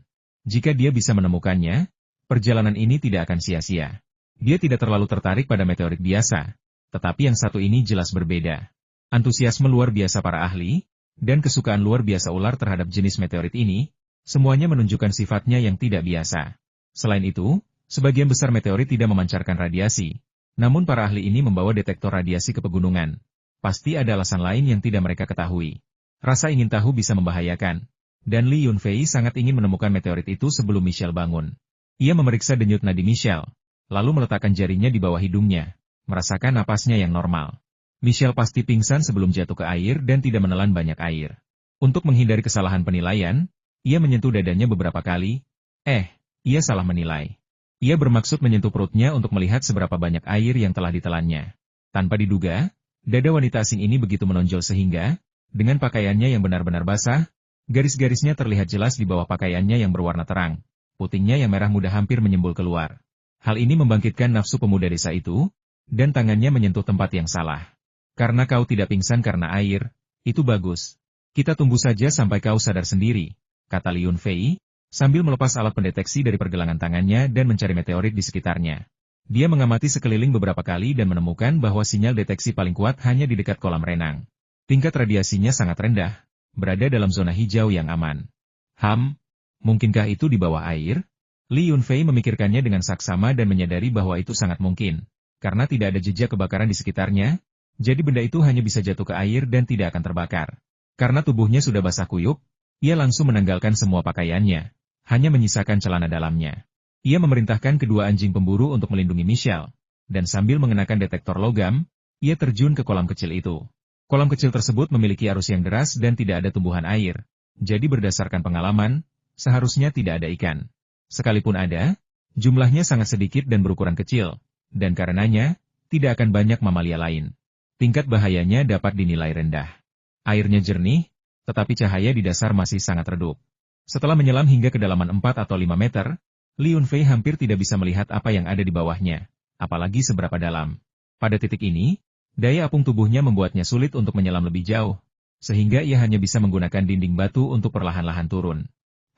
Jika dia bisa menemukannya, perjalanan ini tidak akan sia-sia. Dia tidak terlalu tertarik pada meteorit biasa, tetapi yang satu ini jelas berbeda. Antusiasme luar biasa para ahli, dan kesukaan luar biasa ular terhadap jenis meteorit ini, semuanya menunjukkan sifatnya yang tidak biasa. Selain itu, sebagian besar meteorit tidak memancarkan radiasi, namun para ahli ini membawa detektor radiasi ke pegunungan. Pasti ada alasan lain yang tidak mereka ketahui. Rasa ingin tahu bisa membahayakan, dan Li Yunfei sangat ingin menemukan meteorit itu sebelum Michelle bangun. Ia memeriksa denyut nadi Michelle, lalu meletakkan jarinya di bawah hidungnya, merasakan napasnya yang normal. Michelle pasti pingsan sebelum jatuh ke air dan tidak menelan banyak air. Untuk menghindari kesalahan penilaian, ia menyentuh dadanya beberapa kali. Ia salah menilai. Ia bermaksud menyentuh perutnya untuk melihat seberapa banyak air yang telah ditelannya. Tanpa diduga, dada wanita asing ini begitu menonjol sehingga, dengan pakaiannya yang benar-benar basah, garis-garisnya terlihat jelas di bawah pakaiannya yang berwarna terang. Putingnya yang merah muda hampir menyembul keluar. Hal ini membangkitkan nafsu pemuda desa itu, dan tangannya menyentuh tempat yang salah. Karena kau tidak pingsan karena air, itu bagus. Kita tunggu saja sampai kau sadar sendiri, kata Li Yunfei, sambil melepas alat pendeteksi dari pergelangan tangannya dan mencari meteorit di sekitarnya. Dia mengamati sekeliling beberapa kali dan menemukan bahwa sinyal deteksi paling kuat hanya di dekat kolam renang. Tingkat radiasinya sangat rendah, berada dalam zona hijau yang aman. Mungkinkah itu di bawah air? Li Yunfei memikirkannya dengan saksama dan menyadari bahwa itu sangat mungkin. Karena tidak ada jejak kebakaran di sekitarnya, jadi benda itu hanya bisa jatuh ke air dan tidak akan terbakar. Karena tubuhnya sudah basah kuyup, ia langsung menanggalkan semua pakaiannya, hanya menyisakan celana dalamnya. Ia memerintahkan kedua anjing pemburu untuk melindungi Michelle, dan sambil mengenakan detektor logam, ia terjun ke kolam kecil itu. Kolam kecil tersebut memiliki arus yang deras dan tidak ada tumbuhan air, jadi berdasarkan pengalaman, seharusnya tidak ada ikan. Sekalipun ada, jumlahnya sangat sedikit dan berukuran kecil, dan karenanya, tidak akan banyak mamalia lain. Tingkat bahayanya dapat dinilai rendah. Airnya jernih, tetapi cahaya di dasar masih sangat redup. Setelah menyelam hingga kedalaman 4 atau 5 meter, Li Yunfei hampir tidak bisa melihat apa yang ada di bawahnya, apalagi seberapa dalam. Pada titik ini, daya apung tubuhnya membuatnya sulit untuk menyelam lebih jauh, sehingga ia hanya bisa menggunakan dinding batu untuk perlahan-lahan turun.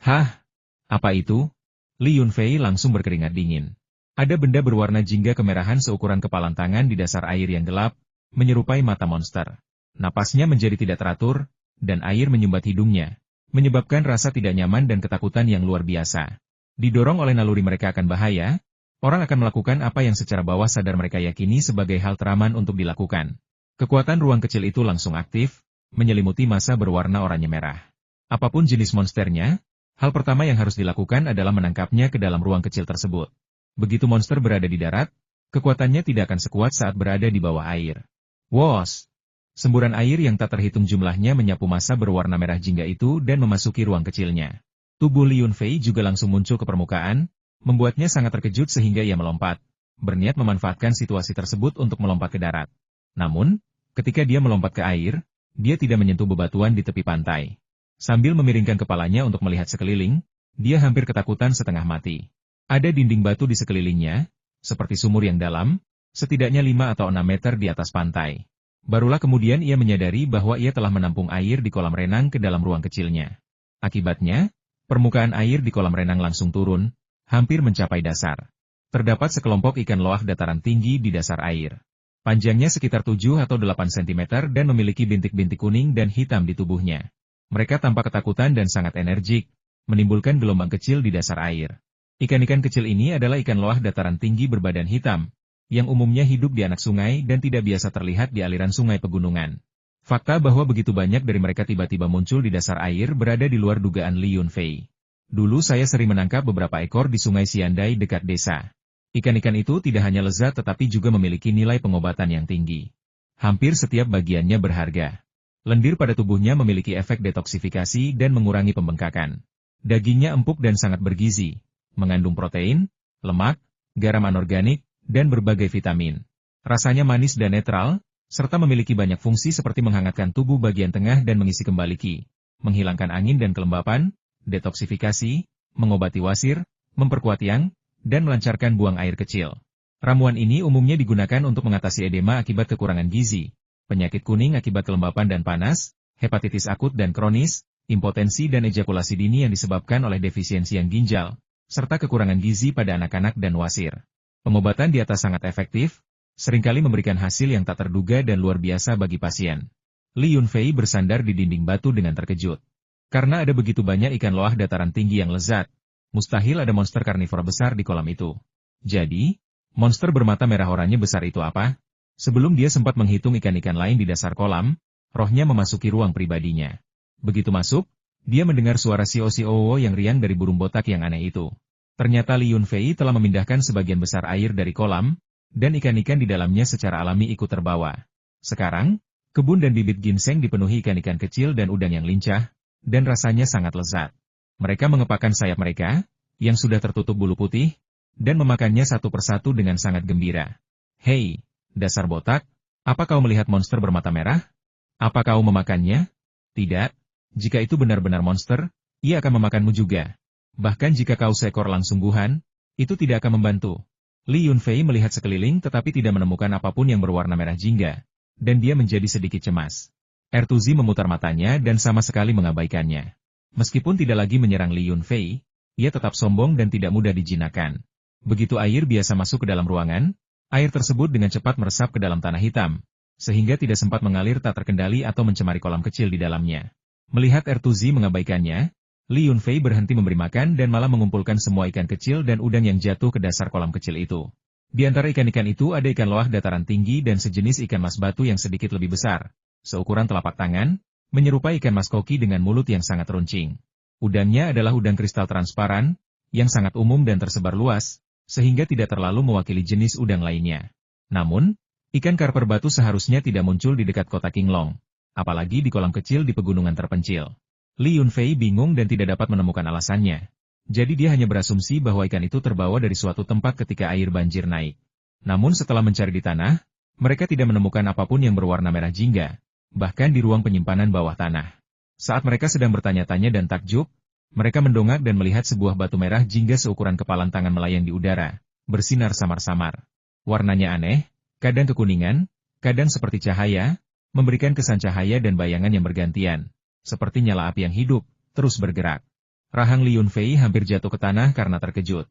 Apa itu? Li Yunfei langsung berkeringat dingin. Ada benda berwarna jingga kemerahan seukuran kepalan tangan di dasar air yang gelap, menyerupai mata monster. Napasnya menjadi tidak teratur, dan air menyumbat hidungnya, menyebabkan rasa tidak nyaman dan ketakutan yang luar biasa. Didorong oleh naluri mereka akan bahaya, orang akan melakukan apa yang secara bawah sadar mereka yakini sebagai hal teraman untuk dilakukan. Kekuatan ruang kecil itu langsung aktif, menyelimuti massa berwarna oranye merah. Apapun jenis monsternya, hal pertama yang harus dilakukan adalah menangkapnya ke dalam ruang kecil tersebut. Begitu monster berada di darat, kekuatannya tidak akan sekuat saat berada di bawah air. Wos! Semburan air yang tak terhitung jumlahnya menyapu massa berwarna merah jingga itu dan memasuki ruang kecilnya. Tubuh Li Yunfei juga langsung muncul ke permukaan, membuatnya sangat terkejut sehingga ia melompat, berniat memanfaatkan situasi tersebut untuk melompat ke darat. Namun, ketika dia melompat ke air, dia tidak menyentuh bebatuan di tepi pantai. Sambil memiringkan kepalanya untuk melihat sekeliling, dia hampir ketakutan setengah mati. Ada dinding batu di sekelilingnya, seperti sumur yang dalam, setidaknya 5 atau 6 meter di atas pantai. Barulah kemudian ia menyadari bahwa ia telah menampung air di kolam renang ke dalam ruang kecilnya. Akibatnya, permukaan air di kolam renang langsung turun, hampir mencapai dasar. Terdapat sekelompok ikan loah dataran tinggi di dasar air. Panjangnya sekitar 7 atau 8 cm dan memiliki bintik-bintik kuning dan hitam di tubuhnya. Mereka tampak ketakutan dan sangat energik, menimbulkan gelombang kecil di dasar air. Ikan-ikan kecil ini adalah ikan loah dataran tinggi berbadan hitam, yang umumnya hidup di anak sungai dan tidak biasa terlihat di aliran sungai pegunungan. Fakta bahwa begitu banyak dari mereka tiba-tiba muncul di dasar air berada di luar dugaan Li Yunfei. Dulu saya sering menangkap beberapa ekor di sungai Xiandai dekat desa. Ikan-ikan itu tidak hanya lezat tetapi juga memiliki nilai pengobatan yang tinggi. Hampir setiap bagiannya berharga. Lendir pada tubuhnya memiliki efek detoksifikasi dan mengurangi pembengkakan. Dagingnya empuk dan sangat bergizi, mengandung protein, lemak, garam anorganik, dan berbagai vitamin. Rasanya manis dan netral, serta memiliki banyak fungsi seperti menghangatkan tubuh bagian tengah dan mengisi kembali qi, menghilangkan angin dan kelembapan, detoksifikasi, mengobati wasir, memperkuat yang, dan melancarkan buang air kecil. Ramuan ini umumnya digunakan untuk mengatasi edema akibat kekurangan gizi, penyakit kuning akibat kelembapan dan panas, hepatitis akut dan kronis, impotensi dan ejakulasi dini yang disebabkan oleh defisiensi yang ginjal, serta kekurangan gizi pada anak-anak dan wasir. Pengobatan di atas sangat efektif, seringkali memberikan hasil yang tak terduga dan luar biasa bagi pasien. Li Yunfei bersandar di dinding batu dengan terkejut. Karena ada begitu banyak ikan loah dataran tinggi yang lezat, mustahil ada monster karnivora besar di kolam itu. Jadi, monster bermata merah oranye besar itu apa? Sebelum dia sempat menghitung ikan-ikan lain di dasar kolam, rohnya memasuki ruang pribadinya. Begitu masuk, dia mendengar suara sio-sio yang riang dari burung botak yang aneh itu. Ternyata Li Yunfei telah memindahkan sebagian besar air dari kolam, dan ikan-ikan di dalamnya secara alami ikut terbawa. Sekarang, kebun dan bibit ginseng dipenuhi ikan-ikan kecil dan udang yang lincah, dan rasanya sangat lezat. Mereka mengepakkan sayap mereka, yang sudah tertutup bulu putih, dan memakannya satu persatu dengan sangat gembira. Hei, dasar botak, apa kau melihat monster bermata merah? Apa kau memakannya? Tidak, jika itu benar-benar monster, ia akan memakanmu juga. Bahkan jika kau seekor elang sungguhan, itu tidak akan membantu. Li Yunfei melihat sekeliling tetapi tidak menemukan apapun yang berwarna merah jingga, dan dia menjadi sedikit cemas. Ertuzi memutar matanya dan sama sekali mengabaikannya. Meskipun tidak lagi menyerang Li Yunfei, ia tetap sombong dan tidak mudah dijinakkan. Begitu air biasa masuk ke dalam ruangan, air tersebut dengan cepat meresap ke dalam tanah hitam, sehingga tidak sempat mengalir tak terkendali atau mencemari kolam kecil di dalamnya. Melihat Ertuzi mengabaikannya, Li Yunfei berhenti memberi makan dan malah mengumpulkan semua ikan kecil dan udang yang jatuh ke dasar kolam kecil itu. Di antara ikan-ikan itu ada ikan loah dataran tinggi dan sejenis ikan mas batu yang sedikit lebih besar, seukuran telapak tangan, menyerupai ikan mas koki dengan mulut yang sangat runcing. Udangnya adalah udang kristal transparan, yang sangat umum dan tersebar luas, sehingga tidak terlalu mewakili jenis udang lainnya. Namun, ikan karper batu seharusnya tidak muncul di dekat kota Qinglong, apalagi di kolam kecil di pegunungan terpencil. Li Yunfei bingung dan tidak dapat menemukan alasannya. Jadi dia hanya berasumsi bahwa ikan itu terbawa dari suatu tempat ketika air banjir naik. Namun setelah mencari di tanah, mereka tidak menemukan apapun yang berwarna merah jingga, bahkan di ruang penyimpanan bawah tanah. Saat mereka sedang bertanya-tanya dan takjub, mereka mendongak dan melihat sebuah batu merah jingga seukuran kepalan tangan melayang di udara, bersinar samar-samar. Warnanya aneh, kadang kekuningan, kadang seperti cahaya, memberikan kesan cahaya dan bayangan yang bergantian. Seperti nyala api yang hidup, terus bergerak. Rahang Li Yunfei hampir jatuh ke tanah karena terkejut.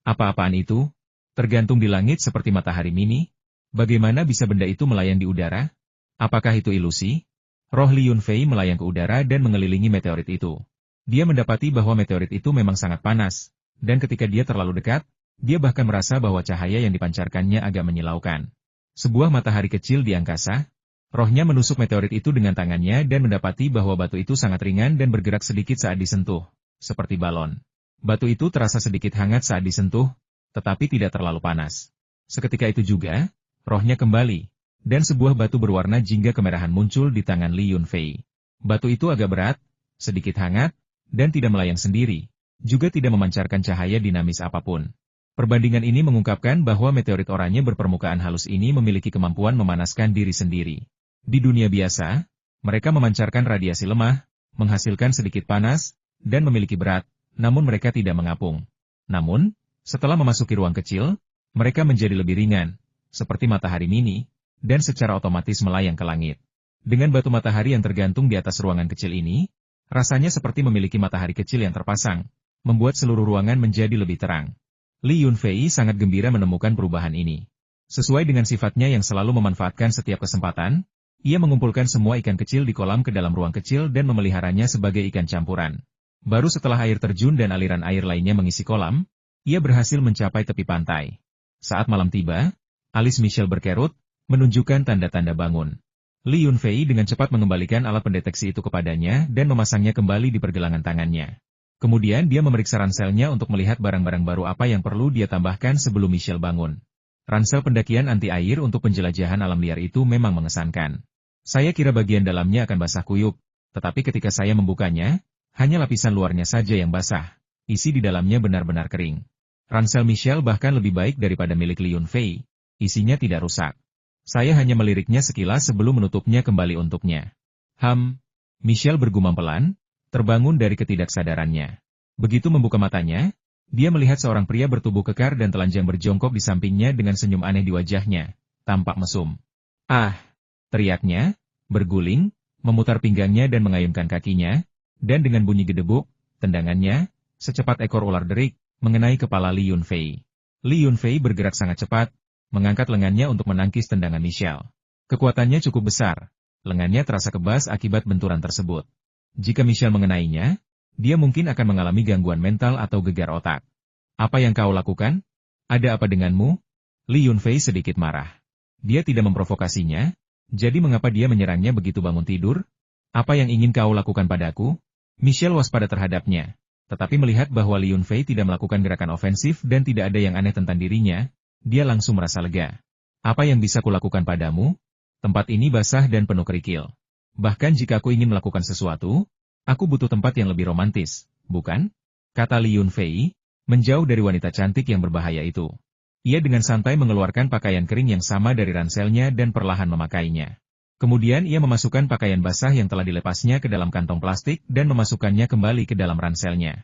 Apa-apaan itu? Tergantung di langit seperti matahari mini? Bagaimana bisa benda itu melayang di udara? Apakah itu ilusi? Roh Li Yunfei melayang ke udara dan mengelilingi meteorit itu. Dia mendapati bahwa meteorit itu memang sangat panas, dan ketika dia terlalu dekat, dia bahkan merasa bahwa cahaya yang dipancarkannya agak menyilaukan. Sebuah matahari kecil di angkasa. Rohnya menusuk meteorit itu dengan tangannya dan mendapati bahwa batu itu sangat ringan dan bergerak sedikit saat disentuh, seperti balon. Batu itu terasa sedikit hangat saat disentuh, tetapi tidak terlalu panas. Seketika itu juga, rohnya kembali, dan sebuah batu berwarna jingga kemerahan muncul di tangan Li Yunfei. Batu itu agak berat, sedikit hangat, dan tidak melayang sendiri, juga tidak memancarkan cahaya dinamis apapun. Perbandingan ini mengungkapkan bahwa meteorit oranye berpermukaan halus ini memiliki kemampuan memanaskan diri sendiri. Di dunia biasa, mereka memancarkan radiasi lemah, menghasilkan sedikit panas, dan memiliki berat, namun mereka tidak mengapung. Namun, setelah memasuki ruang kecil, mereka menjadi lebih ringan, seperti matahari mini, dan secara otomatis melayang ke langit. Dengan batu matahari yang tergantung di atas ruangan kecil ini, Rasanya seperti memiliki matahari kecil yang terpasang, membuat seluruh ruangan menjadi lebih terang. Li Yunfei sangat gembira menemukan perubahan ini. Sesuai dengan sifatnya yang selalu memanfaatkan setiap kesempatan, ia mengumpulkan semua ikan kecil di kolam ke dalam ruang kecil dan memeliharanya sebagai ikan campuran. Baru setelah air terjun dan aliran air lainnya mengisi kolam, ia berhasil mencapai tepi pantai. Saat malam tiba, alis Michelle berkerut, menunjukkan tanda-tanda bangun. Li Yunfei dengan cepat mengembalikan alat pendeteksi itu kepadanya dan memasangnya kembali di pergelangan tangannya. Kemudian dia memeriksa ranselnya untuk melihat barang-barang baru apa yang perlu dia tambahkan sebelum Michelle bangun. Ransel pendakian anti-air untuk penjelajahan alam liar itu memang mengesankan. Saya kira bagian dalamnya akan basah kuyup, tetapi ketika saya membukanya, hanya lapisan luarnya saja yang basah. Isi di dalamnya benar-benar kering. Ransel Michelle bahkan lebih baik daripada milik Li Yunfei. Isinya tidak rusak. Saya hanya meliriknya sekilas sebelum menutupnya kembali untuknya. Michelle bergumam pelan, terbangun dari ketidaksadarannya. Begitu membuka matanya, dia melihat seorang pria bertubuh kekar dan telanjang berjongkok di sampingnya dengan senyum aneh di wajahnya, tampak mesum. "Ah!" teriaknya, berguling, memutar pinggangnya dan mengayunkan kakinya, dan dengan bunyi gedebuk, tendangannya, secepat ekor ular derik, mengenai kepala Li Yunfei. Li Yunfei bergerak sangat cepat, mengangkat lengannya untuk menangkis tendangan Michelle. Kekuatannya cukup besar, lengannya terasa kebas akibat benturan tersebut. Jika Michelle mengenainya, dia mungkin akan mengalami gangguan mental atau gegar otak. "Apa yang kau lakukan? Ada apa denganmu?" Li Yunfei sedikit marah. Dia tidak memprovokasinya, jadi mengapa dia menyerangnya begitu bangun tidur? "Apa yang ingin kau lakukan padaku?" Michelle waspada terhadapnya, tetapi melihat bahwa Li Yunfei tidak melakukan gerakan ofensif dan tidak ada yang aneh tentang dirinya, dia langsung merasa lega. "Apa yang bisa kulakukan padamu? Tempat ini basah dan penuh kerikil. Bahkan jika aku ingin melakukan sesuatu, aku butuh tempat yang lebih romantis, bukan?" kata Li Yunfei, menjauh dari wanita cantik yang berbahaya itu. Ia dengan santai mengeluarkan pakaian kering yang sama dari ranselnya dan perlahan memakainya. Kemudian ia memasukkan pakaian basah yang telah dilepasnya ke dalam kantong plastik dan memasukkannya kembali ke dalam ranselnya.